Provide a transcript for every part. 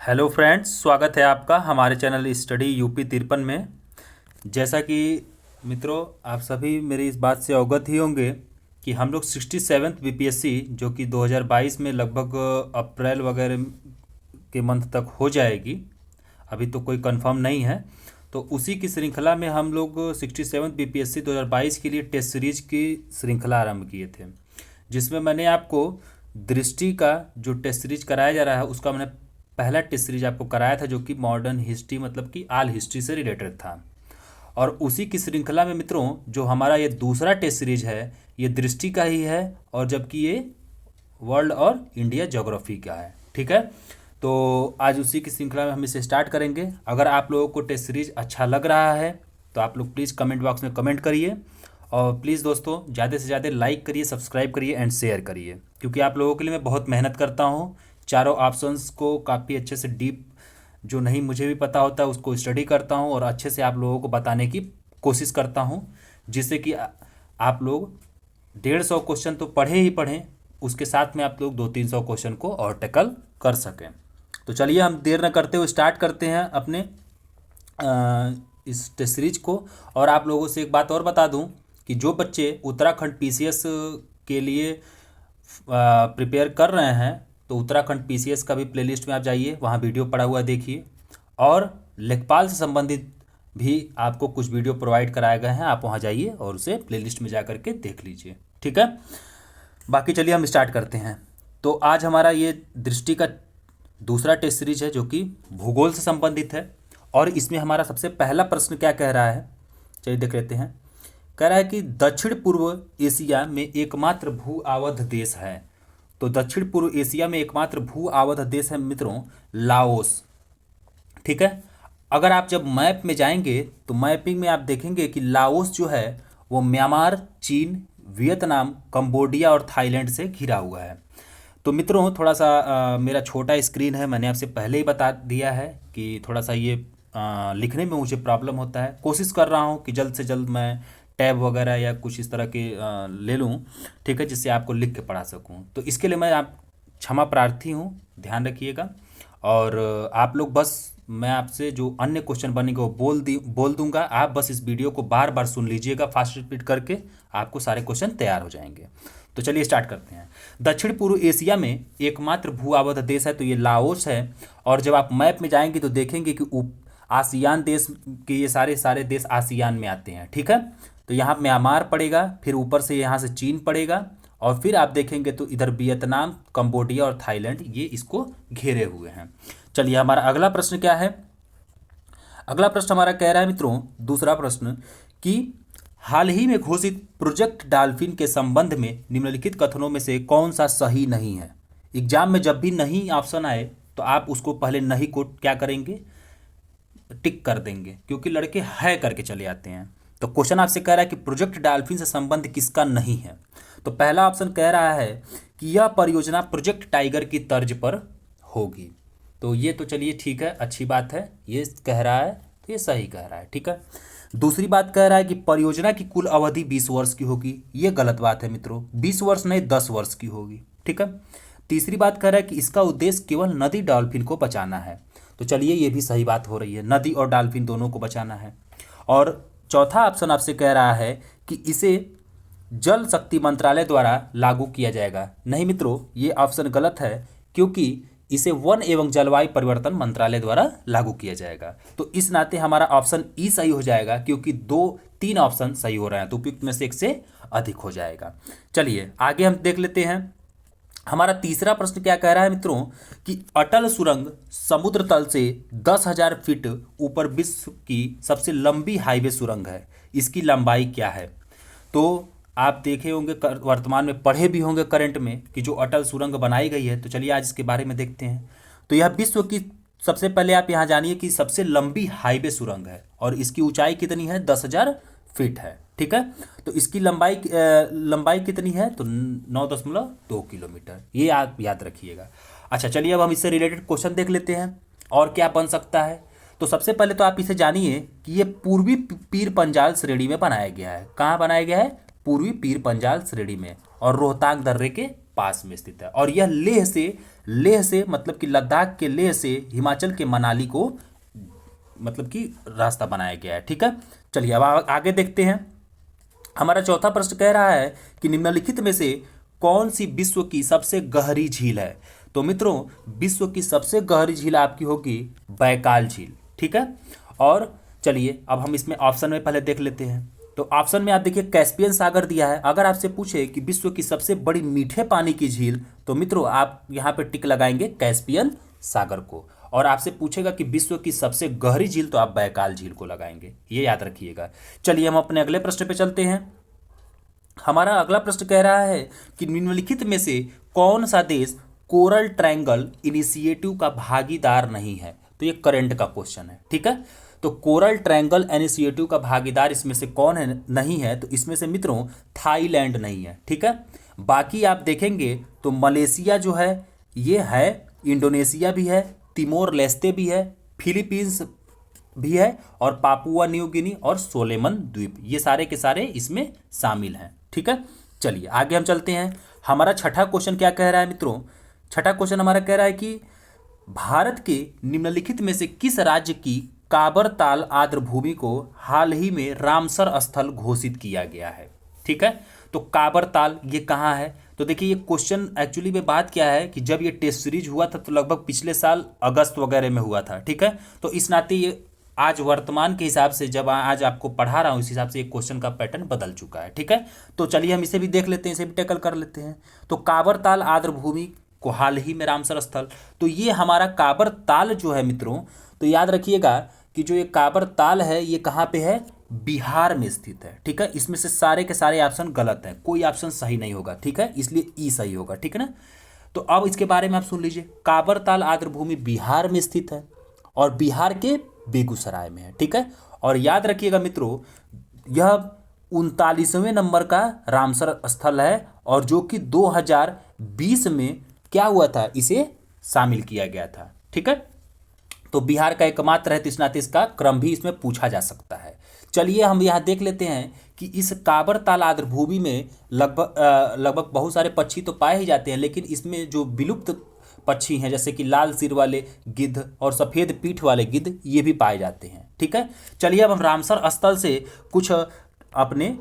Hello friends, स्वागत है आपका हमारे चैनल स्टडी यूपी 53 में। जैसा कि मित्रों, आप सभी मेरी इस बात से अवगत ही होंगे कि हम लोग 67th बीपीएससी जो कि 2022 में लगभग अप्रैल वगैरह के मंथ तक हो जाएगी, अभी तो कोई कंफर्म नहीं है। तो उसी की श्रृंखला में हम लोग 67th बीपीएससी 2022 के लिए टेस्ट सीरीज की श्रृंखला आरंभ किए थे, जिसमें मैंने आपको दृष्टि का जो टेस्ट सीरीज कराया जा रहा है उसका मैंने पहला टेस्ट सीरीज आपको कराया था, जो कि मॉडर्न हिस्ट्री मतलब कि आल हिस्ट्री से रिलेटेड था। और उसी की श्रृंखला में मित्रों जो हमारा ये दूसरा टेस्ट सीरीज है ये दृष्टि का ही है, और जबकि ये वर्ल्ड और इंडिया ज्योग्राफी का है। ठीक है, तो आज उसी की श्रृंखला में हम इसे स्टार्ट करेंगे। अगर आप लोगों को टेस्ट सीरीज अच्छा लग रहा है तो आप लोग प्लीज़ कमेंट बॉक्स में कमेंट करिए, और प्लीज़ दोस्तों ज़्यादा से ज़्यादा लाइक करिए, सब्सक्राइब करिए एंड शेयर करिए, क्योंकि आप लोगों के लिए मैं बहुत मेहनत करता हूँ। चारों ऑप्शंस को काफ़ी अच्छे से डीप, जो नहीं मुझे भी पता होता है उसको स्टडी करता हूँ और अच्छे से आप लोगों को बताने की कोशिश करता हूँ, जिससे कि आप लोग 150 क्वेश्चन तो पढ़े ही पढ़ें, उसके साथ में आप लोग 200-300 क्वेश्चन को और टैकल कर सकें। तो चलिए हम देर न करते हुए स्टार्ट करते हैं अपने इस टेस्ट सीरीज को। और आप लोगों से एक बात और बता दूं कि जो बच्चे उत्तराखंड पीसीएस के लिए प्रिपेयर कर रहे हैं तो उत्तराखंड पीसीएस का भी प्लेलिस्ट में आप जाइए, वहाँ वीडियो पड़ा हुआ देखिए। और लेखपाल से संबंधित भी आपको कुछ वीडियो प्रोवाइड कराए गए हैं, आप वहाँ जाइए और उसे प्लेलिस्ट में जा करके देख लीजिए। ठीक है, बाकी चलिए हम स्टार्ट करते हैं। तो आज हमारा ये दृष्टि का दूसरा टेस्ट सीरीज है जो कि भूगोल से संबंधित है, और इसमें हमारा सबसे पहला प्रश्न क्या कह रहा है, चलिए देख लेते हैं। कह रहा है कि दक्षिण पूर्व एशिया में एकमात्र भू आवध देश है। तो दक्षिण पूर्व एशिया में एकमात्र भू आवध देश है मित्रों लाओस। ठीक है, अगर आप जब मैप में जाएंगे तो मैपिंग में आप देखेंगे कि लाओस जो है वो म्यांमार, चीन, वियतनाम, कंबोडिया और थाईलैंड से घिरा हुआ है। तो मित्रों थोड़ा सा मेरा छोटा स्क्रीन है, मैंने आपसे पहले ही बता दिया है कि थोड़ा सा ये लिखने में मुझे प्रॉब्लम होता है। कोशिश कर रहा हूँ कि जल्द से जल्द मैं टैब वगैरह या कुछ इस तरह के ले लूँ, ठीक है, जिससे आपको लिख के पढ़ा सकूँ। तो इसके लिए मैं आप क्षमा प्रार्थी हूँ, ध्यान रखिएगा। और आप लोग बस, मैं आपसे जो अन्य क्वेश्चन बनेंगे वो बोल दूंगा, आप बस इस वीडियो को बार बार सुन लीजिएगा फास्ट रिपीट करके, आपको सारे क्वेश्चन तैयार हो जाएंगे। तो चलिए स्टार्ट करते हैं। दक्षिण पूर्व एशिया में एकमात्र भू आवध देश है तो ये लाओस है। और जब आप मैप में जाएंगे तो देखेंगे कि आसियान देश के ये सारे सारे देश आसियान में आते हैं। ठीक है, तो यहाँ म्यांमार पड़ेगा, फिर ऊपर से यहाँ से चीन पड़ेगा, और फिर आप देखेंगे तो इधर वियतनाम, कंबोडिया और थाईलैंड ये इसको घेरे हुए हैं। चलिए हमारा अगला प्रश्न क्या है। अगला प्रश्न हमारा कह रहा है मित्रों, दूसरा प्रश्न, कि हाल ही में घोषित प्रोजेक्ट डॉल्फिन के संबंध में निम्नलिखित कथनों में से कौन सा सही नहीं है। एग्जाम में जब भी नहीं ऑप्शन आए तो आप उसको पहले नहीं को क्या करेंगे, टिक कर देंगे, क्योंकि लड़के है करके चले आते हैं। तो क्वेश्चन आपसे कह रहा है कि प्रोजेक्ट डॉल्फिन से संबंध किसका नहीं है। तो पहला ऑप्शन कह रहा है कि यह परियोजना प्रोजेक्ट टाइगर की तर्ज पर होगी। तो ये तो चलिए ठीक है, अच्छी बात है, ये कह रहा है तो ये सही कह रहा है। ठीक है, दूसरी बात कह रहा है कि परियोजना की कुल अवधि 20 वर्ष की होगी। ये गलत बात है मित्रों, 20 वर्ष नहीं 10 वर्ष की होगी। ठीक है, तीसरी बात कह रहा है कि इसका उद्देश्य केवल नदी डॉल्फिन को बचाना है। तो चलिए ये भी सही बात हो रही है, नदी और डॉल्फिन दोनों को बचाना है। और चौथा ऑप्शन आपसे कह रहा है कि इसे जल शक्ति मंत्रालय द्वारा लागू किया जाएगा। नहीं मित्रों, ये ऑप्शन गलत है, क्योंकि इसे वन एवं जलवायु परिवर्तन मंत्रालय द्वारा लागू किया जाएगा। तो इस नाते हमारा ऑप्शन ई सही हो जाएगा, क्योंकि 2-3 ऑप्शन सही हो रहे हैं, तो उपयुक्त में से एक से अधिक हो जाएगा। चलिए आगे हम देख लेते हैं। हमारा तीसरा प्रश्न क्या कह रहा है मित्रों, कि अटल सुरंग समुद्र तल से 10,000 फीट ऊपर विश्व की सबसे लंबी हाईवे सुरंग है। इसकी लंबाई क्या है। तो आप देखे होंगे, वर्तमान में पढ़े भी होंगे करंट में, कि जो अटल सुरंग बनाई गई है। तो चलिए आज इसके बारे में देखते हैं। तो यह विश्व की, सबसे पहले आप यहाँ जानिए कि सबसे लंबी हाईवे सुरंग है, और इसकी ऊंचाई कितनी है, 10,000 फीट है। ठीक है, तो इसकी लंबाई कितनी है, तो 9.2 किलोमीटर, ये आप याद रखिएगा। अच्छा चलिए अब हम इससे रिलेटेड क्वेश्चन देख लेते हैं और क्या बन सकता है। तो सबसे पहले तो आप इसे जानिए कि ये पूर्वी पीर पंजाल श्रेणी में बनाया गया है। कहाँ बनाया गया है, पूर्वी पीर पंजाल श्रेणी में, और रोहतांग दर्रे के पास में स्थित है। और यह लेह से लेह से मतलब कि लद्दाख के लेह से हिमाचल के मनाली को मतलब कि रास्ता बनाया गया है। ठीक है, चलिए अब आगे देखते हैं। हमारा चौथा प्रश्न कह रहा है कि निम्नलिखित में से कौन सी विश्व की सबसे गहरी झील है। तो मित्रों, विश्व की सबसे गहरी झील आपकी होगी बैकाल झील। ठीक है, और चलिए अब हम इसमें ऑप्शन में पहले देख लेते हैं। तो ऑप्शन में आप देखिए कैस्पियन सागर दिया है। अगर आपसे पूछे कि विश्व की सबसे बड़ी मीठे पानी की झील, तो मित्रों आप यहाँ पे टिक लगाएंगे कैस्पियन सागर को। और आपसे पूछेगा कि विश्व की सबसे गहरी झील, तो आप बैकाल झील को लगाएंगे, ये याद रखिएगा। चलिए हम अपने अगले प्रश्न पे चलते हैं। हमारा अगला प्रश्न कह रहा है कि निम्नलिखित में से कौन सा देश कोरल ट्रायंगल इनिशिएटिव का भागीदार नहीं है। तो ये करंट का क्वेश्चन है। ठीक है, तो कोरल ट्रायंगल इनिशिएटिव का भागीदार इसमें से कौन है नहीं है। तो इसमें से मित्रों थाईलैंड नहीं है। ठीक है, बाकी आप देखेंगे तो मलेशिया जो है ये है, इंडोनेशिया भी है, तिमोर लेस्ते भी है, फिलीपींस भी है, और पापुआ न्यू गिनी और सोलेमन द्वीप, ये सारे के सारे इसमें शामिल हैं। ठीक है, चलिए आगे हम चलते हैं। हमारा छठा क्वेश्चन क्या कह रहा है मित्रों। छठा क्वेश्चन हमारा कह रहा है कि भारत के निम्नलिखित में से किस राज्य की काबर ताल आर्द्र भूमि को हाल ही में रामसर स्थल घोषित किया गया है। ठीक है, तो काबर ताल ये कहाँ है। तो देखिए ये क्वेश्चन एक्चुअली में बात क्या है कि जब ये टेस्ट सीरीज हुआ था तो लगभग पिछले साल अगस्त वगैरह में हुआ था। ठीक है, तो इस नाते ये आज वर्तमान के हिसाब से जब आज आपको पढ़ा रहा हूँ इस हिसाब से एक क्वेश्चन का पैटर्न बदल चुका है। ठीक है, तो चलिए हम इसे भी देख लेते हैं, इसे भी टैकल कर लेते हैं। तो काबर ताल आर्द्र भूमि को हाल ही में रामसर स्थल, तो ये हमारा काबर ताल जो है मित्रों, तो याद रखिएगा कि जो ये काबर ताल है ये कहाँ पे है, बिहार में स्थित है। ठीक है, इसमें से सारे के सारे ऑप्शन गलत हैं, कोई ऑप्शन सही नहीं होगा। ठीक है, इसलिए ई सही होगा। ठीक है ना, तो अब इसके बारे में आप सुन लीजिए। काबर ताल आर्द्र भूमि बिहार में स्थित है और बिहार के बेगूसराय में है। ठीक है, और याद रखिएगा मित्रों यह 39वें नंबर का रामसर स्थल है, और जो कि 2020 में क्या हुआ था, इसे शामिल किया गया था। ठीक है, तो बिहार का एकमात्र है, तो इस नाते इसका क्रम भी इसमें पूछा जा सकता है। चलिए हम यहाँ देख लेते हैं कि इस काबर ताल आर्द्र भूमि में लगभग बहुत सारे पक्षी तो पाए ही जाते हैं, लेकिन इसमें जो विलुप्त पक्षी हैं जैसे कि लाल सिर वाले गिद्ध और सफ़ेद पीठ वाले गिद्ध ये भी पाए जाते हैं। ठीक है, चलिए अब हम रामसर स्थल से कुछ अपने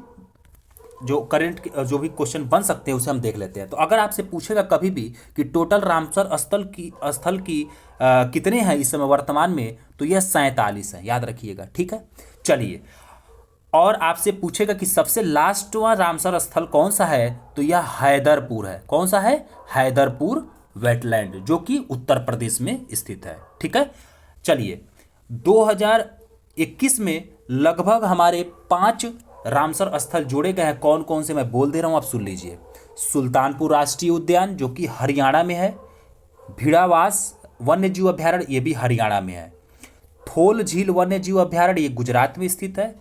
जो करंट जो भी क्वेश्चन बन सकते हैं उसे हम देख लेते हैं। तो अगर आपसे पूछेगा कभी भी कि टोटल रामसर स्थल की कितने हैं इस समय वर्तमान में, तो यह 47 है, याद रखिएगा। ठीक है, चलिए और आपसे पूछेगा कि सबसे लास्टवां रामसर स्थल कौन सा है, तो यह हैदरपुर है। कौन सा है, हैदरपुर वेटलैंड, जो कि उत्तर प्रदेश में स्थित है। ठीक है, चलिए 2021 में लगभग हमारे 5 रामसर स्थल जोड़े गए हैं। कौन कौन से मैं बोल दे रहा हूं, आप सुन लीजिए। सुल्तानपुर राष्ट्रीय उद्यान जो कि हरियाणा में है, भिड़ावास वन्य जीव अभ्यारण्य ये भी हरियाणा में है, थोल झील वन्य जीव अभ्यारण्य ये गुजरात में स्थित है,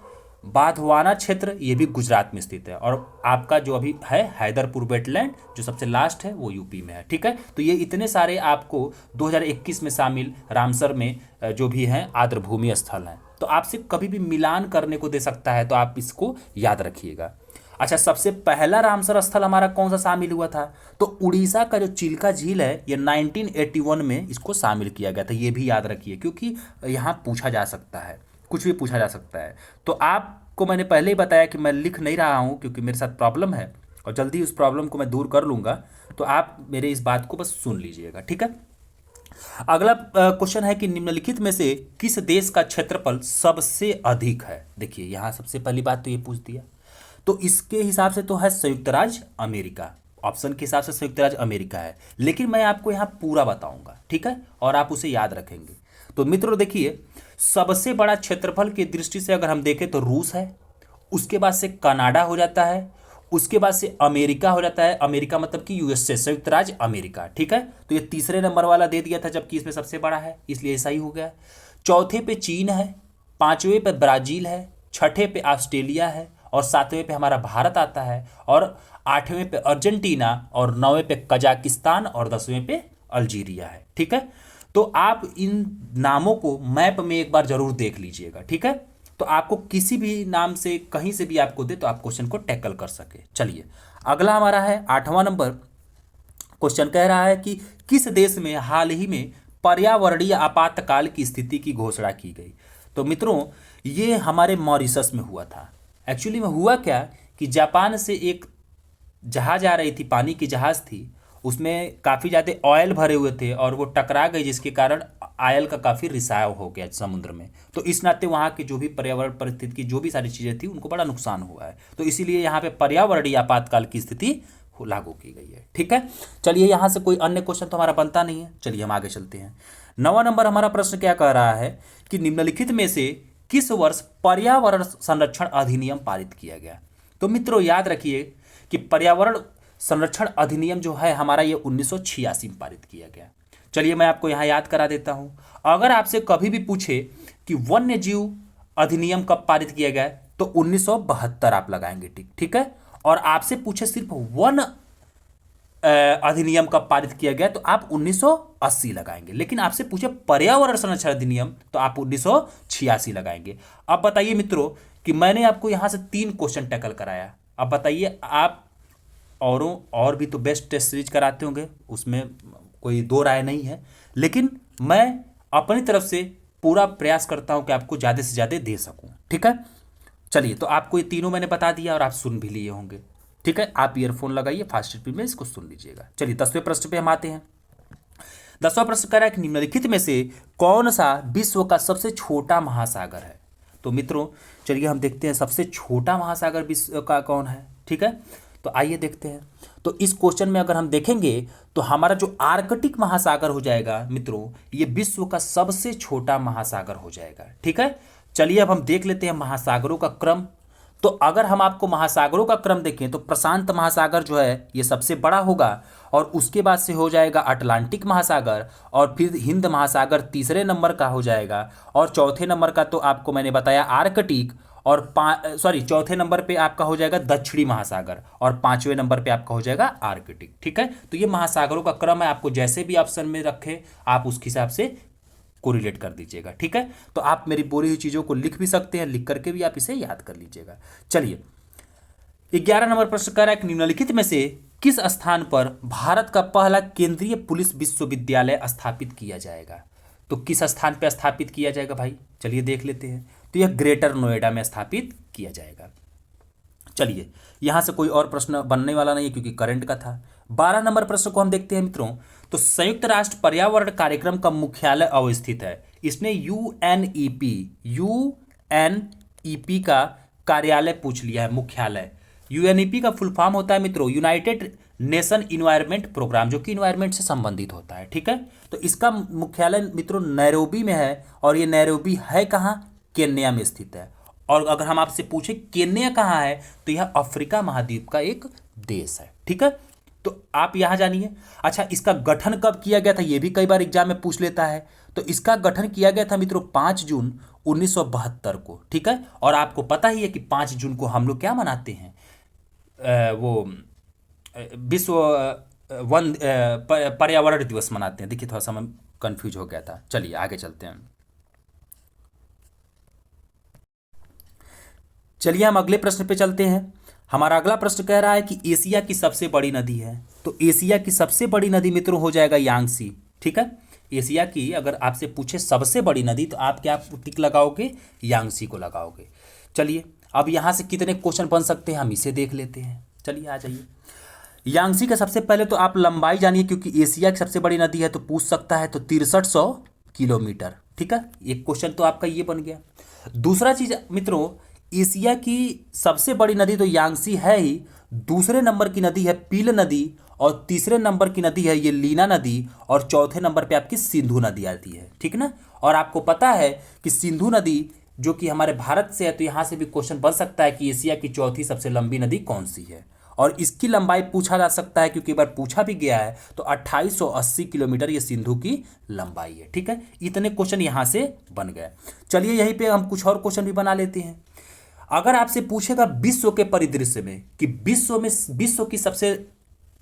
बाधवाना क्षेत्र ये भी गुजरात में स्थित है, और आपका जो अभी है हैदरपुर वेटलैंड जो सबसे लास्ट है वो यूपी में है। ठीक है, तो ये इतने सारे आपको 2021 में शामिल रामसर में जो भी हैं आर्द्र भूमि स्थल हैं। तो आपसे कभी भी मिलान करने को दे सकता है, तो आप इसको याद रखिएगा। अच्छा, सबसे पहला रामसर स्थल हमारा कौन सा शामिल हुआ था, तो उड़ीसा का जो चिल्का झील है ये 1981 में इसको शामिल किया गया था। ये भी याद रखिए क्योंकि यहाँ पूछा जा सकता है, कुछ भी पूछा जा सकता है। तो आपको मैंने पहले ही बताया कि मैं लिख नहीं रहा हूँ क्योंकि मेरे साथ प्रॉब्लम है, और जल्दी उस प्रॉब्लम को मैं दूर कर लूँगा। तो आप मेरे इस बात को बस सुन लीजिएगा। ठीक है, अगला क्वेश्चन है कि निम्नलिखित में से किस देश का क्षेत्रफल सबसे अधिक है। देखिए यहाँ सबसे पहली बात तो ये पूछ दिया, तो इसके हिसाब से तो है संयुक्त राज्य अमेरिका। ऑप्शन के हिसाब से संयुक्त राज्य अमेरिका है, लेकिन मैं आपको यहाँ पूरा बताऊंगा। ठीक है, और आप उसे याद रखेंगे। तो मित्रों देखिए, सबसे बड़ा क्षेत्रफल की दृष्टि से अगर हम देखें तो रूस है, उसके बाद से कनाडा हो जाता है, उसके बाद से अमेरिका हो जाता है। अमेरिका मतलब कि यूएसए, संयुक्त राज्य अमेरिका। ठीक है, तो ये तीसरे नंबर वाला दे दिया था जबकि इसमें सबसे बड़ा है, इसलिए ऐसा ही हो गया। चौथे पे चीन है, पांचवें पे ब्राजील है, छठे पे ऑस्ट्रेलिया है, और सातवें पे हमारा भारत आता है, और आठवें पे अर्जेंटीना, और नौवें पे कजाकिस्तान, और 10वें पे अल्जीरिया है। ठीक है, तो आप इन नामों को मैप में एक बार जरूर देख लीजिएगा। ठीक है, तो आपको किसी भी नाम से कहीं से भी आपको दे तो आप क्वेश्चन को टैकल कर सके। चलिए अगला हमारा है 8वां नंबर, क्वेश्चन कह रहा है कि किस देश में हाल ही में पर्यावरणीय आपातकाल की स्थिति की घोषणा की गई। तो मित्रों ये हमारे मॉरिशस में हुआ था। एक्चुअली में हुआ क्या कि जापान से एक जहाज आ रही थी, पानी की जहाज थी, उसमें काफ़ी ज़्यादा ऑयल भरे हुए थे और वो टकरा गई, जिसके कारण ऑयल का काफ़ी रिसाव हो गया समुद्र में। तो इस नाते वहाँ की जो भी पर्यावरण परिस्थिति की जो भी सारी चीज़ें थी उनको बड़ा नुकसान हुआ है। तो इसीलिए यहाँ पे पर्यावरणीय आपातकाल की स्थिति लागू की गई है। ठीक है, चलिए यहाँ से कोई अन्य क्वेश्चन तो हमारा बनता नहीं है। चलिए हम आगे चलते हैं। 9वां नंबर हमारा प्रश्न क्या कह रहा है कि निम्नलिखित में से किस वर्ष पर्यावरण संरक्षण अधिनियम पारित किया गया। तो मित्रों याद रखिए कि पर्यावरण संरक्षण अधिनियम जो है हमारा ये 1986 में पारित किया गया। चलिए मैं आपको यहाँ याद करा देता हूँ। अगर आपसे कभी भी पूछे कि वन्य जीव अधिनियम कब पारित किया गया तो 1972 आप लगाएंगे टिक। ठीक है, और आपसे पूछे सिर्फ वन अधिनियम कब पारित किया गया तो आप 1980 लगाएंगे। लेकिन आपसे पूछे पर्यावरण संरक्षण अधिनियम तो आप 1986 लगाएंगे। अब बताइए मित्रों कि मैंने आपको यहाँ से 3 क्वेश्चन टैकल कराया। अब बताइए आप और भी तो बेस्ट टेस्ट सीरीज कराते होंगे, उसमें कोई दो राय नहीं है, लेकिन मैं अपनी तरफ से पूरा प्रयास करता हूं कि आपको ज़्यादा से ज़्यादा दे सकूं। ठीक है, चलिए तो आपको ये तीनों मैंने बता दिया और आप सुन भी लिए होंगे। ठीक है, आप ईयरफोन लगाइए, फास्ट स्पीड में इसको सुन लीजिएगा। चलिए 10वें प्रश्न पे हम आते हैं। 10वां प्रश्न कह रहा है कि निम्नलिखित में से कौन सा विश्व का सबसे छोटा महासागर है। तो मित्रों चलिए हम देखते हैं सबसे छोटा महासागर विश्व का कौन है। ठीक है, तो आइए देखते हैं। तो इस क्वेश्चन में अगर हम देखेंगे तो हमारा जो आर्कटिक महासागर हो जाएगा मित्रों, ये विश्व का सबसे छोटा महासागर हो जाएगा। ठीक है, चलिए अब हम देख लेते हैं महासागरों का क्रम। तो अगर हम आपको महासागरों का क्रम देखें तो प्रशांत महासागर जो है ये सबसे बड़ा होगा, और उसके बाद से हो जाएगा अटलांटिक महासागर, और फिर हिंद महासागर तीसरे नंबर का हो जाएगा, और चौथे नंबर का तो आपको मैंने बताया आर्कटिक, और चौथे नंबर पे आपका हो जाएगा दक्षिणी महासागर, और 5वें नंबर पे आपका हो जाएगा आर्कटिक। ठीक है, तो ये महासागरों का क्रम है। आपको जैसे भी ऑप्शन में रखे आप उसके हिसाब से कोरिलेट कर दीजिएगा। ठीक है, तो आप मेरी बोली हुई चीज़ों को लिख भी सकते हैं, लिख करके भी आप इसे याद कर लीजिएगा। चलिए 11 नंबर प्रश्न कर रहा है कि निम्नलिखित में से किस स्थान पर भारत का पहला केंद्रीय पुलिस विश्वविद्यालय स्थापित किया जाएगा। तो किस स्थान पर स्थापित किया जाएगा भाई, चलिए देख लेते हैं। तो यह ग्रेटर नोएडा में स्थापित किया जाएगा। चलिए यहाँ से कोई और प्रश्न बनने वाला नहीं है क्योंकि करंट का था। 12 नंबर प्रश्न को हम देखते हैं मित्रों। तो संयुक्त राष्ट्र पर्यावरण कार्यक्रम का मुख्यालय अवस्थित है। इसने यूएनईपी का कार्यालय पूछ लिया है, मुख्यालय। यूएनईपी का फुल फॉर्म होता है मित्रों यूनाइटेड नेशन इन्वायरमेंट प्रोग्राम, जो कि इन्वायरमेंट से संबंधित होता है। ठीक है, तो इसका मुख्यालय मित्रों नैरोबी में है, और ये नैरोबी है कहाँ, केन्या में स्थित है। और अगर हम आपसे पूछे केन्या कहाँ है तो यह अफ्रीका महाद्वीप का एक देश है। ठीक है, तो आप यहाँ जानिए। अच्छा, इसका गठन कब किया गया था, यह भी कई बार एग्जाम में पूछ लेता है। तो इसका गठन किया गया था मित्रों 5 जून 1972 को। ठीक है, और आपको पता ही है कि 5 जून को हम लोग क्या मनाते हैं, विश्व वन पर्यावरण दिवस मनाते हैं। देखिए थोड़ा सा मैं कंफ्यूज हो गया था। चलिए आगे चलते हैं। चलिए हम अगले प्रश्न पे चलते हैं। हमारा अगला प्रश्न कह रहा है कि एशिया की सबसे बड़ी नदी है। तो एशिया की सबसे बड़ी नदी मित्रों हो जाएगा यांगसी। ठीक है, एशिया की अगर आपसे पूछे सबसे बड़ी नदी तो आप क्या टिक लगाओगे, यांगसी को लगाओगे। चलिए अब यहाँ से कितने क्वेश्चन बन सकते हैं हम इसे देख लेते हैं। चलिए आ जाइए। यांगसी का सबसे पहले तो आप लंबाई जानिए, क्योंकि एशिया की सबसे बड़ी नदी है तो पूछ सकता है, तो 6300 किलोमीटर। ठीक है, एक क्वेश्चन तो आपका ये बन गया। दूसरा चीज मित्रों, एशिया की सबसे बड़ी नदी तो यांगसी है ही, दूसरे नंबर की नदी है पील नदी, और तीसरे नंबर की नदी है ये लीना नदी, और चौथे नंबर पे आपकी सिंधु नदी आती है। ठीक ना, और आपको पता है कि सिंधु नदी जो कि हमारे भारत से है, तो यहाँ से भी क्वेश्चन बन सकता है कि एशिया की चौथी सबसे लंबी नदी कौन सी है, और इसकी लंबाई पूछा जा सकता है क्योंकि एक बार पूछा भी गया है। तो 2880 किलोमीटर ये सिंधु की लंबाई है। ठीक है, इतने क्वेश्चन यहाँ से बन गए। चलिए यहीं पे हम कुछ और क्वेश्चन भी बना लेते हैं। अगर आपसे पूछेगा विश्व के परिदृश्य में कि विश्व की सबसे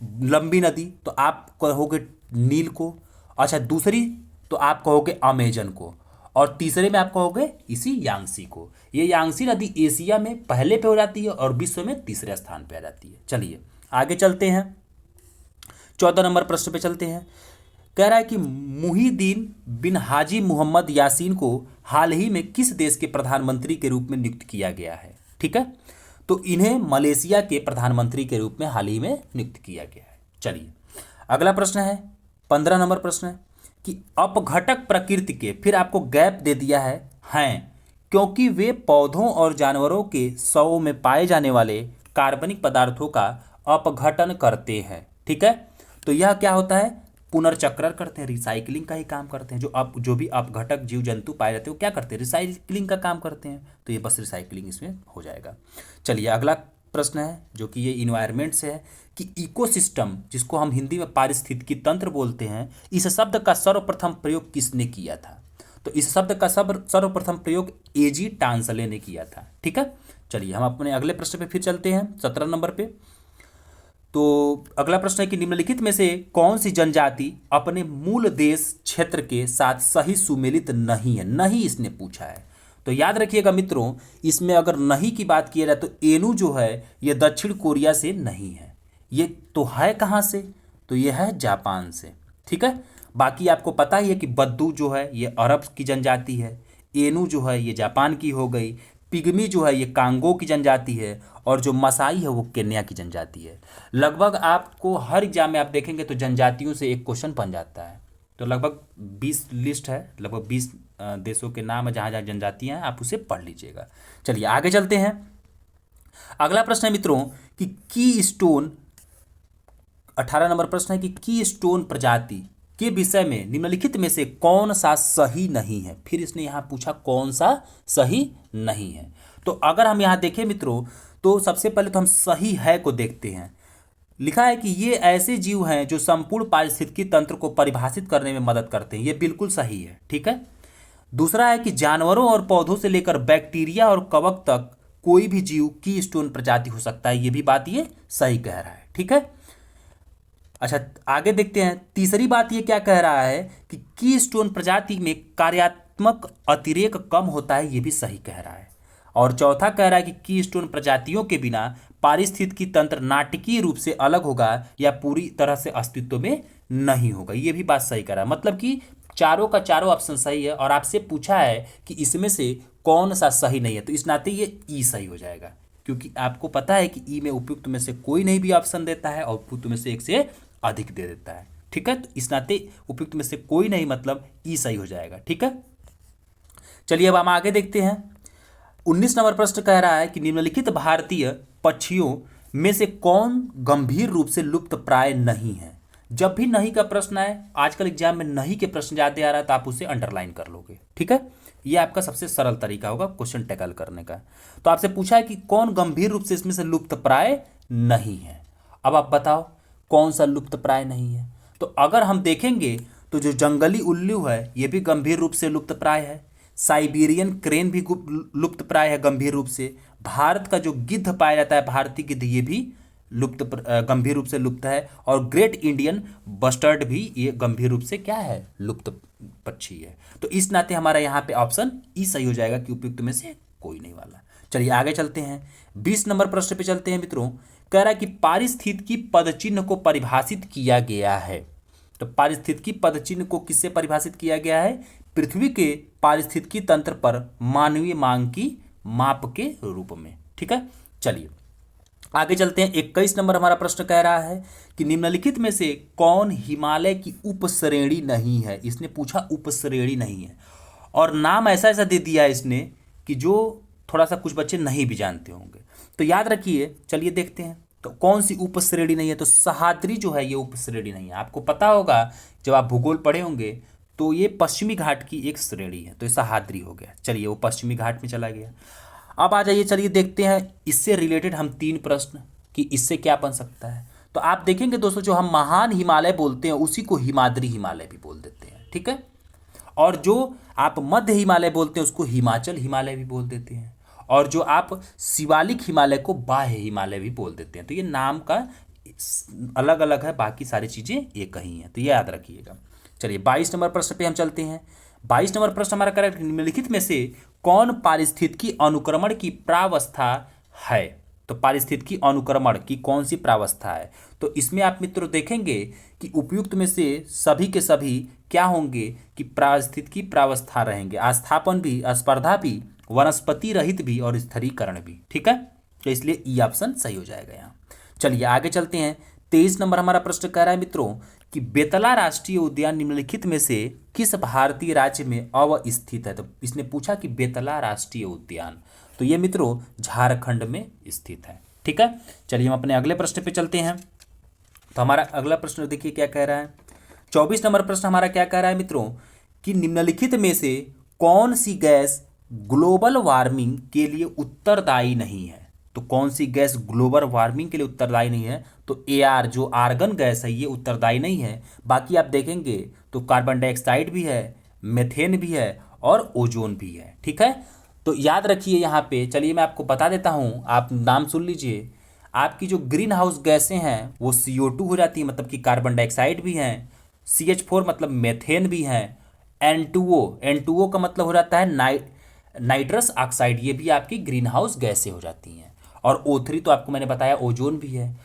लंबी नदी, तो आप कहोगे नील को। अच्छा, दूसरी तो आप कहोगे अमेजन को, और तीसरे में आप कहोगे इसी यांगसी को। ये यांगसी नदी एशिया में पहले पे हो जाती है और विश्व में तीसरे स्थान पे आ जाती है। चलिए आगे चलते हैं। 14 नंबर प्रश्न पे चलते हैं। कह रहा है कि मुहिद्दीन बिन हाजी मोहम्मद यासीन को हाल ही में किस देश के प्रधानमंत्री के रूप में नियुक्त किया गया है। ठीक है, तो इन्हें मलेशिया के प्रधानमंत्री के रूप में हाल ही में नियुक्त किया गया है। चलिए अगला प्रश्न है, 15 नंबर प्रश्न है कि अपघटक प्रकृति के, फिर आपको गैप दे दिया है, हैं क्योंकि वे पौधों और जानवरों के शवों में पाए जाने वाले कार्बनिक पदार्थों का अपघटन करते हैं। ठीक है, तो यह क्या होता है, पुनर्चक्रण करते हैं, रिसाइकलिंग का ही काम करते हैं। जो भी अपघटक जीव जंतु पाए जाते हैं वो क्या करते हैं, रिसाइकलिंग का काम करते हैं। तो ये बस रिसाइकलिंग इसमें हो जाएगा। चलिए अगला प्रश्न है जो कि ये इन्वायरमेंट से है कि इकोसिस्टम, जिसको हम हिंदी में पारिस्थितिकी तंत्र बोलते हैं, इस शब्द का सर्वप्रथम प्रयोग किसने किया था। तो इस शब्द का सर्वप्रथम प्रयोग एजी टांसले ने किया था। ठीक है, चलिए हम अपने अगले प्रश्न पे फिर चलते हैं, 17 नंबर पे। तो अगला प्रश्न है कि निम्नलिखित में से कौन सी जनजाति अपने मूल देश क्षेत्र के साथ सही सुमेलित नहीं है। नहीं इसने पूछा है, तो याद रखिएगा मित्रों, इसमें अगर नहीं की बात की जाए तो एनु जो है ये दक्षिण कोरिया से नहीं है। ये तो है कहाँ से, तो ये है जापान से। ठीक है, बाकी आपको पता ही है कि बद्दू जो है ये अरब की जनजाति है, एनु जो है ये जापान की हो गई, पिग्मी जो है ये कांगो की जनजाति है, और जो मसाई है वो केन्या की जनजाति है। लगभग आपको हर एग्जाम में आप देखेंगे तो जनजातियों से एक क्वेश्चन बन जाता है। तो लगभग 20 लिस्ट है, लगभग 20 देशों के नाम है जहाँ जहाँ जनजातियाँ हैं, आप उसे पढ़ लीजिएगा। चलिए आगे चलते हैं। अगला प्रश्न है मित्रों कि की स्टोन, 18 नंबर प्रश्न है कि की स्टोन प्रजाति के विषय में निम्नलिखित में से कौन सा सही नहीं है। फिर इसने यहाँ पूछा कौन सा सही नहीं है। तो अगर हम यहाँ देखें मित्रों तो सबसे पहले तो हम सही है को देखते हैं। लिखा है कि ये ऐसे जीव हैं जो संपूर्ण पारिस्थितिकी तंत्र को परिभाषित करने में मदद करते हैं। ये बिल्कुल सही है। ठीक है, दूसरा है कि जानवरों और पौधों से लेकर बैक्टीरिया और कवक तक कोई भी जीव की स्टोन प्रजाति हो सकता है। ये भी बात ये सही कह रहा है। ठीक है, अच्छा आगे देखते हैं। तीसरी बात ये क्या कह रहा है कि की स्टोन प्रजाति में कार्यात्मक अतिरेक कम होता है। ये भी सही कह रहा है। और चौथा कह रहा है कि की स्टोन प्रजातियों के बिना पारिस्थितिकी तंत्र नाटकीय रूप से अलग होगा या पूरी तरह से अस्तित्व में नहीं होगा। ये भी बात सही कह रहा है, मतलब कि चारों का चारों ऑप्शन सही है। और आपसे पूछा है कि इसमें से कौन सा सही नहीं है, तो इस नाते ये ई सही हो जाएगा, क्योंकि आपको पता है कि ई में उपयुक्त में से कोई नहीं भी ऑप्शन देता है और उपयुक्त में से एक से अधिक दे देता है। ठीक है, तो इस नाते उपयुक्त में से कोई नहीं मतलब ई सही हो जाएगा। ठीक है, चलिए अब हम आगे देखते हैं। 19 नंबर प्रश्न कह रहा है कि निम्नलिखित भारतीय पक्षियों में से कौन गंभीर रूप से लुप्त प्राय नहीं है। जब भी नहीं का प्रश्न आए, आजकल एग्जाम में नहीं के प्रश्न ज्यादा आ रहा है तो आप उसे अंडरलाइन कर लोगे। ठीक है, ये आपका सबसे सरल तरीका होगा क्वेश्चन टैकल करने का। तो आपसे पूछा है कि कौन गंभीर रूप से इसमें से लुप्त प्राय नहीं है। अब आप बताओ कौन सा लुप्त प्राय नहीं है। तो अगर हम देखेंगे तो जो जंगली उल्लू है ये भी गंभीर रूप से लुप्त प्राय है, साइबेरियन क्रेन भी लुप्त प्राय है गंभीर रूप से, भारत का जो गिद्ध पाया जाता है भारतीय गिद्ध ये भी गंभीर रूप से लुप्त है, और ग्रेट इंडियन बस्टर्ड भी ये गंभीर रूप से क्या है, लुप्त पक्षी है। तो इस नाते हमारा यहाँ पे ऑप्शन ई सही हो जाएगा कि उपयुक्त में से कोई नहीं वाला। चलिए आगे चलते हैं, 20 नंबर प्रश्न पे चलते हैं मित्रों। कह रहा है कि पारिस्थितिकी पदचिन्ह को परिभाषित किया गया है। तो पारिस्थितिकी पदचिन्ह को किससे परिभाषित किया गया है, पृथ्वी के पारिस्थितिकी तंत्र पर मानवीय मांग की माप के रूप में। ठीक है, चलिए आगे चलते हैं। 21 नंबर हमारा प्रश्न कह रहा है कि निम्नलिखित में से कौन हिमालय की उपश्रेणी नहीं है। इसने पूछा उपश्रेणी नहीं है, और नाम ऐसा ऐसा दे दिया है इसने कि जो थोड़ा सा कुछ बच्चे नहीं भी जानते होंगे। तो याद रखिए, चलिए देखते हैं तो कौन सी उपश्रेणी नहीं है। तो सह्याद्री जो है ये उपश्रेणी नहीं है। आपको पता होगा जब आप भूगोल पढ़े होंगे तो ये पश्चिमी घाट की एक श्रेणी है, तो ये सह्याद्री हो गया। चलिए वो पश्चिमी घाट में चला गया। अब आ जाइए, चलिए देखते हैं इससे रिलेटेड हम 3 प्रश्न कि इससे क्या बन सकता है। तो आप देखेंगे दोस्तों, जो हम महान हिमालय बोलते हैं उसी को हिमाद्री हिमालय भी बोल देते हैं। ठीक है, और जो आप मध्य हिमालय बोलते हैं उसको हिमाचल हिमालय भी बोल देते हैं, और जो आप शिवालिक हिमालय को बाह्य हिमालय भी बोल देते हैं। तो ये नाम का अलग अलग है, बाकी सारी चीज़ें एक ही हैं, तो ये याद रखिएगा। चलिए 22 नंबर प्रश्न पे हम चलते हैं। 22 नंबर प्रश्न हमारा करेक्ट, निम्नलिखित में से कौन पारिस्थितिकी अनुक्रमण की प्रावस्था है। तो पारिस्थितिकी अनुक्रमण की कौन सी प्रावस्था है? तो इसमें आप मित्रों देखेंगे कि उपयुक्त में से सभी के सभी क्या होंगे कि पारिस्थितिकी प्रावस्था रहेंगे, आस्थापन भी, स्पर्धा भी, वनस्पति रहित भी और स्थिरीकरण भी। ठीक है, तो इसलिए ई ऑप्शन सही हो जाएगा यहाँ। चलिए आगे चलते हैं। 23 नंबर हमारा प्रश्न कह रहा है मित्रों कि बेतला राष्ट्रीय उद्यान निम्नलिखित में से किस भारतीय राज्य में अवस्थित है? तो इसने पूछा कि बेतला राष्ट्रीय उद्यान, तो ये मित्रों झारखंड में स्थित है। ठीक है, चलिए हम अपने अगले प्रश्न पे चलते हैं। तो हमारा अगला प्रश्न देखिए क्या कह रहा है। 24 नंबर प्रश्न हमारा क्या कह रहा है मित्रों कि निम्नलिखित में से कौन सी गैस ग्लोबल वार्मिंग के लिए उत्तरदायी नहीं है? तो कौन सी गैस ग्लोबल वार्मिंग के लिए उत्तरदायी नहीं है? तो एआर जो आर्गन गैस है ये उत्तरदायी नहीं है। बाकी आप देखेंगे तो कार्बन डाइऑक्साइड भी है, मेथेन भी है और ओजोन भी है। ठीक है, तो याद रखिए यहाँ पे। चलिए मैं आपको बता देता हूँ, आप नाम सुन लीजिए। आपकी जो ग्रीन हाउस गैसें हैं वो CO2 हो जाती है, मतलब कि कार्बन डाइऑक्साइड भी हैं, CH4 मतलब मेथेन भी हैं, N2O का मतलब हो जाता है नाइट्रस ऑक्साइड, ये भी आपकी ग्रीन हाउस गैसें हो जाती हैं। और O3 तो आपको मैंने बताया ओजोन भी है।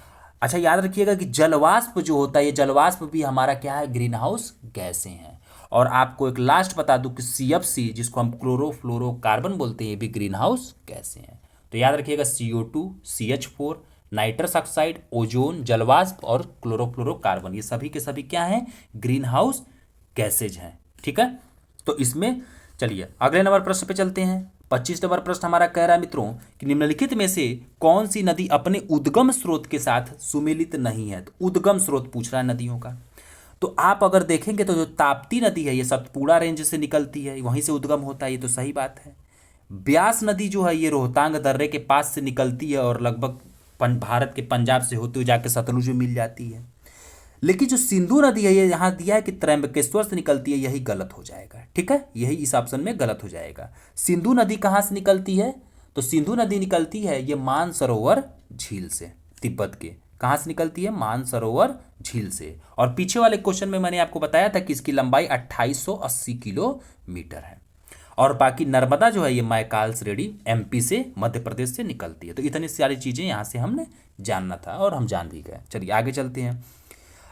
अच्छा याद रखिएगा कि जलवाष्प जो होता है ये जलवाष्प भी हमारा क्या है, ग्रीन हाउस गैसें हैं। और आपको एक लास्ट बता दूं कि CFC जिसको हम क्लोरोफ्लोरोकार्बन बोलते हैं ये भी ग्रीन हाउस गैसें हैं। तो याद रखिएगा CO2, CH4, nitrous oxide, ozone, जलवाष्प और क्लोरोफ्लोरोकार्बन, ये सभी के सभी क्या हैं, ग्रीन हाउस गैसेज हैं। ठीक है, तो इसमें चलिए अगले नंबर प्रश्न पे चलते हैं। 25 नंबर प्रश्न हमारा कह रहा है मित्रों कि निम्नलिखित में से कौन सी नदी अपने उद्गम स्रोत के साथ सुमेलित नहीं है? तो उद्गम स्रोत पूछ रहा है नदियों का। तो आप अगर देखेंगे तो जो ताप्ती नदी है ये सतपुड़ा रेंज से निकलती है, वहीं से उद्गम होता है, ये तो सही बात है। ब्यास नदी जो है ये रोहतांग दर्रे के पास से निकलती है और लगभग भारत के पंजाब से होते हुए जाकर सतलुज में मिल जाती है। लेकिन जो सिंधु नदी है ये यहाँ दिया है कि त्र्यंबकेश्वर से निकलती है, यही गलत हो जाएगा। ठीक है, यही इस ऑप्शन में गलत हो जाएगा। सिंधु नदी कहाँ से निकलती है? तो सिंधु नदी निकलती है ये मानसरोवर झील से, तिब्बत के। कहाँ से निकलती है? मानसरोवर झील से। और पीछे वाले क्वेश्चन में मैंने आपको बताया था कि इसकी लंबाई 2880 किलोमीटर है। और बाकी नर्मदा जो है ये मैकाल श्रेणी MP से, मध्य प्रदेश से निकलती है। तो इतनी सारी चीज़ें यहाँ से हमने जानना था और हम जान भी गए। चलिए आगे चलते हैं।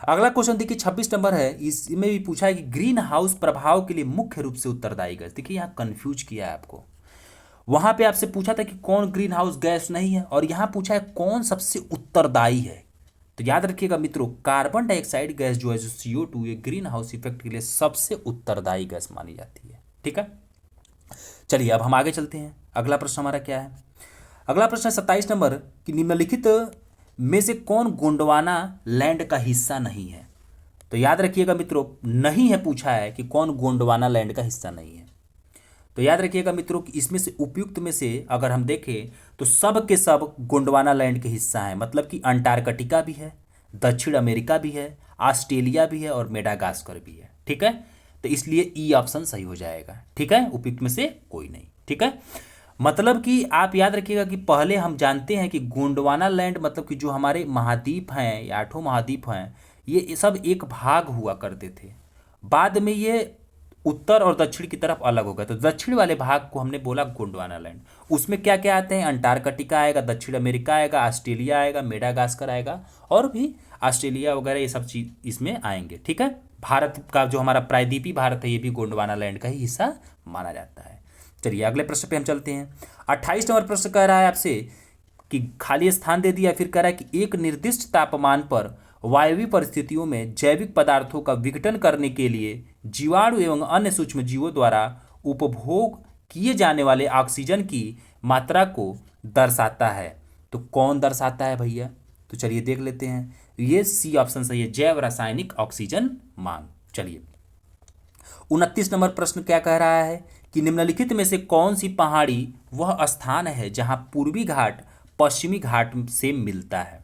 अगला क्वेश्चन देखिए 26 नंबर है, इसमें भी पूछा है कि ग्रीन हाउस प्रभाव के लिए मुख्य रूप से उत्तरदायी गैस। देखिए यहाँ कंफ्यूज किया है आपको। वहां पे आपसे पूछा था कि कौन ग्रीन हाउस गैस नहीं है, और यहाँ पूछा है कौन सबसे उत्तरदायी है। तो याद रखिएगा मित्रों, कार्बन डाइऑक्साइड गैस जो है जो CO2 ये ग्रीन हाउस इफेक्ट के लिए सबसे उत्तरदायी गैस मानी जाती है। ठीक है, चलिए अब हम आगे चलते हैं। अगला प्रश्न हमारा क्या है? अगला प्रश्न है 27 नंबर कि निम्नलिखित में से कौन गोंडवाना लैंड का हिस्सा नहीं है? तो याद रखिएगा मित्रों, नहीं है पूछा है कि कौन गोंडवाना लैंड का हिस्सा नहीं है। तो याद रखिएगा मित्रों कि इसमें से उपयुक्त में से अगर हम देखें तो सब के सब गोंडवाना लैंड के हिस्सा हैं, मतलब कि अंटार्कटिका भी है, दक्षिण अमेरिका भी है, ऑस्ट्रेलिया भी है और मेडागास्कर भी है। ठीक है, तो इसलिए ई ऑप्शन सही हो जाएगा। ठीक है, उपयुक्त में से कोई नहीं। ठीक है, मतलब कि आप याद रखिएगा कि पहले हम जानते हैं कि गोंडवाना लैंड मतलब कि जो हमारे महाद्वीप हैं, ये 8 महाद्वीप हैं, ये सब एक भाग हुआ करते थे। बाद में ये उत्तर और दक्षिण की तरफ अलग हो गए, तो दक्षिण वाले भाग को हमने बोला गोंडवाना लैंड। उसमें क्या क्या आते हैं? अंटार्कटिका आएगा, दक्षिण अमेरिका आएगा, ऑस्ट्रेलिया आएगा, मेडागास्कर आएगा और भी ऑस्ट्रेलिया वगैरह, ये सब चीज़ इसमें आएंगे। ठीक है, भारत का जो हमारा प्रायद्वीपीय भारत है ये भी गोंडवाना लैंड का ही हिस्सा माना जाता है। चलिए अगले प्रश्न पे हम चलते हैं। 28 नंबर प्रश्न कह रहा है आपसे कि खाली स्थान दे दिया, फिर कह रहा है कि एक निर्दिष्ट तापमान पर वायवीय परिस्थितियों में जैविक पदार्थों का विघटन करने के लिए जीवाणु एवं अन्य सूक्ष्म जीवों द्वारा उपभोग किए जाने वाले ऑक्सीजन की मात्रा को दर्शाता है। तो कौन दर्शाता है भैया? तो चलिए देख लेते हैं। ये सी ऑप्शन सही है, जैव रासायनिक ऑक्सीजन मांग। चलिए 29 नंबर प्रश्न क्या कह रहा है कि निम्नलिखित में से कौन सी पहाड़ी वह स्थान है जहां पूर्वी घाट पश्चिमी घाट से मिलता है?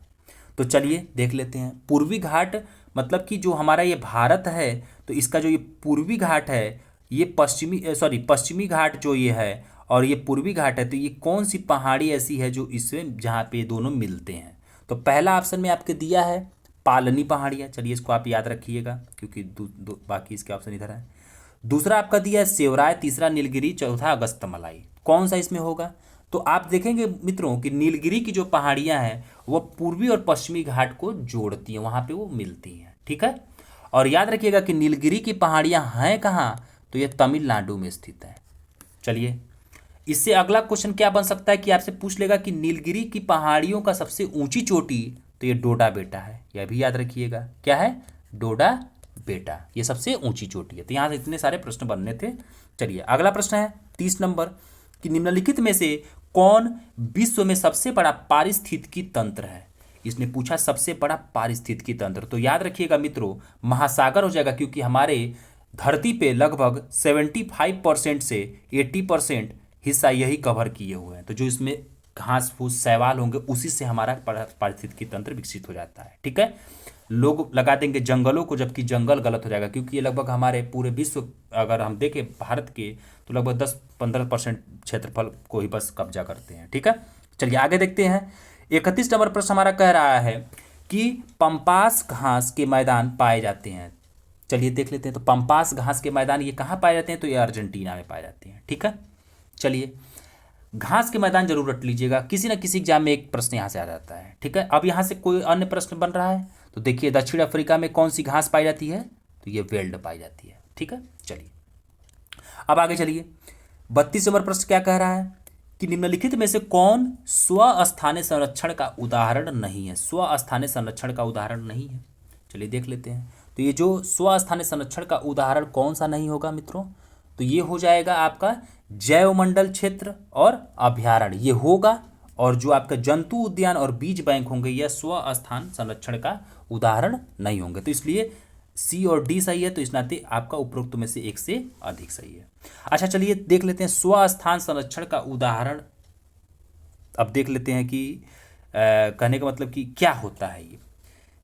तो चलिए देख लेते हैं। पूर्वी घाट मतलब कि जो हमारा ये भारत है तो इसका जो ये पूर्वी घाट है ये पश्चिमी घाट जो ये है और ये पूर्वी घाट है, तो ये कौन सी पहाड़ी ऐसी है जो इसमें जहाँ पे दोनों मिलते हैं? तो पहला ऑप्शन में आपके दिया है पालनी पहाड़ियाँ, चलिए इसको आप याद रखिएगा क्योंकि बाकी इसके ऑप्शन इधर है। दूसरा आपका दिया है सेवराय, तीसरा नीलगिरी, चौथा अगस्त्यमलाई। कौन सा इसमें होगा? तो आप देखेंगे मित्रों कि नीलगिरी की जो पहाड़ियाँ हैं वो पूर्वी और पश्चिमी घाट को जोड़ती हैं, वहाँ पे वो मिलती हैं, ठीक है। और याद रखिएगा कि नीलगिरी की पहाड़ियाँ हैं कहाँ, तो ये तमिलनाडु में स्थित है। चलिए, इससे अगला क्वेश्चन क्या बन सकता है कि आपसे पूछ लेगा कि नीलगिरी की पहाड़ियों का सबसे ऊंची चोटी, तो ये डोडा बेटा है, यह भी याद रखिएगा। क्या है? डोडा बेटा, ये सबसे ऊंची चोटी है। तो यहाँ से इतने सारे प्रश्न बनने थे। चलिए अगला प्रश्न है 30 नंबर कि निम्नलिखित में से कौन विश्व में सबसे बड़ा पारिस्थितिकी तंत्र है। इसने पूछा सबसे बड़ा पारिस्थितिकी तंत्र, तो याद रखिएगा मित्रों महासागर हो जाएगा, क्योंकि हमारे धरती पे लगभग 75% से 80% हिस्सा यही कवर किए हुए हैं। तो जो इसमें घास फूस शैवाल होंगे उसी से हमारा पारिस्थितिकी तंत्र विकसित हो जाता है, ठीक है। लोग लगा देंगे जंगलों को, जबकि जंगल गलत हो जाएगा, क्योंकि ये लगभग हमारे पूरे विश्व अगर हम देखें भारत के तो लगभग 10-15% क्षेत्रफल को ही बस कब्जा करते हैं, ठीक है। चलिए आगे देखते हैं। 31 नंबर प्रश्न हमारा कह रहा है कि पंपास घास के मैदान पाए जाते हैं। चलिए देख लेते हैं। तो पंपास घास के मैदान ये कहाँ पाए जाते हैं, तो ये अर्जेंटीना में पाए जाते हैं, ठीक है। चलिए घास के मैदान जरूर रट लीजिएगा, किसी न किसी एग्जाम में एक प्रश्न यहाँ से आ जाता है, ठीक है। अब यहाँ से कोई अन्य प्रश्न बन रहा है, तो देखिए दक्षिण अफ्रीका में कौन सी घास पाई जाती है, तो ये वेल्ड पाई जाती है, ठीक है। चलिए अब आगे चलिए। 32 नंबर प्रश्न क्या कह रहा है कि निम्नलिखित में से कौन स्वस्थानीय संरक्षण का उदाहरण नहीं है। स्वस्थानीय संरक्षण का उदाहरण नहीं है, चलिए देख लेते हैं। तो ये जो स्वस्थानीय संरक्षण का उदाहरण कौन सा नहीं होगा मित्रों, तो ये हो जाएगा आपका जैवमंडल क्षेत्र और अभयारण्य, ये होगा। और जो आपका जंतु उद्यान और बीज बैंक होंगे यह स्वस्थान संरक्षण का उदाहरण नहीं होंगे। तो इसलिए सी और डी सही है, तो इस नाते आपका उपरोक्त में से एक से अधिक सही है। अच्छा चलिए देख लेते हैं स्वस्थान संरक्षण का उदाहरण। अब देख लेते हैं कि कहने का मतलब कि क्या होता है ये।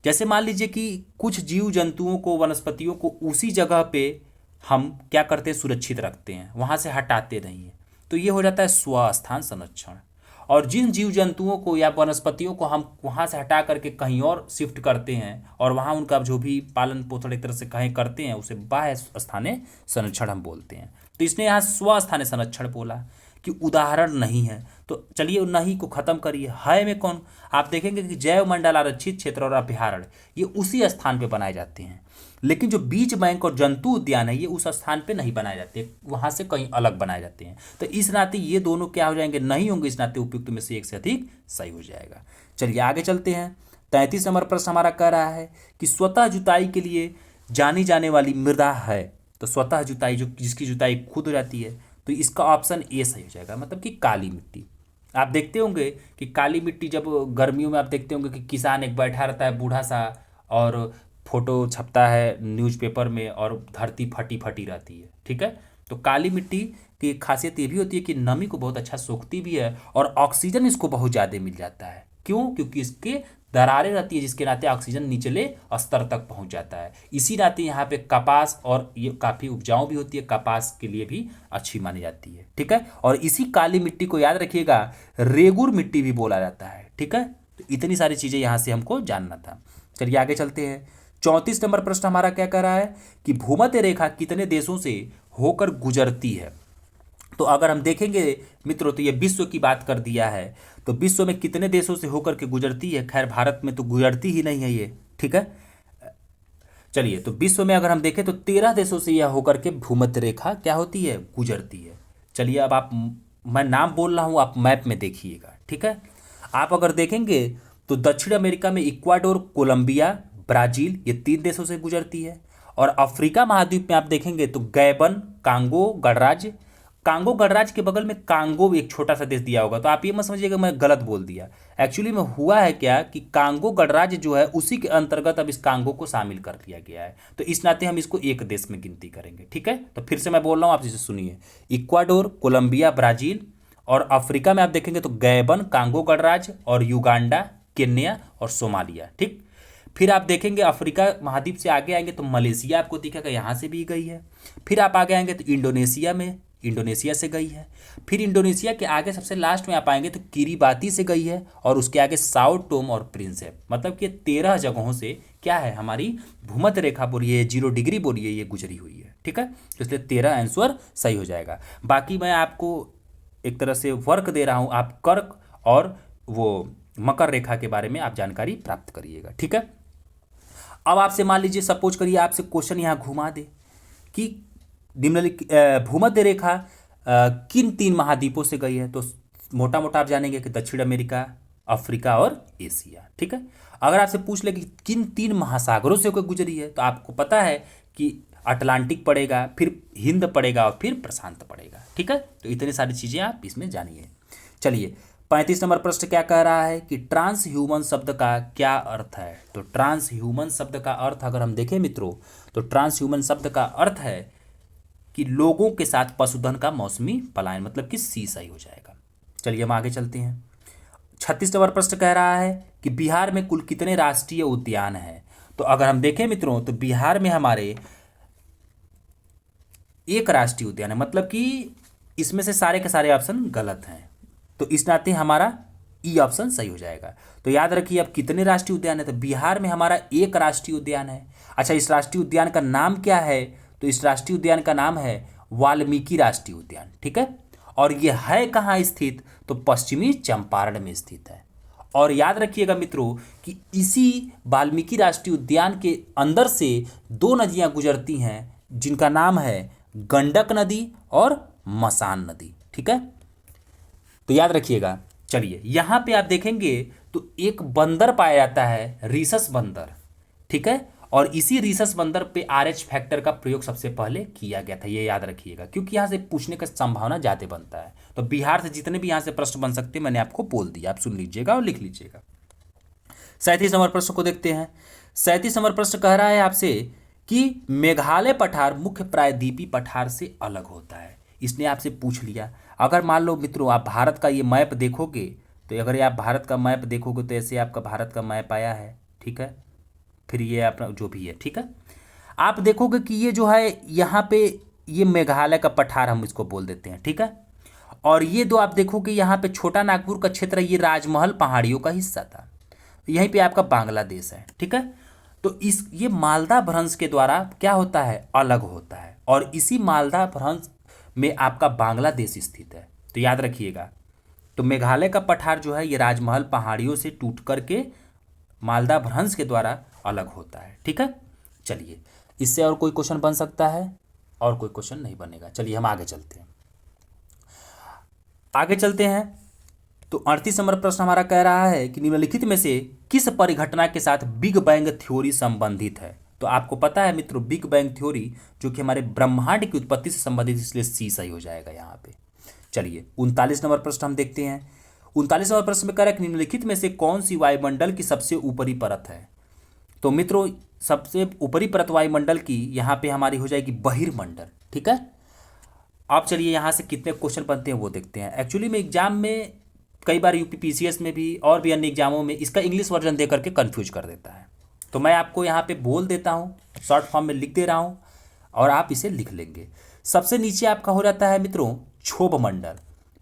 जैसे मान लीजिए कि कुछ जीव जंतुओं को वनस्पतियों को उसी जगह पे हम क्या करते हैं, सुरक्षित रखते हैं, वहाँ से हटाते नहीं हैं, तो ये हो जाता है स्वस्थान संरक्षण। और जिन जीव जंतुओं को या वनस्पतियों को हम वहाँ से हटा करके कहीं और शिफ्ट करते हैं और वहाँ उनका जो भी पालन पोषण एक तरह से कहीं करते हैं, उसे बाह्य स्थानीय संरक्षण हम बोलते हैं। तो इसने यहाँ स्वस्थानीय संरक्षण बोला कि उदाहरण नहीं है। तो चलिए नहीं को खत्म करिए, है में कौन, आप देखेंगे कि जैव मंडल आरक्षित क्षेत्र और अभ्यारण्य ये उसी स्थान पे बनाए जाते हैं, लेकिन जो बीज बैंक और जंतु उद्यान है ये उस स्थान पे नहीं बनाए जाते, वहाँ से कहीं अलग बनाए जाते हैं। तो इस नाते ये दोनों क्या हो जाएंगे, नहीं होंगे, इस नाते उपयुक्त में से एक से अधिक सही हो जाएगा। चलिए आगे चलते हैं। 33 नंबर प्रश्न हमारा कह रहा है कि स्वतः जुताई के लिए जानी जाने वाली मृदा है। तो स्वतः जुताई जो जिसकी जुताई खुद हो जाती है, तो इसका ऑप्शन ए सही हो जाएगा, मतलब कि काली मिट्टी। आप देखते होंगे कि काली मिट्टी जब गर्मियों में आप देखते होंगे कि किसान एक बैठा रहता है बूढ़ा सा और फोटो छपता है न्यूज़पेपर में और धरती फटी फटी रहती है, ठीक है। तो काली मिट्टी की खासियत ये भी होती है कि नमी को बहुत अच्छा सोखती भी है और ऑक्सीजन इसको बहुत ज़्यादा मिल जाता है। क्यों? क्योंकि इसके दरारें रहती है जिसके नाते ऑक्सीजन निचले स्तर तक पहुंच जाता है। इसी नाते यहाँ पे कपास, और ये काफ़ी उपजाऊ भी होती है, कपास के लिए भी अच्छी मानी जाती है, ठीक है। और इसी काली मिट्टी को याद रखिएगा रेगुर मिट्टी भी बोला जाता है, ठीक है। तो इतनी सारी चीज़ें यहाँ से हमको जानना था। चलिए आगे चलते हैं। 34 नंबर प्रश्न हमारा क्या कह रहा है कि भूमध्य रेखा कितने देशों से होकर गुजरती है। तो अगर हम देखेंगे मित्रों तो ये विश्व की बात कर दिया है, तो विश्व में कितने देशों से होकर के गुजरती है, खैर भारत में तो गुजरती ही नहीं है ये, ठीक है। चलिए तो विश्व में अगर हम देखें तो 13 देशों से यह होकर के भूमध्य रेखा क्या होती है, गुजरती है। चलिए अब आप, मैं नाम बोल रहा हूँ, आप मैप में देखिएगा, ठीक है। आप अगर देखेंगे तो दक्षिण अमेरिका में इक्वाडोर, कोलंबिया, ब्राज़ील, ये 3 देशों से गुजरती है। और अफ्रीका महाद्वीप में आप देखेंगे तो गैबन, कांगो गणराज्य, कांगो गणराज्य के बगल में कांगो एक छोटा सा देश दिया होगा, तो आप ये मत समझिएगा मैं गलत बोल दिया। एक्चुअली में हुआ है क्या कि कांगो गणराज्य जो है उसी के अंतर्गत अब इस कांगो को शामिल कर दिया गया है, तो इस नाते हम इसको एक देश में गिनती करेंगे, ठीक है। तो फिर से मैं बोल रहा हूँ, आप इसे सुनिए। इक्वाडोर, कोलंबिया, ब्राज़ील, और अफ्रीका में आप देखेंगे तो गैबन, कांगो गणराज्य और युगांडा, केन्या और सोमालिया, ठीक। फिर आप देखेंगे अफ्रीका महाद्वीप से आगे आएंगे तो मलेशिया आपको दिखेगा, यहाँ से भी गई है। फिर आप आगे आएंगे तो इंडोनेशिया में, इंडोनेशिया से गई है। फिर इंडोनेशिया के आगे सबसे लास्ट में आप आएंगे तो किरीबाती से गई है, और उसके आगे साओ टोम और प्रिंसेप, मतलब कि 13 जगहों से क्या है हमारी भूमध्य रेखा बोलिए, 0 डिग्री बोलिए, ये गुजरी हुई है, ठीक है। तो इसलिए 13 आंसर सही हो जाएगा। बाकी मैं आपको एक तरह से वर्क दे रहा हूँ, आप कर्क और वो मकर रेखा के बारे में आप जानकारी प्राप्त करिएगा। ठीक है, अब आपसे मान लीजिए सपोज करिए आपसे क्वेश्चन यहाँ घुमा दे कि निम्नलिखित भूमध्य रेखा किन 3 महाद्वीपों से गई है, तो मोटा मोटा आप जानेंगे कि दक्षिण अमेरिका, अफ्रीका और एशिया। ठीक है, अगर आपसे पूछ ले कि किन 3 महासागरों से गुजरी है, तो आपको पता है कि अटलांटिक पड़ेगा, फिर हिंद पड़ेगा और फिर प्रशांत पड़ेगा। ठीक है, तो इतनी सारी चीज़ें आप इसमें जानिए। चलिए 35 नंबर प्रश्न क्या कह रहा है कि ट्रांस ह्यूमन शब्द का क्या अर्थ है। तो ट्रांस ह्यूमन शब्द का अर्थ अगर हम देखें मित्रों, तो ट्रांस ह्यूमन शब्द का अर्थ है कि लोगों के साथ पशुधन का मौसमी पलायन, मतलब कि सी सही हो जाएगा। चलिए हम आगे चलते हैं। 36 नंबर प्रश्न कह रहा है कि बिहार में कुल कितने राष्ट्रीय उद्यान हैं। तो अगर हम देखें मित्रों, तो बिहार में हमारे 1 राष्ट्रीय उद्यान है, मतलब कि इसमें से सारे के सारे ऑप्शन गलत हैं, तो इस नाते हमारा ई ऑप्शन सही हो जाएगा। तो याद रखिए अब कितने राष्ट्रीय उद्यान है, तो बिहार में हमारा 1 राष्ट्रीय उद्यान है। अच्छा, इस राष्ट्रीय उद्यान का नाम क्या है, तो इस राष्ट्रीय उद्यान का नाम है वाल्मीकि राष्ट्रीय उद्यान। ठीक है, और ये है कहाँ स्थित, तो पश्चिमी चंपारण में स्थित है। और याद रखिएगा मित्रों कि इसी वाल्मीकि राष्ट्रीय उद्यान के अंदर से 2 नदियाँ गुजरती हैं जिनका नाम है गंडक नदी और मसान नदी। ठीक है, तो याद रखिएगा। चलिए यहाँ पे आप देखेंगे तो एक बंदर पाया जाता है, रीसस बंदर। ठीक है, और इसी रीसस बंदर पे RH फैक्टर का प्रयोग सबसे पहले किया गया था, ये याद रखिएगा, क्योंकि यहाँ से पूछने का संभावना ज़्यादा बनता है। तो बिहार से जितने भी यहाँ से प्रश्न बन सकते हैं मैंने आपको बोल दिया, आप सुन लीजिएगा और लिख लीजिएगा। 37 नंबर प्रश्न को देखते हैं। 37 नंबर प्रश्न कह रहा है आपसे कि मेघालय पठार मुख्य प्रायद्वीपीय पठार से अलग होता है। इसने आपसे पूछ लिया, अगर मान लो मित्रों आप भारत का ये मैप देखोगे, तो अगर आप भारत का मैप देखोगे तो ऐसे आपका भारत का मैप आया है। ठीक है, फिर ये अपना जो भी है, ठीक है, आप देखोगे कि ये जो है यहाँ पे ये मेघालय का पठार हम इसको बोल देते हैं। ठीक है, और ये दो आप देखोगे यहाँ पे छोटा नागपुर का क्षेत्र, ये राजमहल पहाड़ियों का हिस्सा था, यहीं पे आपका बांग्लादेश है। ठीक है, तो इस ये मालदा भ्रंश के द्वारा क्या होता है, अलग होता है, और इसी मालदा भ्रंश में आपका बांग्लादेश स्थित है। तो याद रखिएगा, तो मेघालय का पठार जो है ये राजमहल पहाड़ियों से टूट करके मालदा भ्रंश के द्वारा अलग होता है। ठीक है, चलिए इससे और कोई क्वेश्चन बन सकता है, और कोई क्वेश्चन नहीं बनेगा। चलिए हम आगे चलते हैं। आगे चलते हैं तो 38 नंबर प्रश्न हमारा कह रहा है कि निम्नलिखित में से किस परिघटना के साथ बिग बैंग थ्योरी संबंधित है। तो आपको पता है मित्रों बिग बैंग थ्योरी जो कि हमारे ब्रह्मांड की उत्पत्ति से संबंधित, इसलिए सी सही हो जाएगा यहाँ पे। चलिए 39 नंबर प्रश्न हम देखते हैं। 39 नंबर प्रश्न में कह रहा है कि निम्नलिखित में से कौन सी वायुमंडल की सबसे ऊपरी परत है। तो मित्रों सबसे ऊपरी परत वायुमंडल की यहाँ पे हमारी हो जाएगी बहिर्मंडल। ठीक है, अब चलिए यहाँ से कितने क्वेश्चन बनते हैं वो देखते हैं। एक्चुअली में एग्जाम में कई बार UPPCS में भी और भी अन्य एग्जामों में इसका इंग्लिश वर्जन दे करके कन्फ्यूज कर देता है, तो मैं आपको यहाँ पे बोल देता हूँ, शॉर्ट फॉर्म में लिख दे रहा हूँ और आप इसे लिख लेंगे। सबसे नीचे आपका हो जाता है मित्रों क्षोभ मंडल,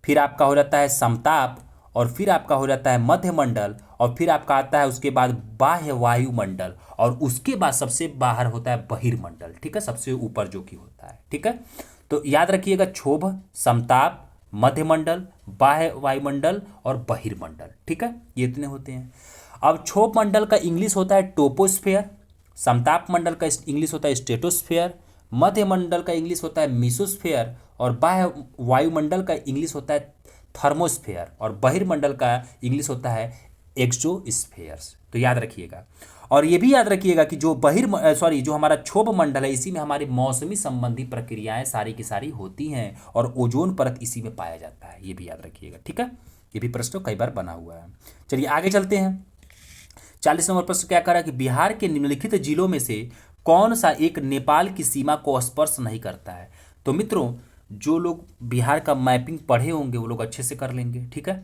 फिर आपका हो जाता है समताप, और फिर आपका हो जाता है मध्यमंडल, और फिर आपका आता है उसके बाद बाह्य वायुमंडल, और उसके बाद सबसे बाहर होता है बहिर्मंडल। ठीक है, सबसे ऊपर जो कि होता है। ठीक है, तो याद रखिएगा क्षोभ, समताप, मध्यमंडल, बाह्य वायुमंडल और बहिर्मंडल। ठीक है, ये इतने होते हैं। अब क्षोभ मंडल का इंग्लिश होता है टोपोस्फेयर, समताप मंडल का इंग्लिश होता है स्ट्रेटोस्फेयर, मध्यमंडल का इंग्लिश होता है मीसोस्फेयर, और बाह्य वायुमंडल का इंग्लिश होता है थर्मोस्फेयर, और बहिर्मंडल का इंग्लिश होता है एक्सोस्फेयर्स। तो याद रखिएगा, और ये भी याद रखिएगा कि जो जो हमारा क्षोभ मंडल है इसी में हमारी मौसमी संबंधी प्रक्रियाएं सारी की सारी होती हैं, और ओजोन परत इसी में पाया जाता है, ये भी याद रखिएगा। ठीक है, ये भी प्रश्न कई बार बना हुआ है। चलिए आगे चलते हैं। 40 नंबर प्रश्न क्या कह रहा है कि बिहार के निम्नलिखित जिलों में से कौन सा एक नेपाल की सीमा को स्पर्श नहीं करता है। तो मित्रों जो लोग बिहार का मैपिंग पढ़े होंगे वो लोग अच्छे से कर लेंगे। ठीक है,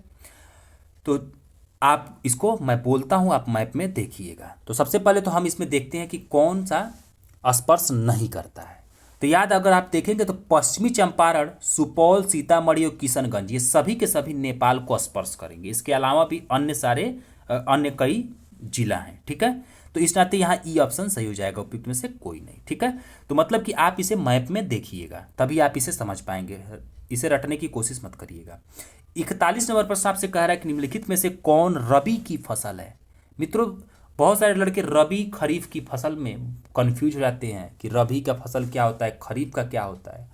तो आप इसको मैं बोलता हूं, आप मैप में देखिएगा। तो सबसे पहले तो हम इसमें देखते हैं कि कौन सा स्पर्श नहीं करता है। तो याद अगर आप देखेंगे तो पश्चिमी चंपारण, सुपौल, सीतामढ़ी और किशनगंज ये सभी के सभी नेपाल को स्पर्श करेंगे। इसके अलावा भी अन्य कई जिला हैं। ठीक है, तो तो इस नाते यहाँ ई ऑप्शन सही हो जाएगा, उपयुक्त में से कोई नहीं। ठीक है, तो मतलब कि आप इसे मैप में देखिएगा तभी आप इसे समझ पाएंगे, इसे रटने की कोशिश मत करिएगा। 41 नंबर प्रश्न आपसे कह रहा है कि निम्नलिखित में से कौन रबी की फसल है। मित्रों, बहुत सारे लड़के रबी खरीफ की फसल में कंफ्यूज हो जाते हैं कि रबी का फसल क्या होता है, खरीफ का क्या होता है।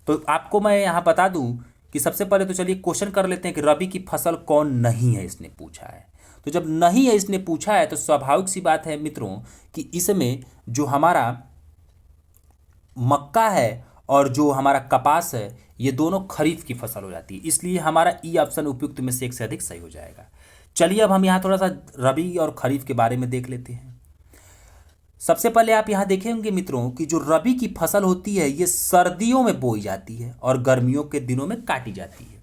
तो आपको मैं यहाँ बता दूं कि सबसे पहले तो चलिए क्वेश्चन कर लेते हैं कि रबी की फसल कौन नहीं है, इसने पूछा है। तो जब नहीं है इसने पूछा है तो स्वाभाविक सी बात है मित्रों कि इसमें जो हमारा मक्का है और जो हमारा कपास है ये दोनों खरीफ की फसल हो जाती है, इसलिए हमारा ई ऑप्शन उपयुक्त में से एक से अधिक सही हो जाएगा। चलिए अब हम यहाँ थोड़ा सा रबी और खरीफ के बारे में देख लेते हैं। सबसे पहले आप यहाँ देखेंगे मित्रों कि जो रबी की फसल होती है ये सर्दियों में बोई जाती है और गर्मियों के दिनों में काटी जाती है।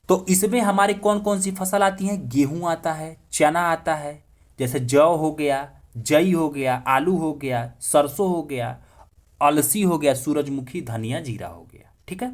तो इसमें हमारे कौन कौन सी फसल आती हैं, गेहूं आता है, चना आता है, जैसे जौ हो गया, जई हो गया, आलू हो गया, सरसों हो गया, अलसी हो गया, सूरजमुखी, धनिया, जीरा हो गया। ठीक है,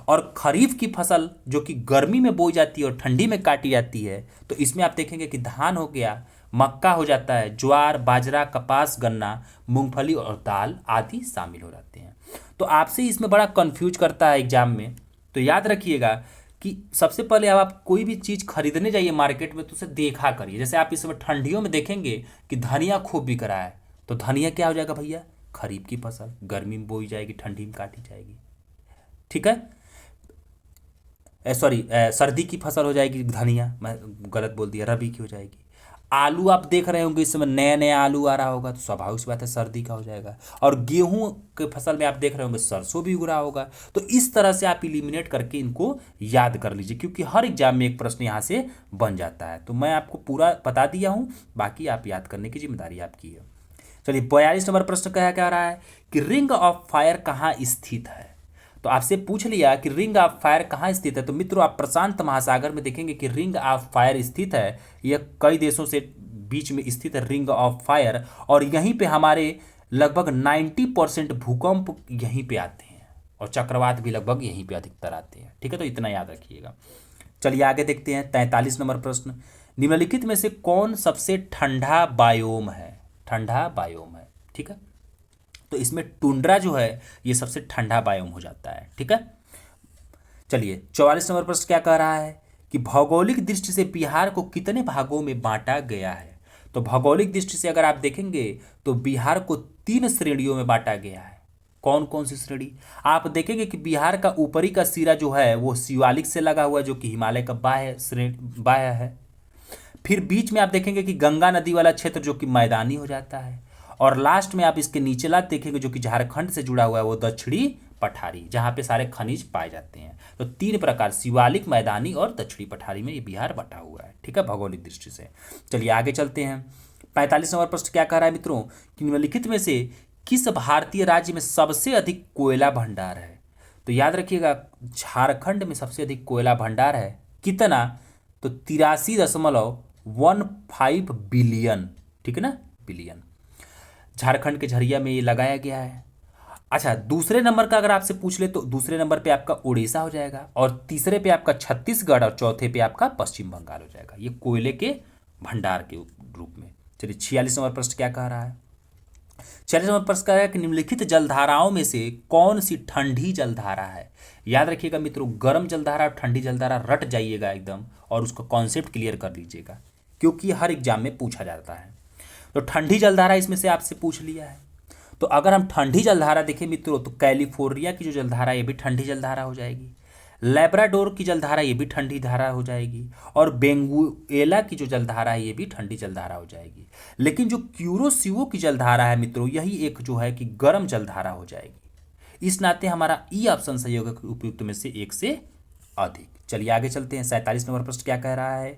और खरीफ की फसल जो कि गर्मी में बोई जाती है और ठंडी में काटी जाती है, तो इसमें आप देखेंगे कि धान हो गया, मक्का हो जाता है, ज्वार, बाजरा, कपास, गन्ना, मूंगफली और दाल आदि शामिल हो जाते हैं। तो आपसे इसमें बड़ा कंफ्यूज करता है एग्जाम में, तो याद रखिएगा कि सबसे पहले अब आप कोई भी चीज़ खरीदने जाइए मार्केट में तो उसे देखा करिए। जैसे आप इस समय ठंडियों में देखेंगे कि धनिया खूब बिक रहा है, तो धनिया क्या हो जाएगा भैया, खरीफ की फसल, गर्मी में बोई जाएगी, ठंडी में काटी जाएगी। ठीक है, सॉरी सर्दी की फसल हो जाएगी धनिया, मैं गलत बोल दिया, रबी की हो जाएगी। आलू आप देख रहे होंगे इस समय नया नया आलू आ रहा होगा, तो स्वाभाविक सी बात है सर्दी का हो जाएगा। और गेहूं के फसल में आप देख रहे होंगे सरसों भी उग रहा होगा। तो इस तरह से आप इलिमिनेट करके इनको याद कर लीजिए, क्योंकि हर एग्जाम में एक प्रश्न यहाँ से बन जाता है। तो मैं आपको पूरा बता दिया हूँ, बाकी आप याद करने की जिम्मेदारी आपकी है। चलिए 42 नंबर प्रश्न कह रहा है कि रिंग ऑफ फायर कहाँ स्थित है। तो आपसे पूछ लिया कि रिंग ऑफ फायर कहाँ स्थित है, तो मित्रों आप प्रशांत महासागर में देखेंगे कि रिंग ऑफ फायर स्थित है। यह कई देशों से बीच में स्थित है रिंग ऑफ फायर, और यहीं पे हमारे लगभग 90% भूकंप यहीं पे आते हैं और चक्रवात भी लगभग यहीं पे अधिकतर आते हैं। ठीक है, तो इतना याद रखिएगा। चलिए आगे देखते हैं 43 नंबर प्रश्न, निम्नलिखित में से कौन सबसे ठंडा बायोम है। ठंडा बायोम है, ठीक है, तो इसमें टुंड्रा जो है ये सबसे ठंडा बायोम हो जाता है। ठीक है, चलिए 44 नंबर प्रश्न क्या कह रहा है कि भौगोलिक दृष्टि से बिहार को कितने भागों में बांटा गया है। तो भौगोलिक दृष्टि से अगर आप देखेंगे तो बिहार को 3 श्रेणियों में बांटा गया है। कौन कौन सी श्रेणी, आप देखेंगे कि बिहार का ऊपरी का सिरा जो है वो शिवालिक से लगा हुआ है, जो कि हिमालय का बाह्य है। फिर बीच में आप देखेंगे कि गंगा नदी वाला क्षेत्र जो कि मैदानी हो जाता है, और लास्ट में आप इसके निचला देखेंगे जो कि झारखंड से जुड़ा हुआ है वो दक्षिणी पठारी, जहाँ पे सारे खनिज पाए जाते हैं। तो 3 प्रकार, शिवालिक, मैदानी और दक्षिणी पठारी में ये बिहार बटा हुआ है। ठीक है, भौगोलिक दृष्टि से। चलिए आगे चलते हैं। 45 नंबर प्रश्न क्या कह रहा है मित्रों कि निम्नलिखित में से किस भारतीय राज्य में सबसे अधिक कोयला भंडार है। तो याद रखिएगा झारखंड में सबसे अधिक कोयला भंडार है। कितना, तो 83.15 बिलियन। ठीक है ना, बिलियन झारखंड के झरिया में ये लगाया गया है। अच्छा, दूसरे नंबर का अगर आपसे पूछ ले तो दूसरे नंबर पे आपका उड़ीसा हो जाएगा, और तीसरे पे आपका छत्तीसगढ़, और चौथे पे आपका पश्चिम बंगाल हो जाएगा, ये कोयले के भंडार के रूप में। चलिए 46 नंबर प्रश्न क्या कह रहा है। 46 नंबर प्रश्न कह रहा है कि निम्नलिखित जलधाराओं में से कौन सी ठंडी जलधारा है। याद रखिएगा मित्रों, गर्म जलधारा और ठंडी जलधारा रट जाइएगा एकदम, और उसका कॉन्सेप्ट क्लियर कर लीजिएगा, क्योंकि हर एग्जाम में पूछा जाता है। तो ठंडी जलधारा इसमें से आपसे पूछ लिया है। तो अगर हम ठंडी जलधारा देखें मित्रों तो कैलिफोर्निया की जो जलधारा ये भी ठंडी जलधारा हो जाएगी, लेब्राडोर की जलधारा ये भी ठंडी धारा हो जाएगी, और बेंगुएला की जो जलधारा है ये भी ठंडी जलधारा हो जाएगी। लेकिन जो क्यूरोसिवो की जलधारा है मित्रों, यही एक जो है कि गर्म जलधारा हो जाएगी। इस नाते हमारा ई ऑप्शन सही होगा, उपयुक्त में से एक से अधिक। चलिए आगे चलते हैं। 47 नंबर प्रश्न क्या कह रहा है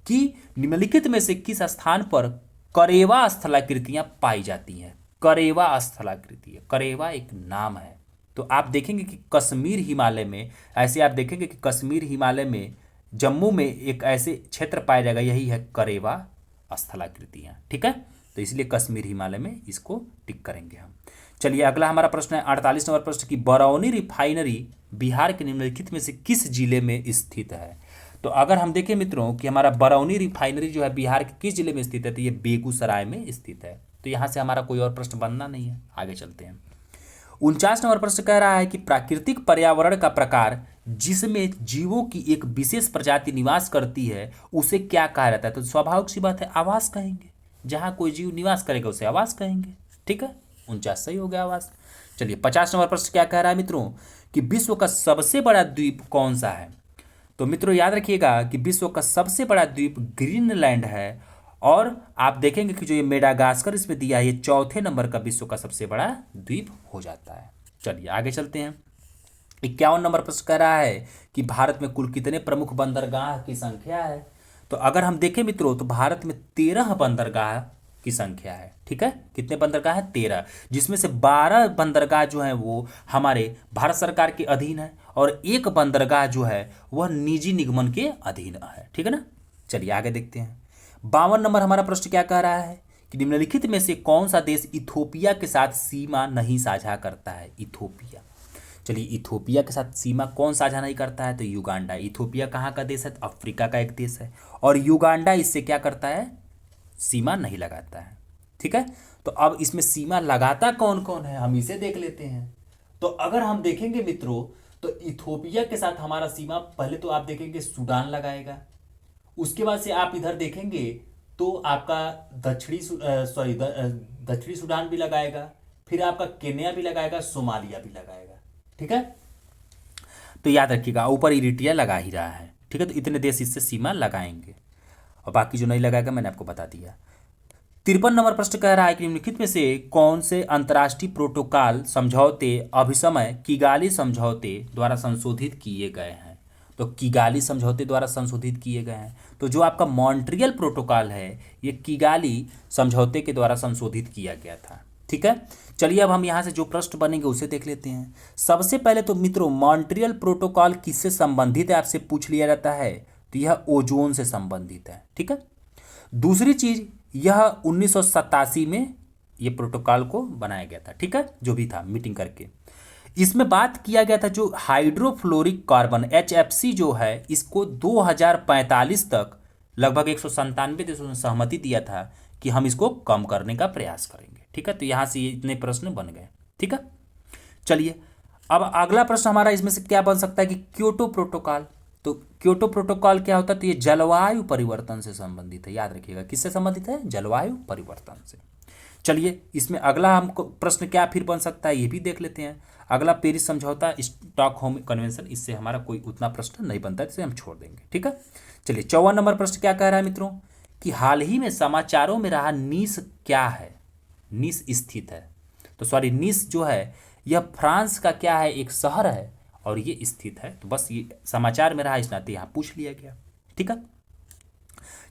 कि निम्नलिखित में से किस स्थान पर करेवा स्थलाकृतियां पाई जाती हैं। करेवा स्थलाकृति, करेवा एक नाम है। तो आप देखेंगे कि कश्मीर हिमालय में, ऐसे आप देखेंगे कि कश्मीर हिमालय में जम्मू में एक ऐसे क्षेत्र पाया जाएगा, यही है करेवा स्थलाकृतियां। ठीक है, तो इसलिए कश्मीर हिमालय में इसको टिक करेंगे हम। चलिए अगला हमारा प्रश्न है 48 नंबर प्रश्न की बरौनी रिफाइनरी बिहार के निम्नलिखित में से किस जिले में स्थित है। तो अगर हम देखें मित्रों कि हमारा बरौनी रिफाइनरी जो है बिहार के किस जिले में स्थित है, तो ये बेगूसराय में स्थित है। तो यहाँ से हमारा कोई और प्रश्न बनना नहीं है। आगे चलते हैं। 49 नंबर प्रश्न कह रहा है कि प्राकृतिक पर्यावरण का प्रकार जिसमें जीवों की एक विशेष प्रजाति निवास करती है उसे क्या कहा जाता है? तो स्वाभाविक सी बात है, आवास कहेंगे। जहां कोई जीव निवास करेगा उसे आवास कहेंगे। ठीक है, 49 सही हो गया, आवास। चलिए 50 नंबर प्रश्न क्या कह रहा है मित्रों कि विश्व का सबसे बड़ा द्वीप कौन सा है? तो मित्रों याद रखिएगा कि विश्व का सबसे बड़ा द्वीप ग्रीनलैंड है। और आप देखेंगे कि जो ये मेडागास्कर इसमें दिया है, ये चौथे नंबर का विश्व का सबसे बड़ा द्वीप हो जाता है। चलिए आगे चलते हैं। 51 नंबर प्रश्न कह रहा है कि भारत में कुल कितने प्रमुख बंदरगाह की संख्या है? तो अगर हम देखें मित्रों तो भारत में 13 बंदरगाह की संख्या है। ठीक है, कितने बंदरगाह है? 13, जिसमें से 12 बंदरगाह जो हैं वो हमारे भारत सरकार के अधीन है और एक बंदरगाह जो है वह निजी निगमन के अधीन है। ठीक है ना। चलिए आगे देखते हैं। 52 नंबर हमारा प्रश्न क्या कह रहा है कि निम्नलिखित में से कौन सा देश इथोपिया के साथ सीमा नहीं साझा करता है? इथोपिया। चलिए इथोपिया के साथ सीमा कौन साझा नहीं करता है? तो युगांडा। इथोपिया कहाँ का देश है? तो अफ्रीका का एक देश है और युगांडा इससे क्या करता है? सीमा नहीं लगाता है। ठीक है, तो अब इसमें सीमा लगाता कौन कौन है हम इसे देख लेते हैं। तो अगर हम देखेंगे मित्रों तो इथोपिया के साथ हमारा सीमा पहले तो आप देखेंगे सूडान लगाएगा, उसके बाद से आप इधर देखेंगे तो आपका दक्षिणी सूडान भी लगाएगा, फिर आपका केन्या भी लगाएगा, सोमालिया भी लगाएगा। ठीक है, तो याद रखिएगा ऊपर इरिट्रिया लगा ही रहा है। ठीक है, तो इतने देश इससे सीमा लगाएंगे और बाकी जो नहीं लगाएगा मैंने आपको बता दिया। 53 नंबर प्रश्न कह रहा है कि निम्नलिखित में से कौन से अंतर्राष्ट्रीय प्रोटोकॉल समझौते अभिसमय किगाली समझौते द्वारा संशोधित किए गए हैं? तो किगाली समझौते द्वारा संशोधित किए गए हैं। तो जो आपका मॉन्ट्रियल प्रोटोकॉल है ये किगाली समझौते के द्वारा संशोधित किया गया था। ठीक है, चलिए अब हम यहाँ से जो प्रश्न बनेंगे उसे देख लेते हैं। सबसे पहले तो मित्रों मॉन्ट्रियल प्रोटोकॉल किससे संबंधित है आपसे पूछ लिया जाता है, तो यह ओजोन से संबंधित है। ठीक है, दूसरी चीज यह 1987 में ये प्रोटोकॉल को बनाया गया था। ठीक है, जो भी था मीटिंग करके इसमें बात किया गया था जो हाइड्रोफ्लोरिक कार्बन HFC जो है इसको 2045 तक लगभग 197 देशों ने सहमति दिया था कि हम इसको कम करने का प्रयास करेंगे। ठीक है, तो यहाँ से इतने प्रश्न बन गए। ठीक है, चलिए अब अगला प्रश्न हमारा इसमें से क्या बन सकता है कि क्योटो प्रोटोकॉल। तो क्योटो प्रोटोकॉल क्या होता है? तो ये जलवायु परिवर्तन से संबंधित है। याद रखिएगा किससे संबंधित है? जलवायु परिवर्तन से। चलिए इसमें अगला हमको प्रश्न क्या फिर बन सकता है ये भी देख लेते हैं। अगला पेरिस समझौता, स्टॉकहोम कन्वेंशन, इससे हमारा कोई उतना प्रश्न नहीं बनता है, इसे हम छोड़ देंगे। ठीक है, चलिए 54 नंबर प्रश्न क्या कह रहा है मित्रों कि हाल ही में समाचारों में रहा नीस क्या है? नीस स्थित है, तो सॉरी नीस जो है यह फ्रांस का क्या है? एक शहर है और ये स्थित है। तो बस ये समाचार में रहा इस नाते यहाँ पूछ लिया गया। ठीक है,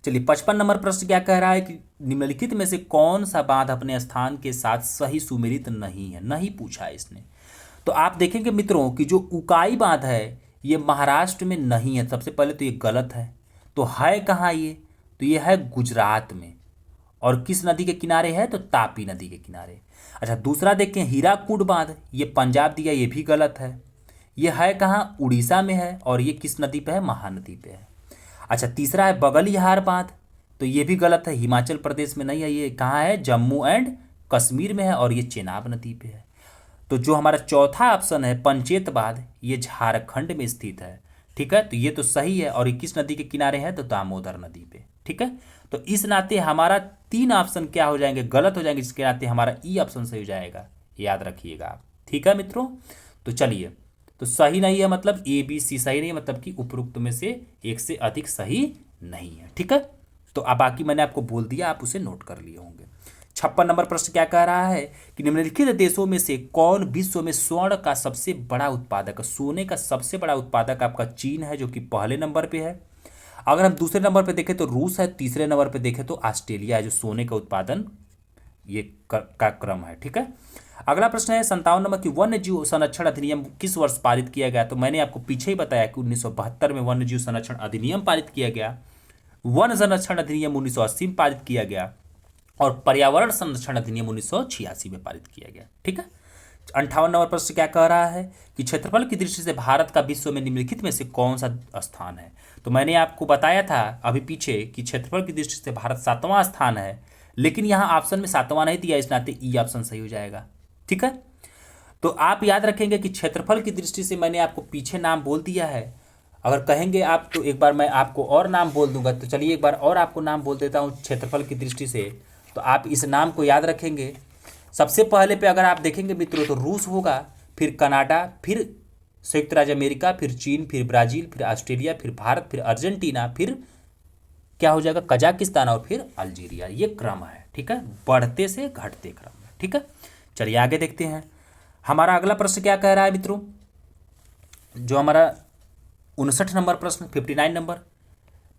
चलिए 55 नंबर प्रश्न क्या कह रहा है कि निम्नलिखित में से कौन सा बांध अपने स्थान के साथ सही सुमेलित नहीं है? नहीं पूछा है इसने। तो आप देखेंगे मित्रों कि जो उकाई बांध है ये महाराष्ट्र में नहीं है। सबसे पहले तो ये गलत है। तो है कहाँ ये? तो ये है गुजरात में। और किस नदी के किनारे है? तो तापी नदी के किनारे। अच्छा दूसरा देखें हीराकुंड बांध, ये पंजाब दिया, ये भी गलत है। ये है कहाँ? उड़ीसा में है और ये किस नदी पे है? महानदी पे है। अच्छा तीसरा है बगलिहार बांध, तो ये भी गलत है, हिमाचल प्रदेश में नहीं है। ये कहाँ है? जम्मू एंड कश्मीर में है और ये चेनाब नदी पे है। तो जो हमारा चौथा ऑप्शन है पंचेत बांध, ये झारखंड में स्थित है। ठीक है, तो ये तो सही है और ये किस नदी के किनारे है? तो दामोदर नदी पे। ठीक है, तो इस नाते हमारा 3 ऑप्शन क्या हो जाएंगे? गलत हो जाएंगे, जिसके नाते हमारा ई ऑप्शन सही हो जाएगा। याद रखिएगा आप। ठीक है मित्रों, तो चलिए तो सही नहीं है मतलब ABC सही नहीं है, मतलब कि उपरोक्त में से एक से अधिक सही नहीं है। ठीक है, तो अब बाकी मैंने आपको बोल दिया, आप उसे नोट कर लिए होंगे। 56 नंबर प्रश्न क्या कह रहा है कि निम्नलिखित देशों में से कौन विश्व में स्वर्ण का सबसे बड़ा उत्पादक? सोने का सबसे बड़ा उत्पादक आपका चीन है जो कि पहले नंबर पे है। अगर हम दूसरे नंबर पे देखें तो रूस है, तीसरे नंबर पे देखें तो ऑस्ट्रेलिया है जो सोने का उत्पादन ये का क्रम है। ठीक है, अगला प्रश्न है 57 नंबर की वन्य जीव संरक्षण अधिनियम किस वर्ष पारित किया गया? तो मैंने आपको पीछे ही बताया कि 1972 में वन्य जीव संरक्षण अधिनियम पारित किया गया, वन संरक्षण अधिनियम 1980 में पारित किया गया और पर्यावरण संरक्षण अधिनियम 1986 में पारित किया गया। ठीक है, 58 नंबर प्रश्न क्या कह रहा है कि क्षेत्रफल की दृष्टि से भारत का विश्व में निम्नलिखित में से कौन सा स्थान है। तो मैंने आपको बताया था अभी पीछे कि क्षेत्रफल की दृष्टि से भारत 7वां स्थान है, लेकिन यहाँ ऑप्शन में 7वां नहीं दिया, इस नाते ई ऑप्शन सही हो जाएगा। ठीक है, तो आप याद रखेंगे कि क्षेत्रफल की दृष्टि से मैंने आपको पीछे नाम बोल दिया है। अगर कहेंगे आप तो एक बार मैं आपको और नाम बोल दूंगा। तो चलिए एक बार और आपको नाम बोल देता हूँ क्षेत्रफल की दृष्टि से, तो आप इस नाम को याद रखेंगे। सबसे पहले पे अगर आप देखेंगे मित्रों तो रूस होगा, फिर कनाडा, फिर संयुक्त राज्य अमेरिका, फिर चीन, फिर ब्राज़ील, फिर ऑस्ट्रेलिया, फिर भारत, फिर अर्जेंटीना, फिर क्या हो जाएगा कजाकिस्तान और फिर अल्जीरिया। ये क्रम है। ठीक है, बढ़ते से घटते क्रम में। ठीक है, चलिए आगे देखते हैं। हमारा अगला प्रश्न क्या कह रहा है मित्रों, जो हमारा 59 नंबर प्रश्न, 59 नंबर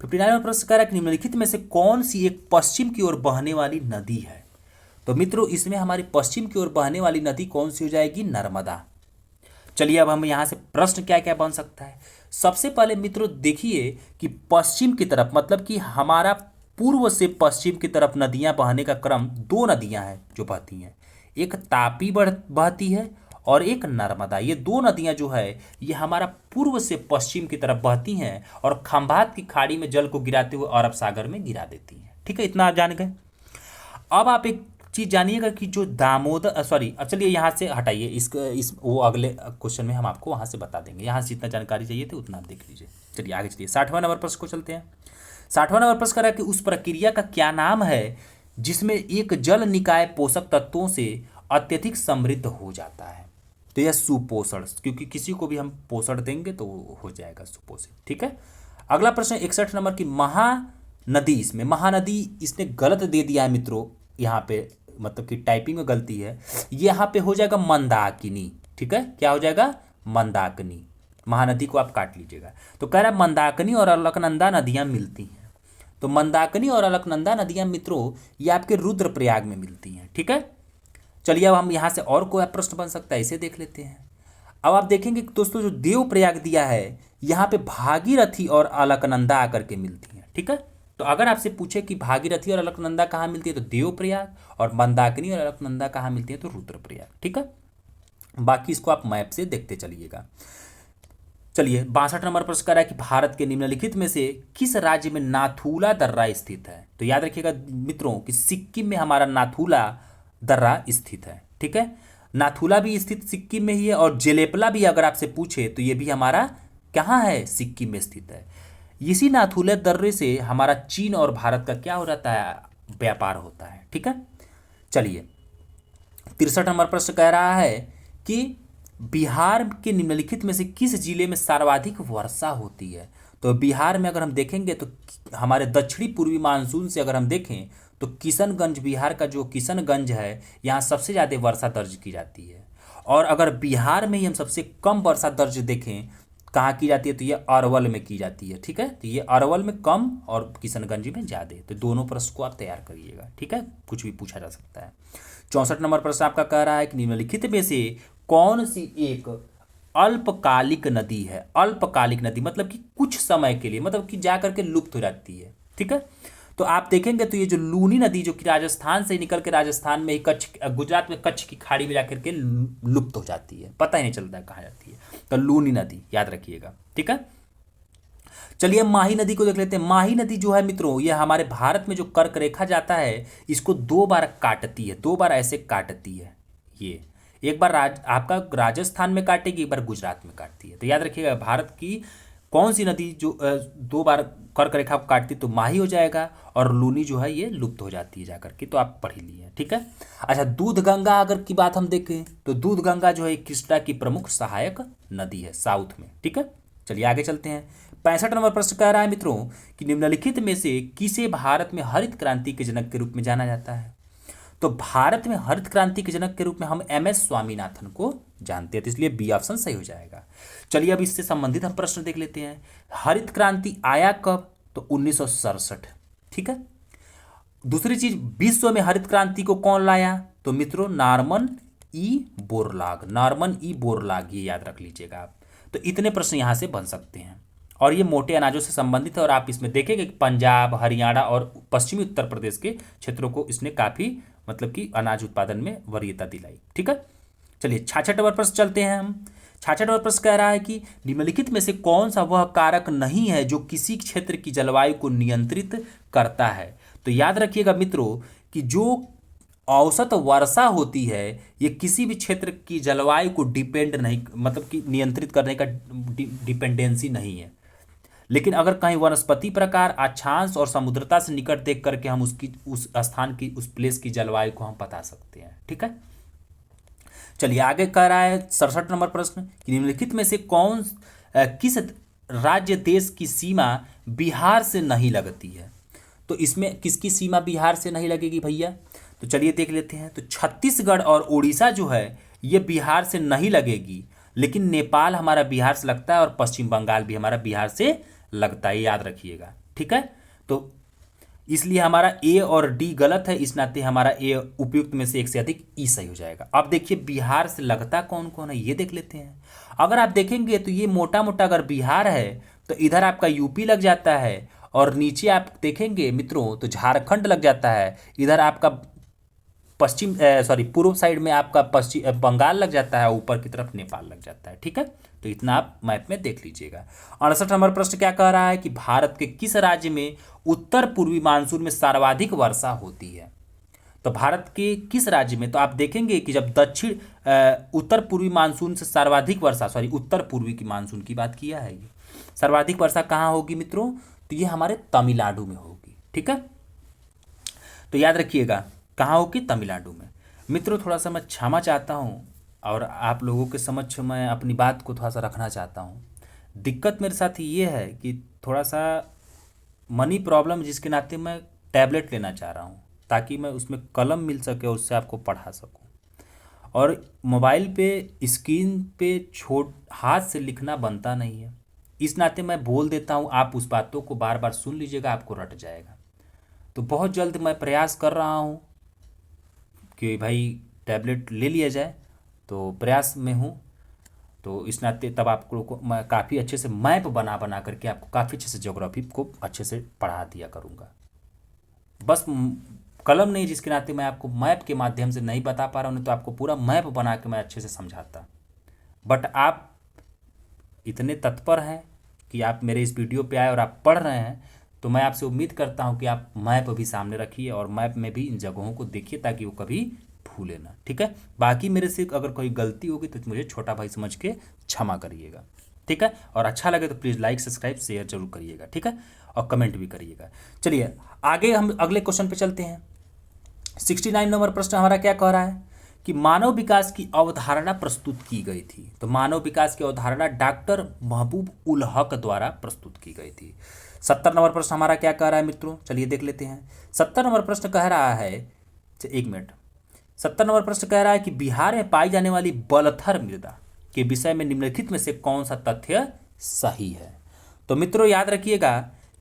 प्रश्न कह रहा है कि निम्नलिखित में से कौन सी एक पश्चिम की ओर बहने वाली नदी है। तो मित्रों इसमें हमारी पश्चिम की ओर बहने वाली नदी कौन सी हो जाएगी, नर्मदा। चलिए अब हम यहाँ से प्रश्न क्या क्या बन सकता है। सबसे पहले मित्रों देखिए कि पश्चिम की तरफ मतलब कि हमारा पूर्व से पश्चिम की तरफ नदियाँ बहने का क्रम, दो नदियाँ हैं जो बहती हैं, एक तापी बहती है और एक नर्मदा। ये दो नदियाँ जो है ये हमारा पूर्व से पश्चिम की तरफ बहती हैं और खंभात की खाड़ी में जल को गिराते हुए अरब सागर में गिरा देती हैं। ठीक है, इतना आप जान गए। अब आप एक चीज़ जानिएगा कि जो दामोदर चलिए यहाँ से हटाइए, इस वो अगले क्वेश्चन में हम आपको वहाँ से बता देंगे। यहाँ से जितना जानकारी चाहिए थी उतना आप देख लीजिए। चलिए आगे चलिए 60वां नंबर प्रश्न को चलते हैं। 60वां नंबर प्रश्न करा कि उस प्रक्रिया का क्या नाम है जिसमें एक जल निकाय पोषक तत्वों से अत्यधिक समृद्ध हो जाता है। तो यह सुपोषण, क्योंकि किसी को भी हम पोषण देंगे तो वो हो जाएगा सुपोषित। ठीक है, अगला प्रश्न 61 नंबर की महानदी, इसमें महानदी इसने गलत दे दिया है मित्रों, यहाँ पे मतलब कि टाइपिंग में गलती है, यहाँ पे हो जाएगा मंदाकिनी। ठीक है, क्या हो जाएगा, मंदाकिनी। महानदी को आप काट लीजिएगा। तो कह रहा है मंदाकिनी और अलकनंदा नदियाँ मिलती हैं। तो मंदाकिनी और अलकनंदा नदियाँ मित्रों ये आपके रुद्रप्रयाग में मिलती हैं। ठीक है, चलिए अब हम यहाँ से और कोई प्रश्न बन सकता है, इसे देख लेते हैं। अब आप देखेंगे दोस्तों जो देवप्रयाग दिया है यहाँ पे भागीरथी और अलकनंदा आकर के मिलती हैं। ठीक है, तो अगर आपसे पूछे कि भागीरथी और अलकनंदा कहाँ मिलती है तो देवप्रयाग, और मंदाकिनी और अलकनंदा कहाँ मिलती है तो रुद्रप्रयाग। ठीक है, बाकी इसको आप मैप से देखते चलिएगा। चलिए 62 नंबर प्रश्न कर रहा है कि भारत के निम्नलिखित में से किस राज्य में नाथुला दर्रा स्थित है। तो याद रखिएगा मित्रों कि सिक्किम में हमारा नाथुला दर्रा स्थित है। ठीक है, नाथुला भी स्थित सिक्किम में ही है और जेलेपला भी अगर आपसे पूछे तो ये भी हमारा कहाँ है, सिक्किम में स्थित है। इसी नाथुला दर्रे से हमारा चीन और भारत का क्या हो जाता है, व्यापार होता है। ठीक है, चलिए 63 नंबर प्रश्न कह रहा है कि बिहार के निम्नलिखित में से किस जिले में सर्वाधिक वर्षा होती है। तो बिहार में अगर हम देखेंगे तो हमारे दक्षिणी पूर्वी मानसून से अगर हम देखें तो किशनगंज, बिहार का जो किशनगंज है यहाँ सबसे ज़्यादा वर्षा दर्ज की जाती है। और अगर बिहार में ही हम सबसे कम वर्षा दर्ज देखें कहाँ की जाती है तो ये अरवल में की जाती है। ठीक है, तो ये अरवल में कम और किशनगंज में ज़्यादा। तो दोनों प्रश्न को आप तैयार करिएगा। ठीक है, कुछ भी पूछा जा सकता है। 64 नंबर प्रश्न आपका कह रहा है कि निम्नलिखित में से कौन सी एक अल्पकालिक नदी है। अल्पकालिक नदी मतलब कि कुछ समय के लिए, मतलब कि जा करके लुप्त हो जाती है। ठीक है, तो आप देखेंगे तो ये जो लूनी नदी जो कि राजस्थान से निकल के राजस्थान में ही कच्छ, गुजरात में कच्छ की खाड़ी में जाकर के लुप्त हो जाती है, पता ही नहीं चलता है कहाँ जाती है। तो लूनी नदी याद रखिएगा। ठीक है, चलिए माही नदी को देख लेते हैं। माही नदी जो है मित्रों ये हमारे भारत में जो कर्क रेखा जाता है इसको दो बार काटती है, दो बार ऐसे काटती है। ये एक बार आपका राजस्थान में काटेगी, एक बार गुजरात में काटती है। तो याद रखिएगा भारत की कौन सी नदी जो दो बार कर्क रेखा को काटती तो माही हो जाएगा, और लूनी जो है ये लुप्त हो जाती है जाकर के। तो आप पढ़ ही लिए। ठीक है, अच्छा दूध गंगा अगर की बात हम देखें तो दूध गंगा जो है कृष्णा की प्रमुख सहायक नदी है साउथ में। ठीक है, चलिए आगे चलते हैं। 65 नंबर प्रश्न कह रहा है मित्रों कि निम्नलिखित में से किसे भारत में हरित क्रांति के जनक के रूप में जाना जाता है। तो भारत में हरित क्रांति के जनक के रूप में हम MS स्वामीनाथन को जानते हैं, तो इसलिए बी ऑप्शन सही हो जाएगा। चलिए अब इससे संबंधित हम प्रश्न देख लेते हैं। हरित क्रांति आया कब, तो 1967। ठीक है, दूसरी चीज विश्व में हरित क्रांति को कौन लाया, तो मित्रों Norman E Borlaug, Norman E Borlaug, ये याद रख लीजिएगा आप। तो इतने प्रश्न यहाँ से बन सकते हैं और ये मोटे अनाजों से संबंधित है। और आप इसमें देखेंगे कि पंजाब, हरियाणा और पश्चिमी उत्तर प्रदेश के क्षेत्रों को इसने काफ़ी मतलब कि अनाज उत्पादन में वरीयता दिलाई। ठीक है, चलिए 66 नंबर प्रश्न चलते हैं हम। 66 नंबर प्रश्न कह रहा है कि निम्नलिखित में से कौन सा वह कारक नहीं है जो किसी क्षेत्र की जलवायु को नियंत्रित करता है। तो याद रखिएगा मित्रों कि जो औसत वर्षा होती है ये किसी भी क्षेत्र की जलवायु को डिपेंड नहीं, मतलब कि नियंत्रित करने का डिपेंडेंसी नहीं है। लेकिन अगर कहीं वनस्पति प्रकार, अक्षांश और समुद्रता से निकट देख करके हम उसकी उस स्थान की, उस प्लेस की जलवायु को हम बता सकते हैं। ठीक है, चलिए आगे कह रहा है 67 नंबर प्रश्न कि निम्नलिखित में से किस राज्य देश की सीमा बिहार से नहीं लगती है। तो इसमें किसकी सीमा बिहार से नहीं लगेगी भैया, तो चलिए देख लेते हैं। तो छत्तीसगढ़ और उड़ीसा जो है ये बिहार से नहीं लगेगी, लेकिन नेपाल हमारा बिहार से लगता है और पश्चिम बंगाल भी हमारा बिहार से लगता है, याद रखिएगा। ठीक है, तो इसलिए हमारा ए और डी गलत है, इस नाते हमारा ए उपयुक्त में से एक से अधिक ई सही हो जाएगा। अब देखिए बिहार से लगता कौन कौन है ये देख लेते हैं। अगर आप देखेंगे तो ये मोटा मोटा अगर बिहार है तो इधर आपका यूपी लग जाता है, और नीचे आप देखेंगे मित्रों तो झारखंड लग जाता है, इधर आपका पूर्व साइड में आपका पश्चिम बंगाल लग जाता है, ऊपर की तरफ नेपाल लग जाता है। ठीक है, तो इतना आप मैप में देख लीजिएगा। 68 नंबर प्रश्न क्या कह रहा है कि भारत के किस राज्य में उत्तर पूर्वी मानसून में सर्वाधिक वर्षा होती है। तो भारत के किस राज्य में, तो आप देखेंगे कि जब उत्तर पूर्वी मानसून से सर्वाधिक वर्षा, उत्तर पूर्वी की मानसून की बात किया है, ये सर्वाधिक वर्षा कहाँ होगी मित्रों, तो ये हमारे तमिलनाडु में होगी। ठीक है, तो याद रखिएगा कहाँ होगी, तमिलनाडु में। मित्रों थोड़ा सा मैं क्षमा चाहता हूँ और आप लोगों के समक्ष मैं अपनी बात को थोड़ा सा रखना चाहता हूँ। दिक्कत मेरे साथ ये है कि थोड़ा सा मनी प्रॉब्लम, जिसके नाते मैं टैबलेट लेना चाह रहा हूँ ताकि मैं उसमें कलम मिल सके और उससे आपको पढ़ा सकूँ, और मोबाइल पे स्क्रीन पे हाथ से लिखना बनता नहीं है। इस नाते मैं बोल देता हूँ, आप उस बातों को बार बार सुन लीजिएगा, आपको रट जाएगा। तो बहुत जल्द मैं प्रयास कर रहा हूँ कि भाई टैबलेट ले लिया जाए, तो प्रयास में हूँ। तो इस नाते तब आप लोगों को मैं काफ़ी अच्छे से मैप बना बना करके आपको काफ़ी अच्छे से ज्योग्राफी को अच्छे से पढ़ा दिया करूँगा। बस कलम नहीं, जिसके नाते मैं आपको मैप के माध्यम से नहीं बता पा रहा हूँ, नहीं तो आपको पूरा मैप बना के मैं अच्छे से समझाता। बट आप इतने तत्पर हैं कि आप मेरे इस वीडियो पे आए और आप पढ़ रहे हैं, तो मैं आपसे उम्मीद करता हूं कि आप मैप भी सामने रखिए और मैप में भी इन जगहों को देखिए ताकि वो कभी भूले ना। ठीक है, बाकी मेरे से अगर कोई गलती होगी तो मुझे छोटा भाई समझ के क्षमा करिएगा। ठीक है, और अच्छा लगे तो प्लीज़ लाइक सब्सक्राइब शेयर जरूर करिएगा। ठीक है, और कमेंट भी करिएगा। चलिए आगे हम अगले क्वेश्चन पे चलते हैं। 69 नंबर प्रश्न हमारा क्या कह रहा है कि मानव विकास की अवधारणा प्रस्तुत की गई थी। तो मानव विकास की अवधारणा डॉक्टर महबूब उल हक द्वारा प्रस्तुत की गई थी। 70 नंबर प्रश्न हमारा क्या कह रहा है मित्रों, चलिए देख लेते हैं। 70 नंबर प्रश्न कह रहा है, एक मिनट, 70 नंबर प्रश्न कह रहा है कि बिहार में पाई जाने वाली बलथर मृदा के विषय में निम्नलिखित में से कौन सा तथ्य सही है। तो मित्रों याद रखिएगा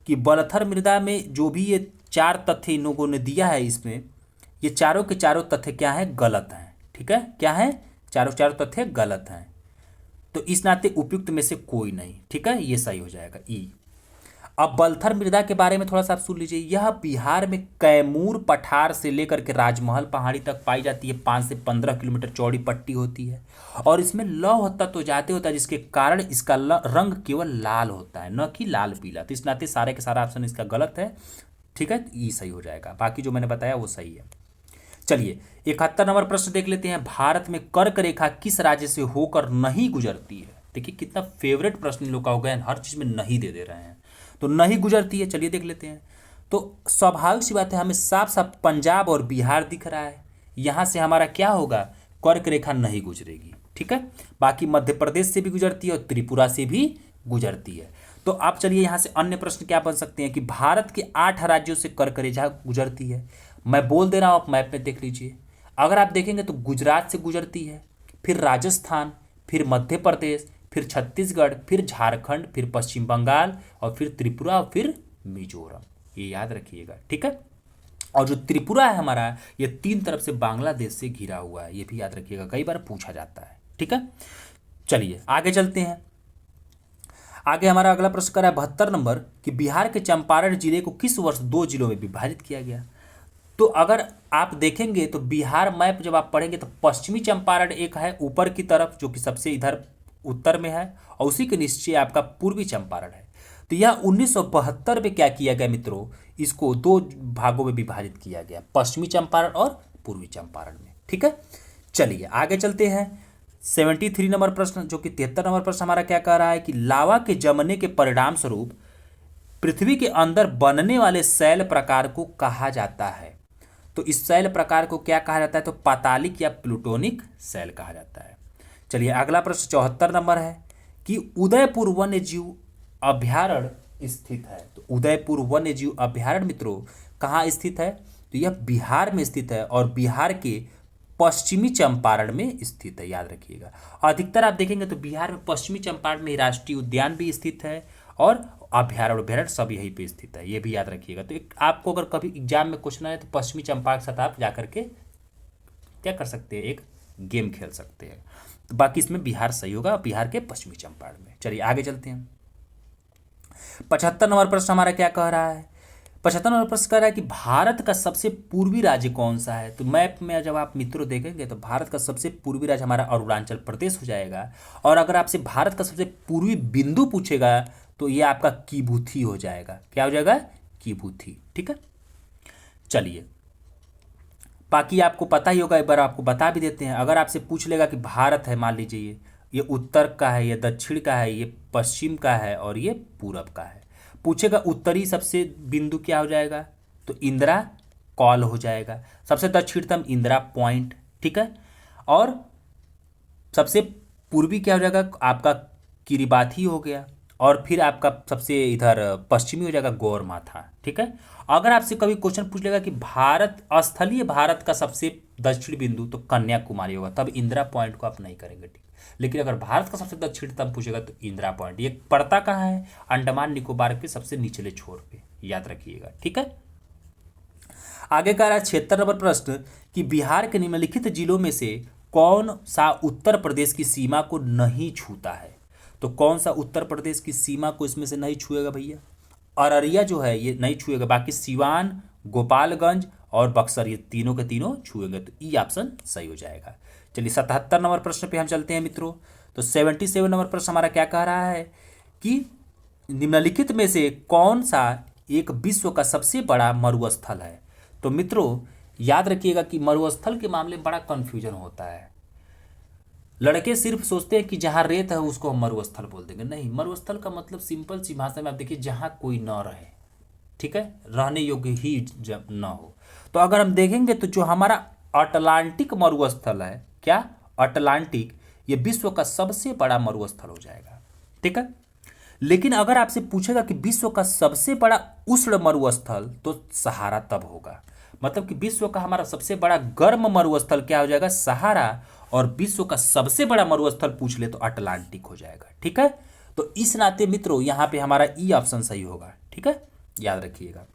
कि बलथर मृदा में जो भी ये 4 तथ्य इन लोगों ने दिया है, इसमें ये चारों के चारों तथ्य क्या है, गलत हैं। ठीक है, क्या है, चारों तथ्य गलत हैं। तो इस नाते उपयुक्त में से कोई नहीं। ठीक है, ये सही हो जाएगा ई। अब बलथर मृदा के बारे में थोड़ा सा आप सुन लीजिए। यह बिहार में कैमूर पठार से लेकर के राजमहल पहाड़ी तक पाई जाती है। 5 से 15 किलोमीटर चौड़ी पट्टी होती है और इसमें लौह तत्व ज्यादा होता है, जिसके कारण इसका रंग केवल लाल होता है, न कि लाल पीला। तो इस नाते सारे के सारा ऑप्शन इसका गलत है। ठीक है, ये सही हो जाएगा, बाकी जो मैंने बताया वो सही है। चलिए 71 नंबर प्रश्न देख लेते हैं। भारत में कर्क रेखा किस राज्य से होकर नहीं गुजरती है। देखिए कितना फेवरेट प्रश्न इन लोग का हो गया है, हर चीज में नहीं दे रहे हैं। तो नहीं गुजरती है, चलिए देख लेते हैं। तो स्वाभाविक सी बात है, हमें साफ साफ पंजाब और बिहार दिख रहा है, यहां से हमारा क्या होगा, कर्क रेखा नहीं गुजरेगी। ठीक है, बाकी मध्य प्रदेश से भी गुजरती है और त्रिपुरा से भी गुजरती है। तो आप चलिए यहां से अन्य प्रश्न क्या बन सकते हैं कि भारत के 8 राज्यों से कर्क रेखा गुजरती है। मैं बोल दे रहा हूं, आप मैप में देख लीजिए। अगर आप देखेंगे तो गुजरात से गुजरती है, फिर राजस्थान, फिर मध्य प्रदेश, फिर छत्तीसगढ़, फिर झारखंड, फिर पश्चिम बंगाल और फिर त्रिपुरा और फिर मिजोरम। ये याद रखिएगा। ठीक है, और जो त्रिपुरा है हमारा, ये 3 तरफ से बांग्लादेश से घिरा हुआ है, ये भी याद रखिएगा, कई बार पूछा जाता है। ठीक है, चलिए आगे चलते हैं। आगे हमारा अगला प्रश्न कर रहा है 72 नंबर कि बिहार के चंपारण जिले को किस वर्ष 2 जिलों में विभाजित किया गया। तो अगर आप देखेंगे तो बिहार मैप जब आप पढ़ेंगे तो पश्चिमी चंपारण एक है ऊपर की तरफ जो कि सबसे इधर उत्तर में है, और उसी के नीचे आपका पूर्वी चंपारण है। तो यह 1972 में क्या किया गया मित्रों, इसको दो भागों में विभाजित किया गया, पश्चिमी चंपारण और पूर्वी चंपारण में। ठीक है, चलिए आगे चलते हैं। 73 नंबर प्रश्न, जो कि 73 नंबर प्रश्न हमारा क्या कह रहा है कि लावा के जमने के परिणाम स्वरूप पृथ्वी के अंदर बनने वाले शैल प्रकार को कहा जाता है। तो इस शैल प्रकार को क्या कहा जाता है, तो पातालिक या प्लूटोनिक शैल कहा जाता है। चलिए अगला प्रश्न 74 नंबर है कि उदयपुर वन्य जीव अभ्यारण्य स्थित है। तो उदयपुर वन्य जीव अभ्यारण्य मित्रों कहाँ स्थित है, तो यह बिहार में स्थित है और बिहार के पश्चिमी चंपारण में स्थित है, याद रखिएगा। अधिकतर आप देखेंगे तो बिहार में पश्चिमी चंपारण में राष्ट्रीय उद्यान भी स्थित है और अभ्यारण्य सब यहीं पे स्थित है, ये भी याद रखिएगा। तो एक आपको अगर कभी एग्जाम में क्वेश्चन आए तो पश्चिमी चंपारण के साथ आप जाकर के क्या कर सकते हैं, एक गेम खेल सकते हैं। तो बाकी इसमें बिहार सही होगा, बिहार के पश्चिमी चंपारण में। चलिए आगे चलते हैं। 75 नंबर प्रश्न हमारा क्या कह रहा है, 75 नंबर प्रश्न कह रहा है कि भारत का सबसे पूर्वी राज्य कौन सा है। तो मैप में जब आप मित्रों देखेंगे तो भारत का सबसे पूर्वी राज्य हमारा अरुणाचल प्रदेश हो जाएगा। और अगर आपसे भारत का सबसे पूर्वी बिंदु पूछेगा तो ये आपका कीबुथी हो जाएगा। क्या हो जाएगा, कीबुथी। ठीक है, चलिए बाकी आपको पता ही होगा, एक बार आपको बता भी देते हैं। अगर आपसे पूछ लेगा कि भारत है, मान लीजिए ये उत्तर का है, ये दक्षिण का है, ये पश्चिम का है और ये पूरब का है, पूछेगा उत्तरी सबसे बिंदु क्या हो जाएगा, तो इंदिरा कॉल हो जाएगा। सबसे दक्षिणतम इंदिरा पॉइंट। ठीक है, और सबसे पूर्वी क्या हो जाएगा आपका किरिबाथी हो गया, और फिर आपका सबसे इधर पश्चिमी हो जाएगा गौर माथा। ठीक है, अगर आपसे कभी क्वेश्चन पूछ लेगा कि भारत स्थलीय भारत का सबसे दक्षिण बिंदु, तो कन्याकुमारी होगा, तब इंदिरा पॉइंट को आप नहीं करेंगे। ठीक, लेकिन अगर भारत का सबसे दक्षिणतम पूछेगा तो इंदिरा पॉइंट। ये पड़ता कहाँ है, अंडमान निकोबार के सबसे निचले छोर पे, याद रखिएगा। ठीक है, आगे कह रहा है 76 नंबर प्रश्न कि बिहार के निम्नलिखित जिलों में से कौन सा उत्तर प्रदेश की सीमा को नहीं छूता है। तो कौन सा उत्तर प्रदेश की सीमा को इसमें से नहीं छुएगा भैया, अररिया जो है ये नहीं छुएगा, बाकी सिवान, गोपालगंज और बक्सर ये तीनों के तीनों छुएंगे। तो ई ऑप्शन सही हो जाएगा। चलिए 77 नंबर प्रश्न पे हम चलते हैं मित्रों। तो 77 नंबर प्रश्न हमारा क्या कह रहा है कि निम्नलिखित में से कौन सा एक विश्व का सबसे बड़ा मरुस्थल है। तो मित्रों याद रखिएगा कि मरुस्थल के मामले में बड़ा कन्फ्यूजन होता है। लड़के सिर्फ सोचते हैं कि जहाँ रेत है उसको हम मरुस्थल बोल देंगे, नहीं, मरुस्थल का मतलब सिंपल सी भाषा में आप देखिए जहाँ कोई न रहे, ठीक है, रहने योग्य ही जब न हो। तो अगर हम देखेंगे तो जो हमारा अटलांटिक मरुस्थल है, क्या अटलांटिक, ये विश्व का सबसे बड़ा मरुस्थल हो जाएगा। ठीक है, लेकिन अगर आपसे पूछेगा कि विश्व का सबसे बड़ा उष्ण मरुस्थल, तो सहारा तब होगा। मतलब कि विश्व का हमारा सबसे बड़ा गर्म मरुस्थल क्या हो जाएगा, सहारा, और विश्व का सबसे बड़ा मरुस्थल पूछ ले तो अटलांटिक हो जाएगा। ठीक है, तो इस नाते मित्रों यहाँ पे हमारा ई ऑप्शन सही होगा। ठीक है, याद रखिएगा।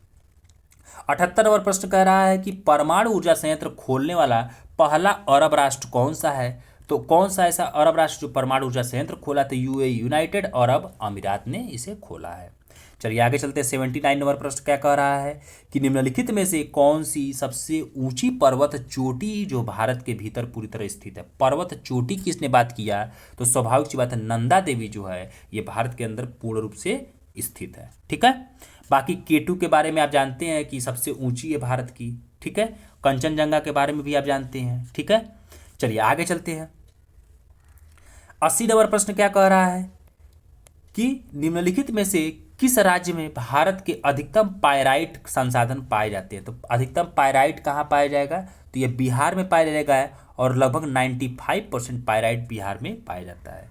78 नंबर प्रश्न कह रहा है कि परमाणु ऊर्जा संयंत्र खोलने वाला पहला अरब राष्ट्र कौन सा है। तो कौन सा ऐसा अरब राष्ट्र जो परमाणु ऊर्जा संयंत्र खोला, तो यूएई, यूनाइटेड अरब अमीरात ने इसे खोला है। चलिए आगे चलते हैं। 79 नंबर प्रश्न क्या कह रहा है कि निम्नलिखित में से कौन सी सबसे ऊंची पर्वत चोटी जो भारत के भीतर पूरी तरह स्थित है। पर्वत चोटी किसने बात किया, तो स्वाभाविक सी बात है नंदा देवी जो है ये भारत के अंदर पूर्ण रूप से स्थित है। ठीक है, बाकी केटू के बारे में आप जानते हैं कि सबसे ऊंची है भारत की। ठीक है, कंचनजंगा के बारे में भी आप जानते हैं। ठीक है, चलिए आगे चलते हैं। 80 नंबर प्रश्न क्या कह रहा है कि निम्नलिखित में से किस राज्य में भारत के अधिकतम पायराइट संसाधन पाए जाते हैं। तो अधिकतम पायराइट कहाँ पाया जाएगा, तो ये बिहार में पाया जाएगा और लगभग 95% पायराइट बिहार में पाया जाता है।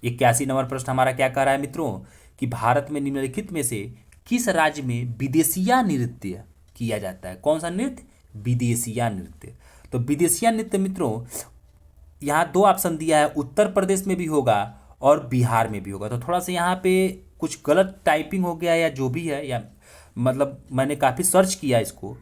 81 नंबर प्रश्न हमारा क्या कह रहा है मित्रों कि भारत में निम्नलिखित में से किस राज्य में विदेशिया नृत्य किया जाता है। कौन सा नृत्य, विदेशिया नृत्य। तो विदेशिया नृत्य मित्रों यहाँ दो ऑप्शन दिया है, उत्तर प्रदेश में भी होगा और बिहार में भी होगा। तो थोड़ा सा यहाँ पे कुछ गलत टाइपिंग हो गया या जो भी है, या मतलब मैंने काफ़ी सर्च किया इसको,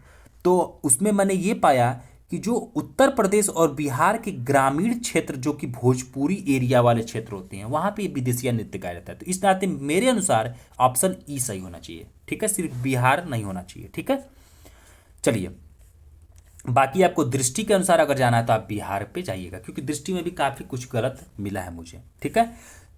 तो उसमें मैंने ये पाया कि जो उत्तर प्रदेश और बिहार के ग्रामीण क्षेत्र जो कि भोजपुरी एरिया वाले क्षेत्र होते हैं वहाँ पे विदेशिया नृत्य गाया जाता है। तो इस नाते मेरे अनुसार ऑप्शन ई सही होना चाहिए। ठीक है, सिर्फ बिहार नहीं होना चाहिए। ठीक है, चलिए बाकी आपको दृष्टि के अनुसार अगर जाना है तो आप बिहार पे जाइएगा, क्योंकि दृष्टि में भी काफ़ी कुछ गलत मिला है मुझे, ठीक है।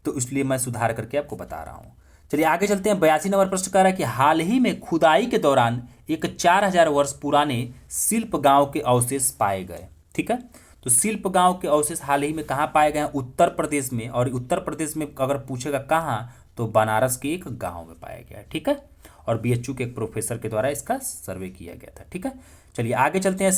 तो इसलिए मैं सुधार करके आपको बता रहा हूँ। चलिए आगे चलते हैं। 82 नंबर प्रश्न कह रहा है कि हाल ही में खुदाई के दौरान एक 4000 वर्ष पुराने शिल्प गांव के अवशेष पाए गए, ठीक है। तो शिल्प गांव के अवशेष हाल ही में कहाँ पाए गए हैं? उत्तर प्रदेश में। और उत्तर प्रदेश में अगर पूछेगा कहाँ, तो बनारस के एक गांव में पाया गया है, ठीक है। और बीएचयू के एक प्रोफेसर के द्वारा इसका सर्वे किया गया था, ठीक है। चलिए आगे चलते हैं।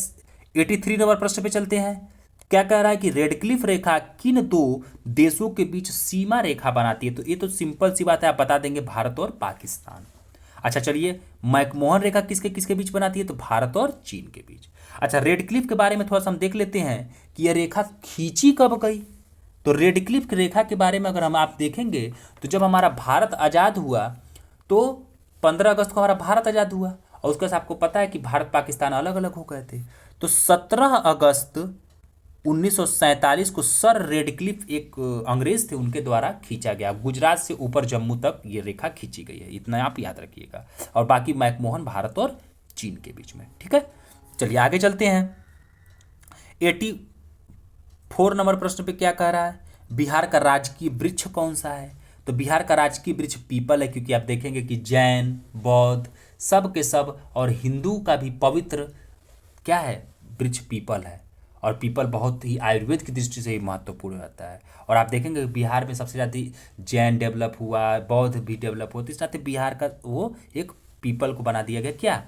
83 नंबर प्रश्न पे चलते हैं। क्या कह रहा है कि रेडक्लिफ रेखा किन दो देशों के बीच सीमा रेखा बनाती है? तो ये तो सिंपल सी बात है, आप बता देंगे भारत और पाकिस्तान। अच्छा चलिए, मैकमोहन रेखा किसके किसके बीच बनाती है? तो भारत और चीन के बीच। अच्छा, रेडक्लिफ के बारे में थोड़ा सा हम देख लेते हैं कि यह रेखा खींची कब गई। तो रेडक्लिफ की रेखा के बारे में अगर हम आप देखेंगे तो जब हमारा भारत आज़ाद हुआ तो 15 अगस्त को हमारा भारत आज़ाद हुआ, और उसके साथ आपको पता है कि भारत पाकिस्तान अलग अलग हो गए थे। तो 17 अगस्त 1947 को सर रेडक्लिफ एक अंग्रेज थे, उनके द्वारा खींचा गया। गुजरात से ऊपर जम्मू तक ये रेखा खींची गई है, इतना आप याद रखिएगा। और बाकी मैकमोहन भारत और चीन के बीच में, ठीक है। चलिए आगे चलते हैं। 84 नंबर प्रश्न पे क्या कह रहा है? बिहार का राजकीय वृक्ष कौन सा है? तो बिहार का राजकीय वृक्ष पीपल है, क्योंकि आप देखेंगे कि जैन, बौद्ध, सब के सब और हिंदू का भी पवित्र क्या है? वृक्ष पीपल है। और पीपल बहुत ही आयुर्वेद की दृष्टि से ही महत्वपूर्ण रहता है। और आप देखेंगे कि बिहार में सबसे ज़्यादा जैन डेवलप हुआ, बौद्ध भी डेवलप हुआ, तो इस तरह से बिहार का वो एक पीपल को बना दिया गया क्या?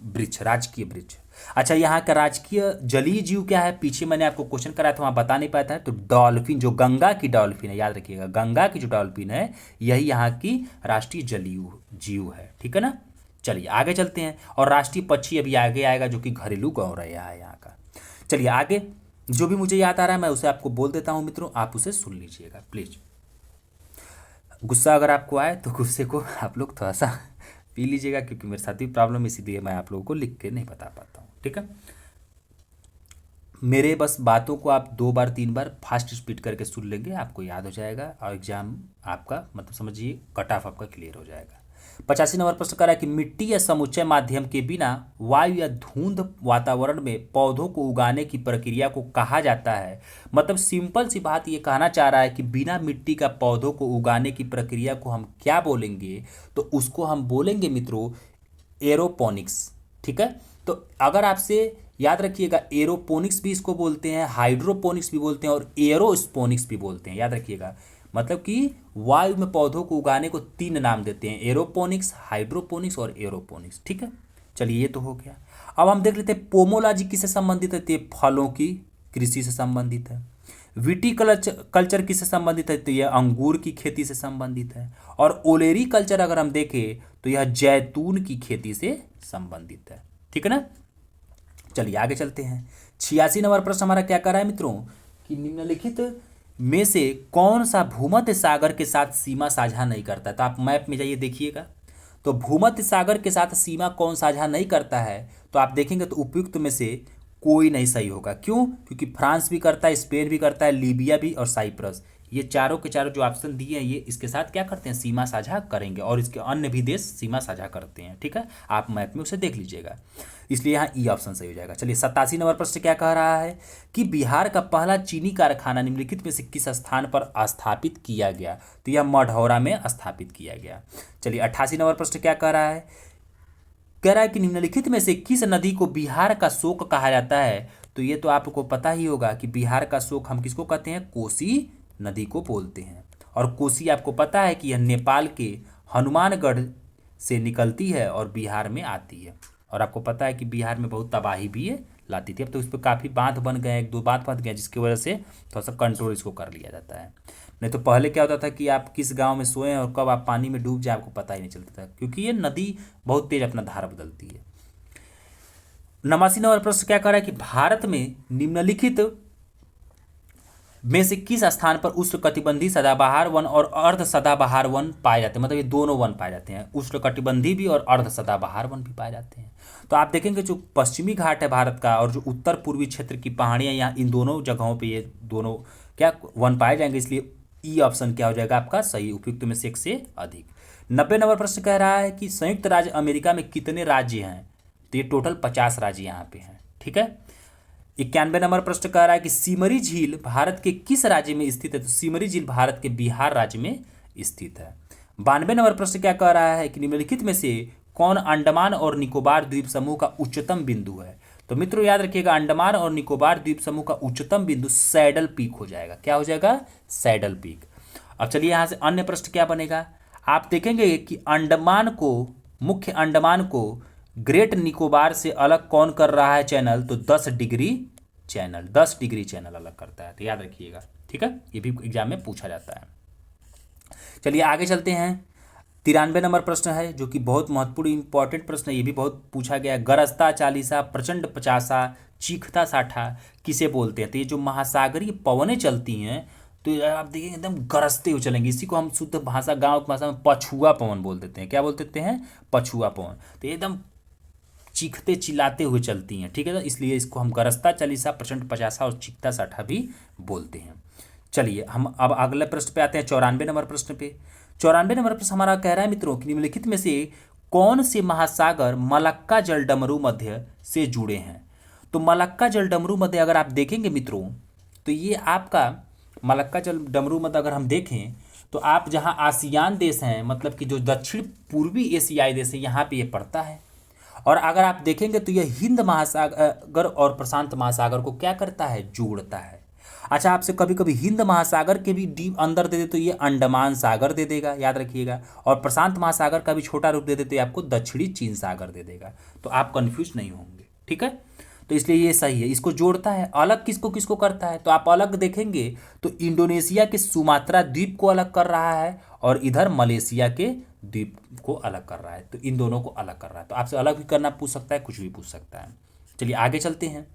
वृक्ष, राजकीय वृक्ष। अच्छा, यहाँ का राजकीय जलीय जीव क्या है? पीछे मैंने आपको क्वेश्चन कराया था, वहाँ बता नहीं पाया था। तो डॉल्फिन, जो गंगा की डॉल्फिन है, याद रखिएगा, गंगा की जो डॉल्फिन है यही यहाँ की राष्ट्रीय जलीय जीव है, ठीक है ना। चलिए आगे चलते हैं। और राष्ट्रीय पक्षी अभी आगे आएगा, जो कि घरेलू गौरैया है यहाँ का। चलिए आगे, जो भी मुझे याद आ रहा है मैं उसे आपको बोल देता हूँ मित्रों, आप उसे सुन लीजिएगा प्लीज। गुस्सा अगर आपको आए तो गुस्से को आप लोग थोड़ा सा पी लीजिएगा, क्योंकि मेरे साथ भी प्रॉब्लम इसीलिए मैं आप लोगों को लिख के नहीं बता पाता हूँ, ठीक है। मेरे बस बातों को आप 2 बार 3 बार फास्ट स्पीड करके सुन लेंगे, आपको याद हो जाएगा और एग्जाम आपका मतलब समझिए कट ऑफ आपका क्लियर हो जाएगा। 85 नंबर प्रश्न कर रहा है कि मिट्टी या समुच्चय माध्यम के बिना वायु या धुंध वातावरण में पौधों को उगाने की प्रक्रिया को कहा जाता है। मतलब सिंपल सी बात ये कहना चाह रहा है कि बिना मिट्टी का पौधों को उगाने की प्रक्रिया को हम क्या बोलेंगे? तो उसको हम बोलेंगे मित्रों एरोपोनिक्स, ठीक है। तो अगर आपसे याद रखिएगा, एरोपोनिक्स भी इसको बोलते हैं, हाइड्रोपोनिक्स भी बोलते हैं और एरोस्पोनिक्स भी बोलते हैं, याद रखिएगा। मतलब कि वायु में पौधों को उगाने को 3 नाम देते हैं, एरोपोनिक्स, हाइड्रोपोनिक्स और एरोपोनिक्स, ठीक है। चलिए ये तो हो गया। अब हम देख लेते हैं पोमोलॉजी किससे संबंधित है? तो ये फलों की कृषि से संबंधित है। विटी कल्चर किससे संबंधित है? तो यह अंगूर की खेती से संबंधित है। और ओलेरी कल्चर अगर हम देखें तो यह जैतून की खेती से संबंधित है, ठीक है ना। चलिए आगे चलते हैं। 86 नंबर प्रश्न हमारा क्या कर रहा है मित्रों कि निम्नलिखित में से कौन सा भूमध्य सागर के साथ सीमा साझा नहीं करता? तो आप मैप में जाइए देखिएगा। तो भूमध्य सागर के साथ सीमा कौन साझा नहीं करता है? तो आप देखेंगे तो उपयुक्त में से कोई नहीं सही होगा। क्यों? क्योंकि फ्रांस भी करता है, स्पेन भी करता है, लीबिया भी और साइप्रस, ये चारों के चारों जो ऑप्शन दिए हैं ये इसके साथ क्या करते हैं? सीमा साझा करेंगे। और इसके अन्य भी देश सीमा साझा करते हैं, ठीक है। आप मैप में उसे देख लीजिएगा, इसलिए यहाँ ई ऑप्शन सही हो जाएगा। चलिए 87 नंबर प्रश्न क्या कह रहा है कि बिहार का पहला चीनी कारखाना निम्नलिखित में से किस स्थान पर स्थापित किया गया? तो यह मढ़ौरा में स्थापित किया गया। चलिए 88 नंबर प्रश्न क्या कह रहा है? कह रहा है कि निम्नलिखित में से किस नदी को बिहार का शोक कहा जाता है? तो ये तो आपको पता ही होगा कि बिहार का शोक हम किसको कहते हैं? कोसी नदी को बोलते हैं। और कोसी आपको पता है कि यह नेपाल के हनुमानगढ़ से निकलती है और बिहार में आती है। और आपको पता है कि बिहार में बहुत तबाही भी है लाती थी। अब तो इस पर काफ़ी बांध बन गए हैं, 1-2 बांध बन गए, जिसकी वजह से थोड़ा सा कंट्रोल इसको कर लिया जाता है। नहीं तो पहले क्या होता था कि आप किस गांव में सोएं और कब आप पानी में डूब जाए आपको पता ही नहीं चलता था, क्योंकि ये नदी बहुत तेज अपना धारा बदलती है। 89 नंबर प्रश्न क्या कर रहा है कि भारत में निम्नलिखित में से किस स्थान पर उष्णकटिबंधीय सदाबहार वन और अर्ध सदाबहार वन पाए जाते हैं? मतलब ये दोनों वन पाए जाते हैं, उष्णकटिबंधीय भी और अर्ध सदाबहार वन भी पाए जाते हैं। तो आप देखेंगे जो पश्चिमी घाट है भारत का और जो उत्तर पूर्वी क्षेत्र की पहाड़ियाँ, यहाँ इन दोनों जगहों पे ये दोनों क्या वन पाए जाएंगे, इसलिए ई ऑप्शन क्या हो जाएगा आपका सही, उपयुक्त में से एक से अधिक। 90 नंबर प्रश्न कह रहा है कि संयुक्त राज्य अमेरिका में कितने राज्य हैं? तो ये टोटल 50 राज्य यहाँ पे हैं, ठीक है। 91 नंबर प्रश्न कह रहा है कि सिमरी झील भारत के किस राज्य में स्थित है? तो सिमरी झील भारत के बिहार राज्य में स्थित है। 92 नंबर प्रश्न क्या कह रहा है कि निम्नलिखित में से कौन अंडमान और निकोबार द्वीप समूह का उच्चतम बिंदु है? तो मित्रों याद रखिएगा, अंडमान और निकोबार द्वीप समूह का उच्चतम बिंदु सैडल पीक हो जाएगा। क्या हो जाएगा? Saddle peak. अब चलिए यहाँ से अन्य प्रश्न क्या बनेगा, आप देखेंगे कि मुख्य अंडमान को ग्रेट निकोबार से अलग कौन कर रहा है चैनल? तो 10 डिग्री चैनल अलग करता है। तो याद रखिएगा, ठीक है, ये भी एग्जाम में पूछा जाता है। चलिए आगे चलते हैं। 93 नंबर प्रश्न है जो कि बहुत महत्वपूर्ण इंपॉर्टेंट प्रश्न है, ये भी बहुत पूछा गया है। गरजता चालीसा, प्रचंड पचासा, चीखता साठा किसे बोलते हैं? तो ये जो महासागरीय पवनें चलती हैं तो आप देखिए एकदम गरजते हुए चलेंगे, इसी को हम शुद्ध भाषा गांव की भाषा में पछुआ पवन बोल देते हैं। क्या बोल देते हैं? पछुआ पवन। तो एकदम चीखते चिल्लाते हुए चलती हैं, ठीक है, तो इसलिए इसको हम गरजता चालीसा, प्रचंड पचासा और चीखता साठा भी बोलते हैं। चलिए हम अब अगले प्रश्न पे आते हैं, 94 नंबर प्रश्न पे। 94 नंबर प्रश्न हमारा कह रहा है मित्रों कि निम्नलिखित में से कौन से महासागर मलक्का जलडमरू मध्य से जुड़े हैं? तो मलक्का जलडमरू मध्य अगर आप देखेंगे मित्रों, तो ये आपका मलक्का जलडमरू मध्य अगर हम देखें तो आप जहाँ आसियान देश हैं, मतलब कि जो दक्षिण पूर्वी एशियाई देश है, यहाँ पे ये पड़ता है। और अगर आप देखेंगे तो यह हिंद महासागर और प्रशांत महासागर को क्या करता है? जोड़ता है। अच्छा, आपसे कभी कभी हिंद महासागर के भी डीप अंदर दे दे तो ये अंडमान सागर दे देगा, याद रखिएगा। और प्रशांत महासागर का भी छोटा रूप दे दे तो ये आपको दक्षिणी चीन सागर दे देगा। तो आप कंफ्यूज नहीं होंगे, ठीक है। तो इसलिए ये सही है, इसको जोड़ता है। अलग किसको किसको करता है? तो आप अलग देखेंगे तो इंडोनेशिया के सुमात्रा द्वीप को अलग कर रहा है और इधर मलेशिया के द्वीप को अलग कर रहा है। तो इन दोनों को अलग कर रहा है। तो आपसे अलग भी करना पूछ सकता है, कुछ भी पूछ सकता है। चलिए आगे चलते हैं।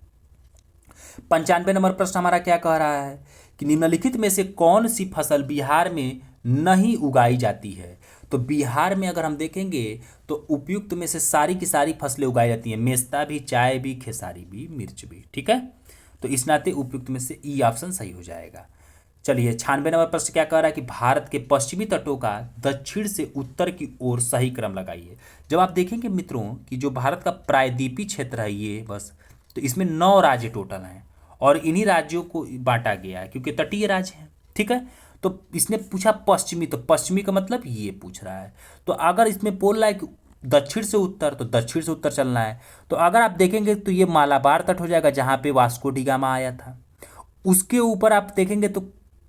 95 नंबर प्रश्न हमारा क्या कह रहा है कि निम्नलिखित में से कौन सी फसल बिहार में नहीं उगाई जाती है? तो बिहार में अगर हम देखेंगे तो उपयुक्त में से सारी की सारी फसलें उगाई जाती हैं, मेस्ता भी, चाय भी, खेसारी भी, मिर्च भी, ठीक है। तो इस नाते उपयुक्त में से ई ऑप्शन सही हो जाएगा। चलिए 96 नंबर प्रश्न क्या कह रहा है कि भारत के पश्चिमी तटों का दक्षिण से उत्तर की ओर सही क्रम लगाइए। जब आप देखेंगे मित्रों कि जो भारत का प्रायद्वीपीय क्षेत्र है ये बस, तो इसमें 9 राज्य टोटल हैं और इन्हीं राज्यों को बांटा गया है क्योंकि तटीय राज्य हैं, ठीक है। तो इसने पूछा पश्चिमी, तो पश्चिमी का मतलब ये पूछ रहा है। तो अगर इसमें बोल रहा है कि दक्षिण से उत्तर, तो दक्षिण से उत्तर चलना है। तो अगर आप देखेंगे तो ये मालाबार तट हो जाएगा जहाँ पे वास्को डी गामा आया था। उसके ऊपर आप देखेंगे तो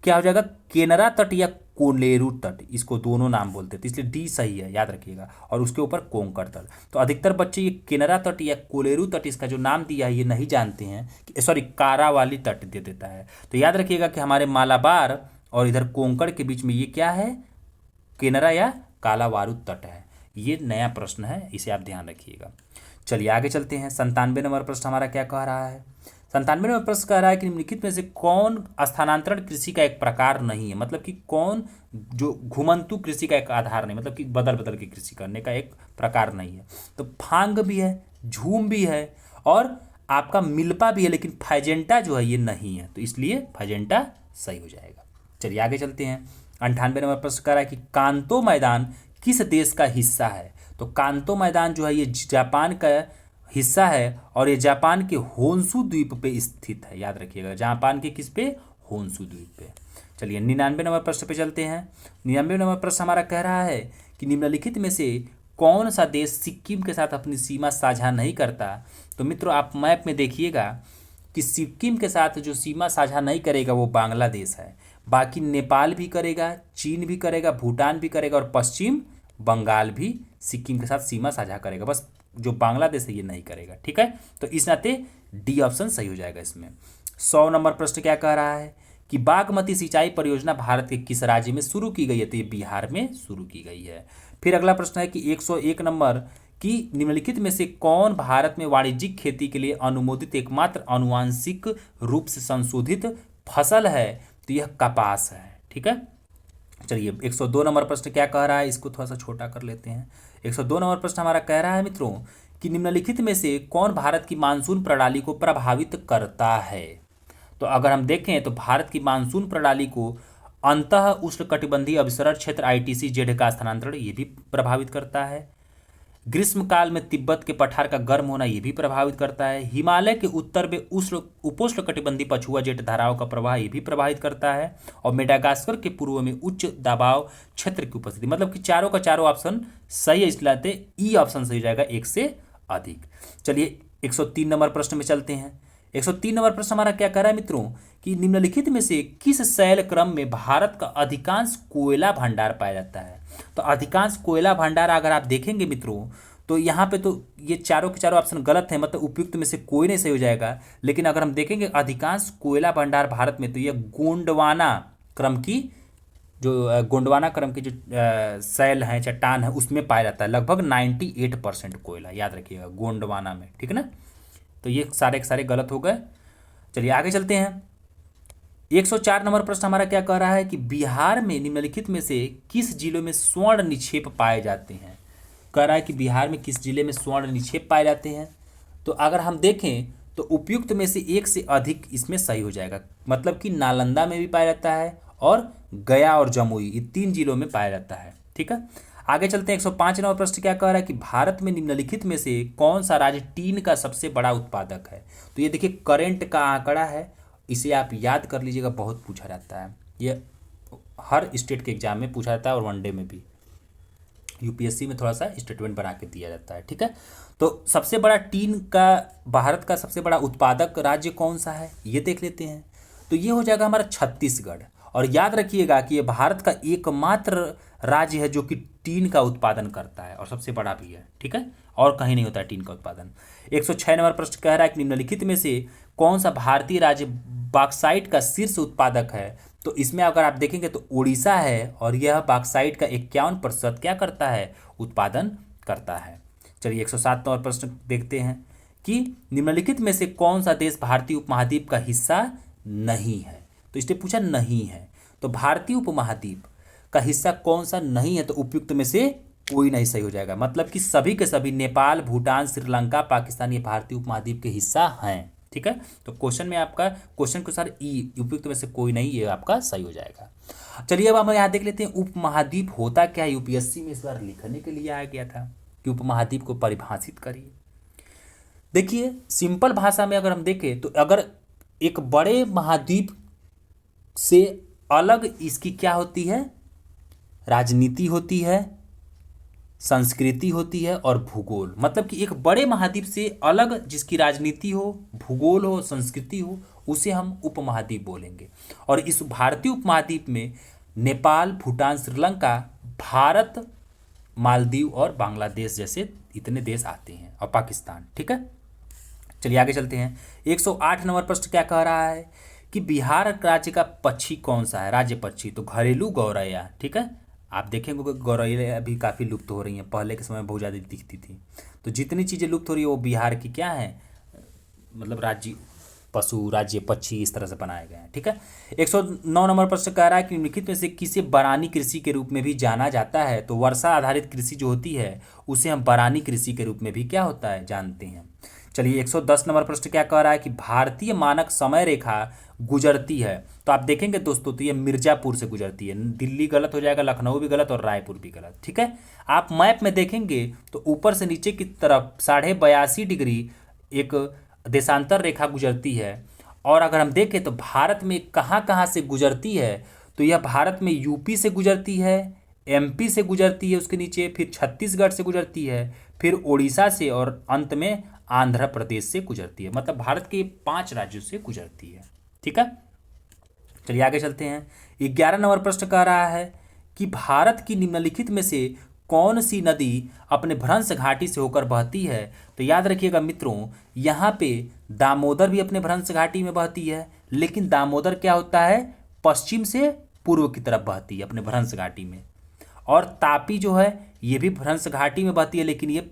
क्या हो जाएगा? केनरा तट या कोलेरू तट, इसको दोनों नाम बोलते थे, इसलिए डी सही है, याद रखिएगा। और उसके ऊपर कोंकण तट। तो अधिकतर बच्चे ये केनरा तट या कोलेरू तट इसका जो नाम दिया है ये नहीं जानते हैं कि सॉरी कारावाली तट दे देता है। तो याद रखिएगा कि हमारे मालाबार और इधर कोंकण के बीच में ये क्या है? केनरा या कालावारू तट है। ये नया प्रश्न है, इसे आप ध्यान रखिएगा। चलिए आगे चलते हैं। 97 नंबर प्रश्न हमारा क्या कह रहा है? 97 नंबर प्रश्न कह रहा है कि निम्नलिखित में से कौन स्थानांतरण कृषि का एक प्रकार नहीं है? मतलब कि कौन जो घुमंतु कृषि का एक आधार नहीं, मतलब कि बदल बदल के कृषि करने का एक प्रकार नहीं है। तो फांग भी है, झूम भी है और आपका मिल्पा भी है, लेकिन फाइजेंटा जो है ये नहीं है। तो इसलिए फाइजेंटा सही हो जाएगा। चलिए आगे चलते हैं। 98 नंबर प्रश्न कह रहा है कि कांतो मैदान किस देश का हिस्सा है? तो कांतो मैदान जो है ये जापान का हिस्सा है और ये जापान के होन्शु द्वीप पे स्थित है, याद रखिएगा। जापान के किस पे? होन्शु द्वीप पे। चलिए 99 नंबर प्रश्न पे चलते हैं। 99 नंबर प्रश्न हमारा कह रहा है कि निम्नलिखित में से कौन सा देश सिक्किम के साथ अपनी सीमा साझा नहीं करता? तो मित्रों आप मैप में देखिएगा कि सिक्किम के साथ जो सीमा साझा नहीं करेगा वो बांग्लादेश है। बाकी नेपाल भी करेगा, चीन भी करेगा, भूटान भी करेगा और पश्चिम बंगाल भी सिक्किम के साथ सीमा साझा करेगा। बस जो बांग्लादेश है ये नहीं करेगा, ठीक है। तो इस नाते डी ऑप्शन सही हो जाएगा इसमें। 100 नंबर प्रश्न क्या कह रहा है कि बागमती सिंचाई परियोजना भारत के किस राज्य में शुरू की गई है? तो ये बिहार में शुरू की गई है। फिर अगला प्रश्न है कि 101 नंबर कि निम्नलिखित में से कौन भारत में वाणिज्यिक खेती के लिए अनुमोदित एकमात्र आनुवांशिक रूप से संशोधित फसल है? तो यह कपास है, ठीक है। चलिए 102 नंबर प्रश्न क्या कह रहा है, इसको थोड़ा सा छोटा कर लेते हैं। 102 नंबर प्रश्न हमारा कह रहा है मित्रों कि निम्नलिखित में से कौन भारत की मानसून प्रणाली को प्रभावित करता है? तो अगर हम देखें तो भारत की मानसून प्रणाली को अंतः उष्णकटिबंधीय अभिसरण क्षेत्र ITC जेड का स्थानांतरण ये भी प्रभावित करता है। ग्रीष्म काल में तिब्बत के पठार का गर्म होना ये भी प्रभावित करता है। हिमालय के उत्तर में उपोष्ण कटिबंधीय पछुआ जेट धाराओं का प्रवाह ये भी प्रभावित करता है। और मेडागास्कर के पूर्व में उच्च दबाव क्षेत्र की उपस्थिति, मतलब कि चारों का चारों ऑप्शन सही है, इसलिए ई ऑप्शन सही हो जाएगा, एक से अधिक। चलिए 103 नंबर प्रश्न में चलते हैं। 103 नंबर प्रश्न हमारा क्या कह रहा है मित्रों कि निम्नलिखित में से किस शैल क्रम में भारत का अधिकांश कोयला भंडार पाया जाता है। तो अधिकांश कोयला भंडार अगर आप देखेंगे मित्रों तो यहाँ पे तो ये चारों के चारों ऑप्शन गलत हैं, मतलब उपयुक्त में से कोई नहीं सही हो जाएगा। लेकिन अगर हम देखेंगे अधिकांश कोयला भंडार भारत में, तो ये गोंडवाना क्रम की जो शैल हैं, चट्टान है, उसमें पाया जाता है। लगभग 98% कोयला, याद रखिएगा, गोंडवाना में, ठीक है ना। तो ये सारे के सारे गलत हो गए। चलिए आगे चलते हैं। 104 नंबर प्रश्न हमारा क्या कह रहा है कि बिहार में निम्नलिखित में से किस जिलों में स्वर्ण निक्षेप पाए जाते हैं। कह रहा है कि बिहार में किस जिले में स्वर्ण निक्षेप पाए जाते हैं। तो अगर हम देखें तो उपयुक्त में से एक से अधिक इसमें सही हो जाएगा, मतलब कि नालंदा में भी पाया जाता है और गया और जमुई, ये 3 जिलों में पाया जाता है, ठीक है। आगे चलते हैं। 105 नंबर प्रश्न क्या कह रहा है कि भारत में निम्नलिखित में से कौन सा राज्य टीन का सबसे बड़ा उत्पादक है। तो ये देखिए करेंट का आंकड़ा है, इसे आप याद कर लीजिएगा, बहुत पूछा जाता है, ये हर स्टेट के एग्जाम में पूछा जाता है और वनडे में भी, यूपीएससी में थोड़ा सा स्टेटमेंट बना के दिया जाता है, ठीक है। तो सबसे बड़ा टीन का, भारत का सबसे बड़ा उत्पादक राज्य कौन सा है ये देख लेते हैं। तो ये हो जाएगा हमारा छत्तीसगढ़। और याद रखिएगा कि ये भारत का एकमात्र राज्य है जो कि टीन का उत्पादन करता है और सबसे बड़ा भी है, ठीक है, और कहीं नहीं होता है टीन का उत्पादन। 106 नंबर प्रश्न कह रहा है कि निम्नलिखित में से कौन सा भारतीय राज्य बॉक्साइट का शीर्ष उत्पादक है। तो इसमें अगर आप देखेंगे तो उड़ीसा है, और यह बॉक्साइट का 51% क्या करता है, उत्पादन करता है। चलिए 107 नंबर प्रश्न देखते हैं कि निम्नलिखित में से कौन सा देश भारतीय उपमहाद्वीप का हिस्सा नहीं है। तो इसने पूछा नहीं है, तो भारतीय उपमहाद्वीप का हिस्सा कौन सा नहीं है, तो उपयुक्त में से कोई नहीं सही हो जाएगा, मतलब कि सभी के सभी नेपाल, भूटान, श्रीलंका, पाकिस्तान ये भारतीय उपमहाद्वीप के हिस्सा हैं, ठीक है। तो क्वेश्चन में आपका क्वेश्चन के अनुसार ई, उपयुक्त में से कोई नहीं, ये आपका सही हो जाएगा। चलिए अब हम यहाँ देख लेते हैं उपमहाद्वीप होता क्या है। यूपीएससी में इस बार लिखने के लिए आ गया था कि उपमहाद्वीप को परिभाषित करिए। देखिए सिंपल भाषा में अगर हम देखें तो अगर एक बड़े महाद्वीप से अलग इसकी क्या होती है, राजनीति होती है, संस्कृति होती है और भूगोल, मतलब कि एक बड़े महाद्वीप से अलग जिसकी राजनीति हो, भूगोल हो, संस्कृति हो, उसे हम उपमहाद्वीप बोलेंगे। और इस भारतीय उपमहाद्वीप में नेपाल, भूटान, श्रीलंका, भारत, मालदीव और बांग्लादेश जैसे इतने देश आते हैं, और पाकिस्तान, ठीक है। चलिए आगे चलते हैं। 108 नंबर प्रश्न क्या कह रहा है कि बिहार राज्य का पक्षी कौन सा है, राज्य पक्षी। तो घरेलू गौरैया, ठीक है। आप देखेंगे गौरैया अभी काफ़ी लुप्त हो रही हैं, पहले के समय में बहुत ज़्यादा दिखती थी। तो जितनी चीज़ें लुप्त हो रही है वो बिहार की क्या है, मतलब राज्य पशु, राज्य पक्षी इस तरह से बनाए गए हैं, ठीक है। 109 नंबर प्रश्न कह रहा है कि निम्नलिखित में से किसे बरानी कृषि के रूप में भी जाना जाता है। तो वर्षा आधारित कृषि जो होती है उसे हम बरानी कृषि के रूप में भी क्या होता है, जानते हैं। चलिए 110 नंबर प्रश्न क्या कह रहा है कि भारतीय मानक समय रेखा गुजरती है। तो आप देखेंगे दोस्तों तो ये मिर्जापुर से गुजरती है, दिल्ली गलत हो जाएगा, लखनऊ भी गलत और रायपुर भी गलत, ठीक है। आप मैप में देखेंगे तो ऊपर से नीचे की तरफ 82.5 डिग्री एक देशांतर रेखा गुजरती है। और अगर हम देखें तो भारत में कहाँ कहाँ से गुजरती है, तो यह भारत में यूपी से गुजरती है, एमपी से गुजरती है, उसके नीचे फिर छत्तीसगढ़ से गुजरती है, फिर उड़ीसा से, और अंत में आंध्र प्रदेश से गुजरती है। मतलब भारत के 5 राज्यों से गुजरती है, ठीक है। चलिए आगे चलते हैं। 11 नंबर प्रश्न कह रहा है कि भारत की निम्नलिखित में से कौन सी नदी अपने भ्रंश घाटी से होकर बहती है। तो याद रखिएगा मित्रों, यहाँ पे दामोदर भी अपने भ्रंश घाटी में बहती है, लेकिन दामोदर क्या होता है, पश्चिम से पूर्व की तरफ बहती है अपने भ्रंश घाटी में। और तापी जो है ये भी भ्रंश घाटी में बहती है, लेकिन ये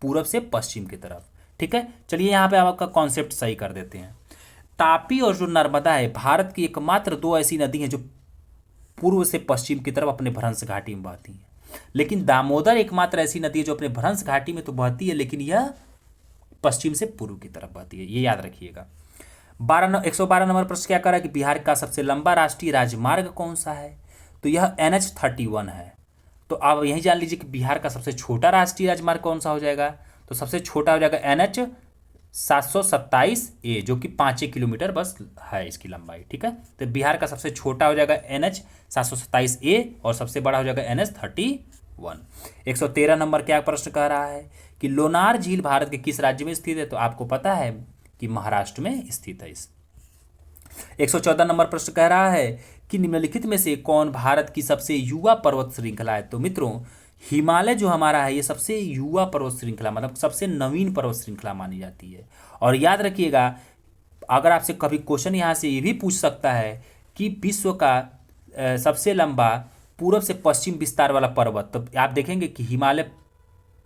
पूरब से पश्चिम की तरफ, ठीक है। चलिए यहाँ पे आपका कॉन्सेप्ट सही कर देते हैं। तापी और जो नर्मदा है भारत की एकमात्र 2 ऐसी नदी हैं जो पूर्व से पश्चिम की तरफ अपने भ्रंश घाटी में बहती हैं, लेकिन दामोदर एकमात्र ऐसी नदी है जो अपने भ्रंश घाटी में तो बहती है, लेकिन यह पश्चिम से पूर्व की तरफ बहती है, ये याद रखिएगा। 112 नंबर प्रश्न क्या कर रहा है कि बिहार का सबसे लंबा राष्ट्रीय राजमार्ग कौन सा है। तो यह NH-31 है। तो आप यही जान लीजिए कि बिहार का सबसे छोटा राष्ट्रीय राजमार्ग कौन सा हो जाएगा। तो सबसे छोटा हो जाएगा NH 727A, जो कि 5 किलोमीटर बस है इसकी लंबाई। ठीक है, तो बिहार का सबसे छोटा हो जाएगा NH 727A और सबसे बड़ा हो जाएगा NH 31। 113 नंबर क्या प्रश्न कह रहा है कि लोनार झील भारत के किस राज्य में स्थित है। तो आपको पता है कि महाराष्ट्र में स्थित है। 114 नंबर प्रश्न कह रहा है कि निम्नलिखित में से कौन भारत की सबसे युवा पर्वत श्रृंखला है। तो मित्रों, हिमालय जो हमारा है ये सबसे युवा पर्वत श्रृंखला, मतलब सबसे नवीन पर्वत श्रृंखला मानी जाती है। और याद रखिएगा, अगर आपसे कभी क्वेश्चन यहाँ से ये भी पूछ सकता है कि विश्व का सबसे लंबा पूर्व से पश्चिम विस्तार वाला पर्वत, तो आप देखेंगे कि हिमालय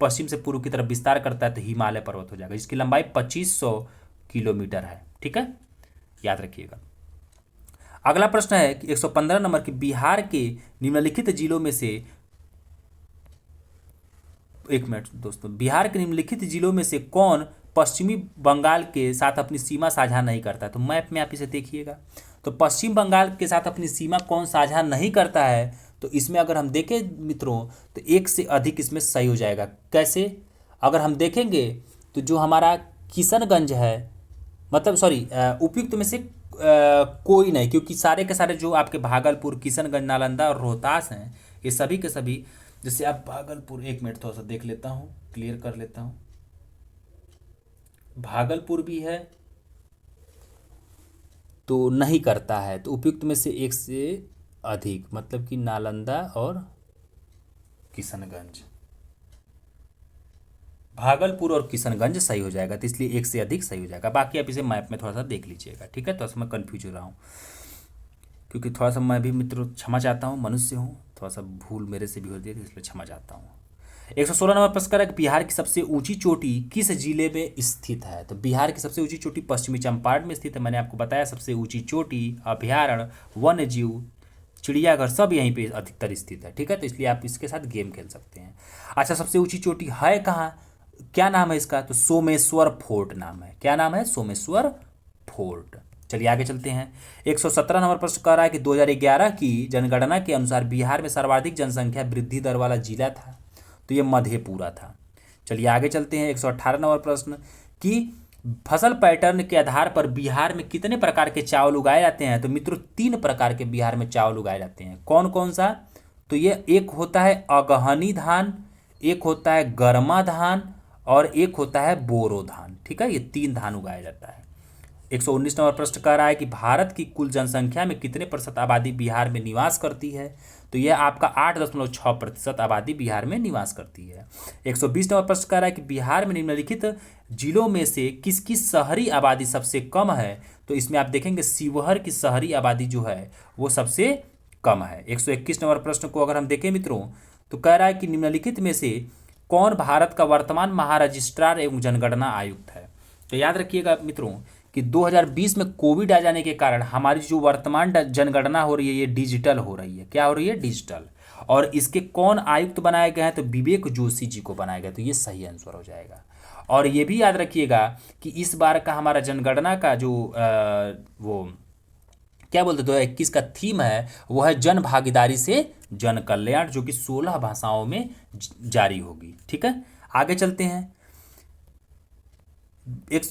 पश्चिम से पूर्व की तरफ विस्तार करता है, तो हिमालय पर्वत हो जाएगा, जिसकी लंबाई 2500 किलोमीटर है। ठीक है, याद रखिएगा। अगला प्रश्न है कि 115 नंबर की बिहार के निम्नलिखित जिलों में से, एक मिनट दोस्तों, बिहार के निम्नलिखित जिलों में से कौन पश्चिमी बंगाल के साथ अपनी सीमा साझा नहीं करता। तो मैप में आप इसे देखिएगा, तो पश्चिम बंगाल के साथ अपनी सीमा कौन साझा नहीं करता है। तो इसमें अगर हम देखें मित्रों, तो एक से अधिक इसमें सही हो जाएगा। कैसे? अगर हम देखेंगे तो जो हमारा किशनगंज है, मतलब सॉरी, उपयुक्त में से कोई नहीं, क्योंकि सारे के सारे जो आपके भागलपुर, किशनगंज, नालंदा और रोहतास हैं, ये सभी के सभी, जैसे आप भागलपुर, एक मिनट थोड़ा सा देख लेता हूँ, क्लियर कर लेता हूँ। भागलपुर भी है तो नहीं करता है, तो उपयुक्त में से एक से अधिक, मतलब कि नालंदा और किशनगंज, भागलपुर और किशनगंज सही हो जाएगा, तो इसलिए एक से अधिक सही हो जाएगा। बाकी आप इसे मैप में थोड़ा सा देख लीजिएगा। ठीक है, तो मैं कन्फ्यूज हो रहा हूँ, क्योंकि थोड़ा सा मैं भी मित्रों क्षमा चाहता हूँ, मनुष्य हूँ, थोड़ा सा भूल मेरे से भी होती है, इसलिए क्षमा चाहता हूँ। 116 नंबर प्रश्न है कि बिहार की सबसे ऊंची चोटी किस जिले में स्थित है। तो बिहार की सबसे ऊंची चोटी पश्चिमी चंपारण में स्थित है। मैंने आपको बताया सबसे ऊंची चोटी, अभ्यारण्य, वन्य जीव, चिड़ियाघर सब यहीं पे अधिकतर स्थित है। ठीक है, तो इसलिए आप इसके साथ गेम खेल सकते हैं। अच्छा, सबसे ऊंची चोटी है कहाँ, क्या नाम है इसका? तो सोमेश्वर फोर्ट नाम है। क्या नाम है? सोमेश्वर फोर्ट। चलिए आगे चलते हैं। 117 नंबर प्रश्न कह रहा है कि 2011 की जनगणना के अनुसार बिहार में सर्वाधिक जनसंख्या वृद्धि दर वाला जिला था। तो ये मधेपुरा था। चलिए आगे चलते हैं। 118 नंबर प्रश्न कि फसल पैटर्न के आधार पर बिहार में कितने प्रकार के चावल उगाए जाते हैं। तो मित्रों 3 प्रकार के बिहार में चावल उगाए जाते हैं। कौन कौन सा? तो ये एक होता है अगहनी धान, एक होता है गर्मा धान और एक होता है बोरो धान। ठीक है, ये 3 धान उगाया जाता है। 119 नंबर प्रश्न कह रहा है कि भारत की कुल जनसंख्या में कितने प्रतिशत आबादी बिहार में निवास करती है। तो यह आपका 8.6% आबादी बिहार में निवास करती है। 120 नंबर प्रश्न कह रहा है कि बिहार में निम्नलिखित जिलों में से किसकी शहरी आबादी सबसे कम है। तो इसमें आप देखेंगे शिवहर की शहरी आबादी जो है वो सबसे कम है। 121 नंबर प्रश्न को अगर हम देखें मित्रों, तो कह रहा है कि निम्नलिखित में से कौन भारत का वर्तमान महारजिस्ट्रार एवं जनगणना आयुक्त है। तो याद रखिएगा मित्रों कि 2020 में कोविड आ जाने के कारण हमारी जो वर्तमान जनगणना हो रही है ये डिजिटल हो रही है। क्या हो रही है? डिजिटल। और इसके कौन आयुक्त बनाए गए हैं? तो विवेक जोशी जी को बनाया गया। तो ये सही आंसर हो जाएगा। और ये भी याद रखिएगा कि इस बार का हमारा जनगणना का जो वो क्या बोलते 2021 का थीम है वो है जन भागीदारी से जन कल्याण, जो कि 16 भाषाओं में जारी होगी। ठीक है, आगे चलते हैं। एक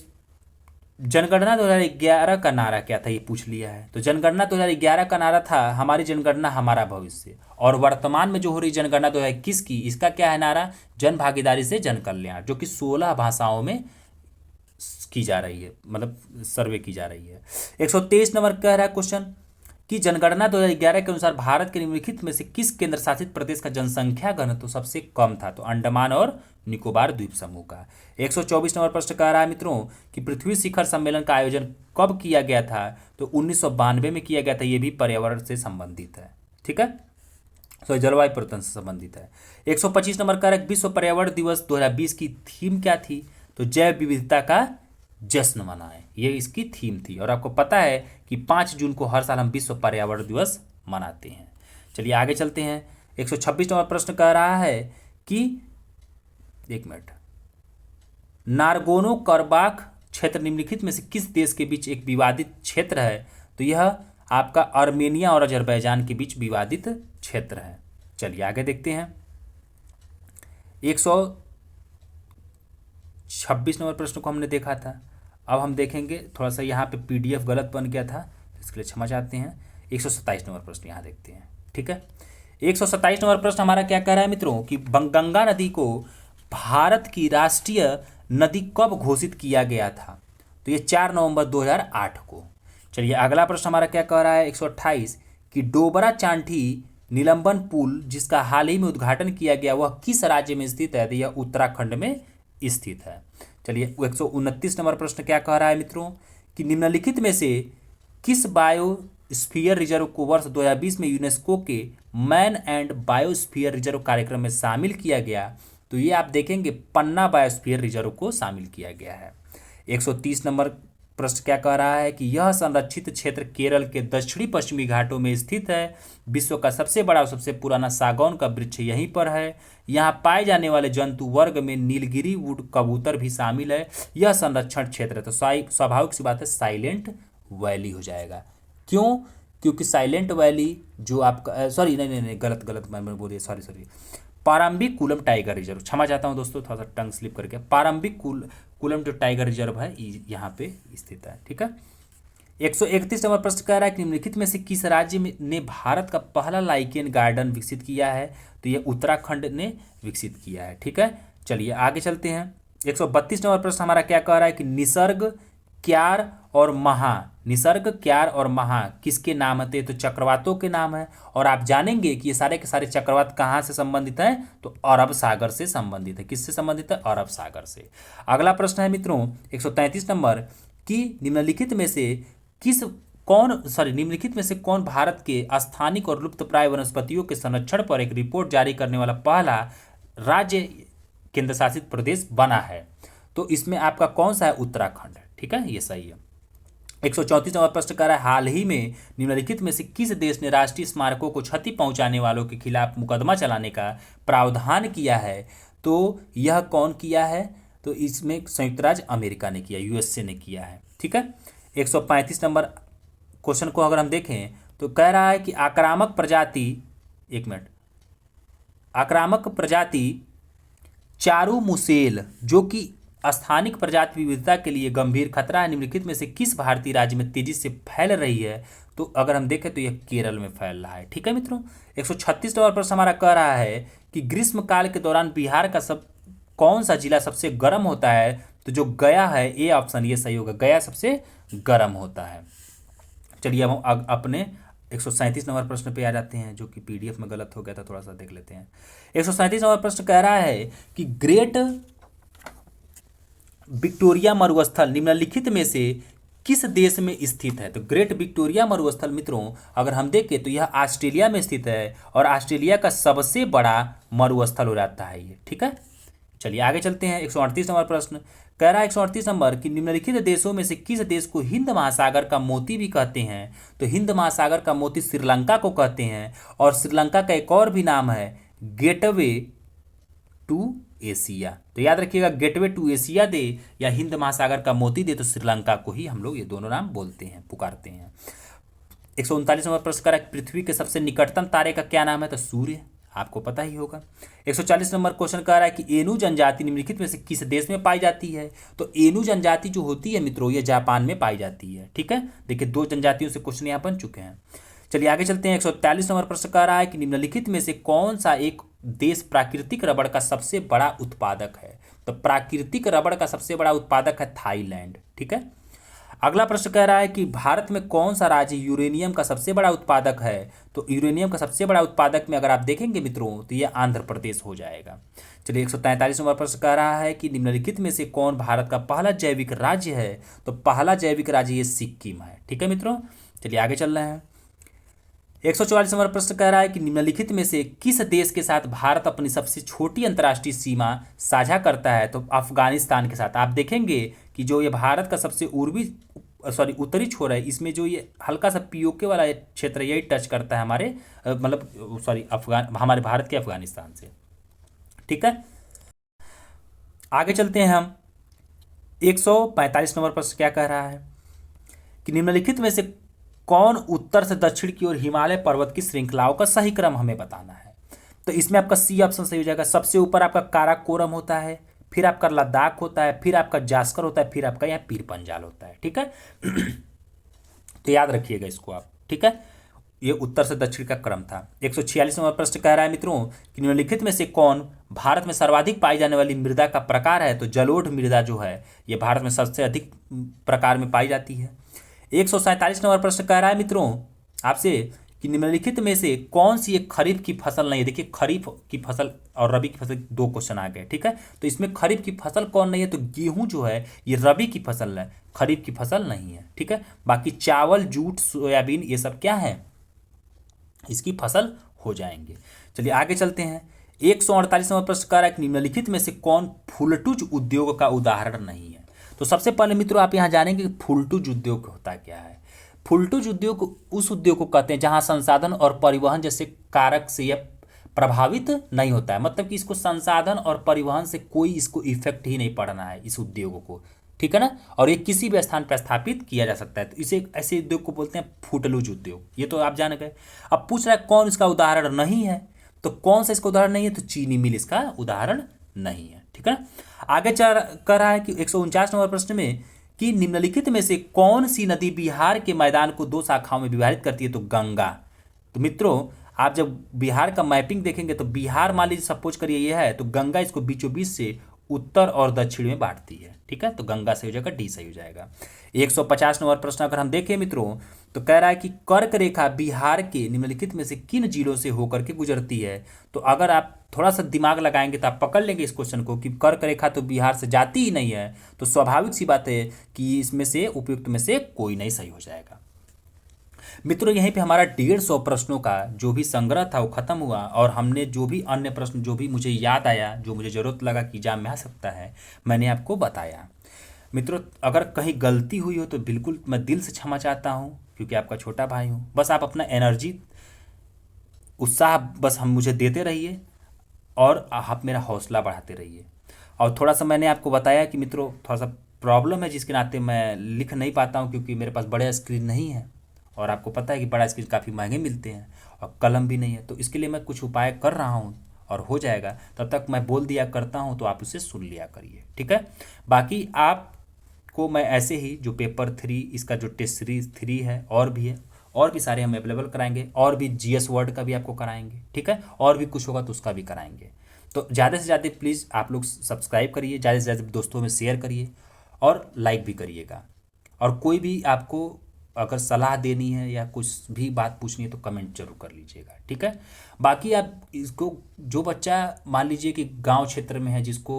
जनगणना 2011 का नारा क्या था ये पूछ लिया है। तो जनगणना 2011 का नारा था हमारी जनगणना हमारा भविष्य। और वर्तमान में जो हो रही जनगणना 2021 की, इसका क्या है नारा? जन भागीदारी से जन कल्याण, जो कि 16 भाषाओं में की जा रही है, मतलब सर्वे की जा रही है। 123 नंबर कह रहा है क्वेश्चन कि जनगणना 2011 के अनुसार भारत के निम्नलिखित में से किस केंद्र शासित प्रदेश का जनसंख्या घनत्व सबसे कम था। तो अंडमान और निकोबार द्वीप समूह का। 124 नंबर प्रश्न कह रहा है मित्रों कि पृथ्वी शिखर सम्मेलन का आयोजन कब किया गया था। तो 1992 में किया गया था। ये भी पर्यावरण से संबंधित है। ठीक है, तो जलवायु परिवर्तन से संबंधित है। 125 नंबर कह रहा है विश्व पर्यावरण दिवस 2020 की थीम क्या थी। तो जैव विविधता का जश्न मनाएं, ये इसकी थीम थी। और आपको पता है कि 5 जून को हर साल हम विश्व पर्यावरण दिवस मनाते हैं। चलिए आगे चलते हैं। 126 नंबर प्रश्न कह रहा है कि एक मिनट, नारगोनो करबाख क्षेत्र निम्नलिखित में से किस देश के बीच एक विवादित क्षेत्र है। तो यह आपका आर्मेनिया और अजरबैजान के बीच विवादित क्षेत्र है। चलिए आगे देखते हैं। 126 नंबर प्रश्न को हमने देखा था। अब हम देखेंगे, थोड़ा सा यहाँ पे PDF गलत बन गया था, इसके लिए क्षमा चाहते हैं। 127 नंबर प्रश्न यहाँ देखते हैं। ठीक है, 127 नंबर प्रश्न हमारा क्या कह रहा है मित्रों कि गंगा नदी को भारत की राष्ट्रीय नदी कब घोषित किया गया था? तो ये 4 नवंबर 2008 को। चलिए अगला प्रश्न हमारा क्या कह रहा है 128 कि डोबरा चांठी निलंबन पुल जिसका हाल ही में उद्घाटन किया गया वह किस राज्य में स्थित है? तो यह उत्तराखंड में स्थित है। चलिए 129 नंबर प्रश्न क्या कह रहा है मित्रों कि निम्नलिखित में से किस बायोस्फीयर रिजर्व को वर्ष 2020 में यूनेस्को के मैन एंड बायोस्फीयर रिजर्व कार्यक्रम में शामिल किया गया? तो ये आप देखेंगे पन्ना बायोस्फीयर रिजर्व को शामिल किया गया है। 130 नंबर प्रश्न क्या कह रहा है कि यह संरक्षित क्षेत्र केरल के दक्षिणी पश्चिमी घाटों में स्थित है। विश्व का सबसे बड़ा और सबसे पुराना सागौन का वृक्ष यहीं पर है। यहाँ पाए जाने वाले जंतु वर्ग में नीलगिरी वुड कबूतर भी शामिल है। यह संरक्षण क्षेत्र है। तो स्वाभाविक सी बात है साइलेंट वैली हो जाएगा। क्यों? क्योंकि साइलेंट वैली जो आपका सॉरी नहीं गलत मैं बोलिए सॉरी पारंबिक कुलम टाइगर रिजर्व, क्षमा चाहता हूँ दोस्तों, थोड़ा सा टंग स्लिप करके। पारंबिक कुलम जो टाइगर रिजर्व है यहाँ पे स्थित है। ठीक है, 131 नंबर प्रश्न कह रहा है कि निम्नलिखित में से किस राज्य ने भारत का पहला लाइकेन गार्डन विकसित किया है? तो ये उत्तराखंड ने विकसित किया है। ठीक है, चलिए आगे चलते हैं। 132 नंबर प्रश्न हमारा क्या कह रहा है कि निसर्ग, क्यार और महा, निसर्ग, क्यार और महा किसके नाम है? तो चक्रवातों के नाम है। और आप जानेंगे कि ये सारे के सारे चक्रवात कहाँ से संबंधित हैं? तो अरब सागर से संबंधित है। किससे संबंधित है? अरब सागर से। अगला प्रश्न है मित्रों 133 नंबर कि निम्नलिखित में से कौन भारत के स्थानिक और लुप्तप्राय वनस्पतियों के संरक्षण पर एक रिपोर्ट जारी करने वाला पहला राज्य केंद्र शासित प्रदेश बना है? तो इसमें आपका कौन सा है? उत्तराखंड। ठीक है, ये सही है। 134 नंबर प्रश्न कर रहा है हाल ही में निम्नलिखित में से किस देश ने राष्ट्रीय स्मारकों को क्षति पहुंचाने वालों के खिलाफ मुकदमा चलाने का प्रावधान किया है? तो यह कौन किया है? तो इसमें संयुक्त राज्य अमेरिका ने किया, USA ने किया है। ठीक है, 135 नंबर क्वेश्चन को अगर हम देखें तो कह रहा है कि आक्रामक प्रजाति चारू मुसेल जो कि स्थानिक प्रजाति विविधता के लिए गंभीर खतरा है, निम्नलिखित में से किस भारतीय राज्य में तेजी से फैल रही है? तो अगर हम देखें तो यह केरल में फैल रहा है। ठीक है मित्रों, 136 नंबर प्रश्न हमारा कह रहा है कि ग्रीष्मकाल के दौरान बिहार का कौन सा जिला सबसे गर्म होता है? तो जो गया है, ए ऑप्शन ये सही होगा, गया सबसे गर्म होता है। चलिए अब हम अपने 137 नंबर प्रश्न पे आ जाते हैं जो कि PDF में गलत हो गया था, थोड़ा सा देख लेते हैं। 137 नंबर प्रश्न कह रहा है कि ग्रेट विक्टोरिया मरुस्थल निम्नलिखित में से किस देश में स्थित है? तो ग्रेट विक्टोरिया मरुस्थल मित्रों अगर हम देखें तो यह ऑस्ट्रेलिया में स्थित है और ऑस्ट्रेलिया का सबसे बड़ा मरुस्थल हो जाता है ये। ठीक है, चलिए आगे चलते हैं। 138 नंबर प्रश्न कह रहा है 138 नंबर कि निम्नलिखित देशों में से किस देश को हिंद महासागर का मोती भी कहते हैं? तो हिंद महासागर का मोती श्रीलंका को कहते हैं और श्रीलंका का एक और भी नाम है गेटवे टू एशिया। तो याद रखिएगा, गेटवे टू एशिया दे या हिंद महासागर का मोती दे तो श्रीलंका को ही हम लोग ये दोनों नाम बोलते हैं, पुकारते हैं। 139 नंबर प्रश्न करा पृथ्वी के सबसे निकटतम तारे का क्या नाम है? तो सूर्य, आपको पता ही होगा। 140 नंबर क्वेश्चन कह रहा है कि एनु जनजाति निम्नलिखित में से किस देश में पाई जाती है? तो एनु जनजाति जो होती है मित्रों ये जापान में पाई जाती है। ठीक है, देखिए 2 जनजातियों से क्वेश्चन यहाँ बन चुके हैं। चलिए आगे चलते हैं। 143 नंबर प्रश्न कह रहा है कि निम्नलिखित में से कौन सा एक देश प्राकृतिक रबड़ का सबसे बड़ा उत्पादक है? तो प्राकृतिक रबड़ का सबसे बड़ा उत्पादक है थाईलैंड। ठीक है, अगला प्रश्न कह रहा है कि भारत में कौन सा राज्य यूरेनियम का सबसे बड़ा उत्पादक है? तो यूरेनियम का सबसे बड़ा उत्पादक में अगर आप देखेंगे मित्रों तो यह आंध्र प्रदेश हो जाएगा। चलिए 143 नंबर प्रश्न कह रहा है कि निम्नलिखित में से कौन भारत का पहला जैविक राज्य है? तो पहला जैविक राज्य ये सिक्किम है। ठीक है मित्रों, चलिए आगे चल रहे हैं। 144 नंबर प्रश्न कह रहा है कि निम्नलिखित में से किस देश के साथ भारत अपनी सबसे छोटी अंतर्राष्ट्रीय सीमा साझा करता है? तो अफगानिस्तान के साथ। आप देखेंगे कि जो ये भारत का सबसे उत्तरी छोर है इसमें जो ये हल्का सा POK वाला क्षेत्र यही टच करता है हमारे भारत के अफगानिस्तान से। ठीक है, आगे चलते हैं हम। 145 नंबर प्रश्न क्या कह रहा है कि निम्नलिखित में से कौन उत्तर से दक्षिण की ओर हिमालय पर्वत की श्रृंखलाओं का सही क्रम हमें बताना है? तो इसमें आपका सी ऑप्शन सही हो जाएगा। सबसे ऊपर आपका काराकोरम होता है, फिर आपका लद्दाख होता है, फिर आपका जास्कर होता है, फिर आपका यहाँ पीर पंजाल होता है। ठीक है तो याद रखिएगा इसको आप। ठीक है, ये उत्तर से दक्षिण का क्रम था। 146 नंबर प्रश्न कह रहा है मित्रों कि निम्नलिखित में से कौन भारत में सर्वाधिक पाई जाने वाली मृदा का प्रकार है। तो जलोढ़ मृदा जो है ये भारत में सबसे अधिक प्रकार में पाई जाती है। 147 नंबर प्रश्न कह रहा है मित्रों आपसे कि निम्नलिखित में से कौन सी एक खरीफ की फसल नहीं है। देखिए खरीफ की फसल और रबी की फसल दो क्वेश्चन आ गए। ठीक है, तो इसमें खरीफ की फसल कौन नहीं है, तो गेहूं जो है ये रबी की फसल है, खरीफ की फसल नहीं है। ठीक है, बाकी चावल, जूट, सोयाबीन ये सब क्या है, इसकी फसल हो जाएंगे। चलिए आगे चलते हैं। 148 नंबर प्रश्न कह रहा है कि निम्नलिखित में से कौन फुलटूज उद्योग का उदाहरण नहीं है। तो सबसे पहले मित्रों आप यहाँ जानेंगे कि फुलटूज उद्योग होता क्या है। फुलटूज उद्योग उस उद्योग को कहते हैं जहाँ संसाधन और परिवहन जैसे कारक से यह प्रभावित नहीं होता है। मतलब कि इसको संसाधन और परिवहन से कोई इसको इफेक्ट ही नहीं पड़ना है इस उद्योग को। ठीक है ना, और ये किसी भी स्थान पर स्थापित किया जा सकता है। तो इसे ऐसे उद्योग को बोलते हैं फुटलूज उद्योग। ये तो आप जान गए। अब पूछ रहा है कौन इसका उदाहरण नहीं है, तो कौन सा इसका उदाहरण नहीं है, तो चीनी मिल इसका उदाहरण नहीं है। ठीक है, आगे चल कर रहा है कि 149 नंबर प्रश्न में कि निम्नलिखित में से कौन सी नदी बिहार के मैदान को दो शाखाओं में विभाजित करती है। तो गंगा। तो मित्रों आप जब बिहार का मैपिंग देखेंगे तो बिहार मान लीजिए सपोज करिए ये है, तो गंगा इसको बीचों बीच से उत्तर और दक्षिण में बांटती है। ठीक है, तो गंगा सही हो जाएगा, डी सही हो जाएगा। 150 नंबर प्रश्न अगर हम देखें मित्रों तो कह रहा है कि कर्क रेखा बिहार के निम्नलिखित में से किन जिलों से होकर के गुजरती है। तो अगर आप थोड़ा सा दिमाग लगाएंगे तो आप पकड़ लेंगे इस क्वेश्चन को कि कर्क रेखा तो बिहार से जाती ही नहीं है, तो स्वाभाविक सी बात है कि इसमें से उपयुक्त में से कोई नहीं सही हो जाएगा। मित्रों यहीं पे हमारा 150 प्रश्नों का जो भी संग्रह था वो खत्म हुआ, और हमने जो भी अन्य प्रश्न जो भी मुझे याद आया, जो मुझे ज़रूरत लगा कि एग्जाम में आ सकता है, मैंने आपको बताया। मित्रों अगर कहीं गलती हुई हो तो बिल्कुल मैं दिल से क्षमा चाहता हूँ, क्योंकि आपका छोटा भाई हूँ। बस आप अपना एनर्जी, उत्साह बस हम मुझे देते रहिए और आप मेरा हौसला बढ़ाते रहिए। और थोड़ा सा मैंने आपको बताया कि मित्रों थोड़ा सा प्रॉब्लम है जिसके नाते मैं लिख नहीं पाता हूँ, क्योंकि मेरे पास बड़े स्क्रीन नहीं है, और आपको पता है कि बड़ा स्क्रीन काफ़ी महंगे मिलते हैं, और कलम भी नहीं है। तो इसके लिए मैं कुछ उपाय कर रहा हूँ और हो जाएगा। तब तक मैं बोल दिया करता हूँ तो आप उसे सुन लिया करिए। ठीक है, बाकी आपको मैं ऐसे ही जो पेपर 3 इसका जो टेस्ट सीरीज 3 है और भी है, और भी सारे हम अवेलेबल कराएंगे, और भी जीएस वर्ड का भी आपको कराएंगे। ठीक है, और भी कुछ होगा तो उसका भी कराएंगे। तो ज़्यादा से ज़्यादा प्लीज़ आप लोग सब्सक्राइब करिए, ज़्यादा से ज़्यादा दोस्तों में शेयर करिए और लाइक भी करिएगा। और कोई भी आपको अगर सलाह देनी है या कुछ भी बात पूछनी है तो कमेंट जरूर कर लीजिएगा। ठीक है, बाकी आप इसको जो बच्चा मान लीजिए कि गांव क्षेत्र में है जिसको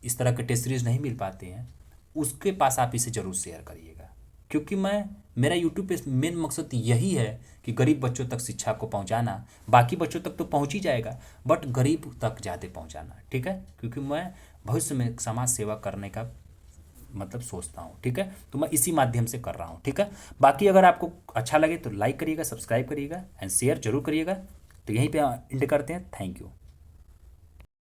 इस तरह के टेस्ट सीरीज नहीं मिल पाते हैं, उसके पास आप इसे ज़रूर शेयर करिएगा, क्योंकि मेरा यूट्यूब पे मेन मकसद यही है कि गरीब बच्चों तक शिक्षा को पहुंचाना। बाकी बच्चों तक तो पहुंच ही जाएगा, बट गरीब तक ज़्यादा पहुंचाना। ठीक है, क्योंकि मैं भविष्य में समाज सेवा करने का मतलब सोचता हूँ। ठीक है, तो मैं इसी माध्यम से कर रहा हूँ। ठीक है, बाकी अगर आपको अच्छा लगे तो लाइक करिएगा, सब्सक्राइब करिएगा एंड शेयर जरूर करिएगा। तो यहीं पे एंड करते हैं। Thank you.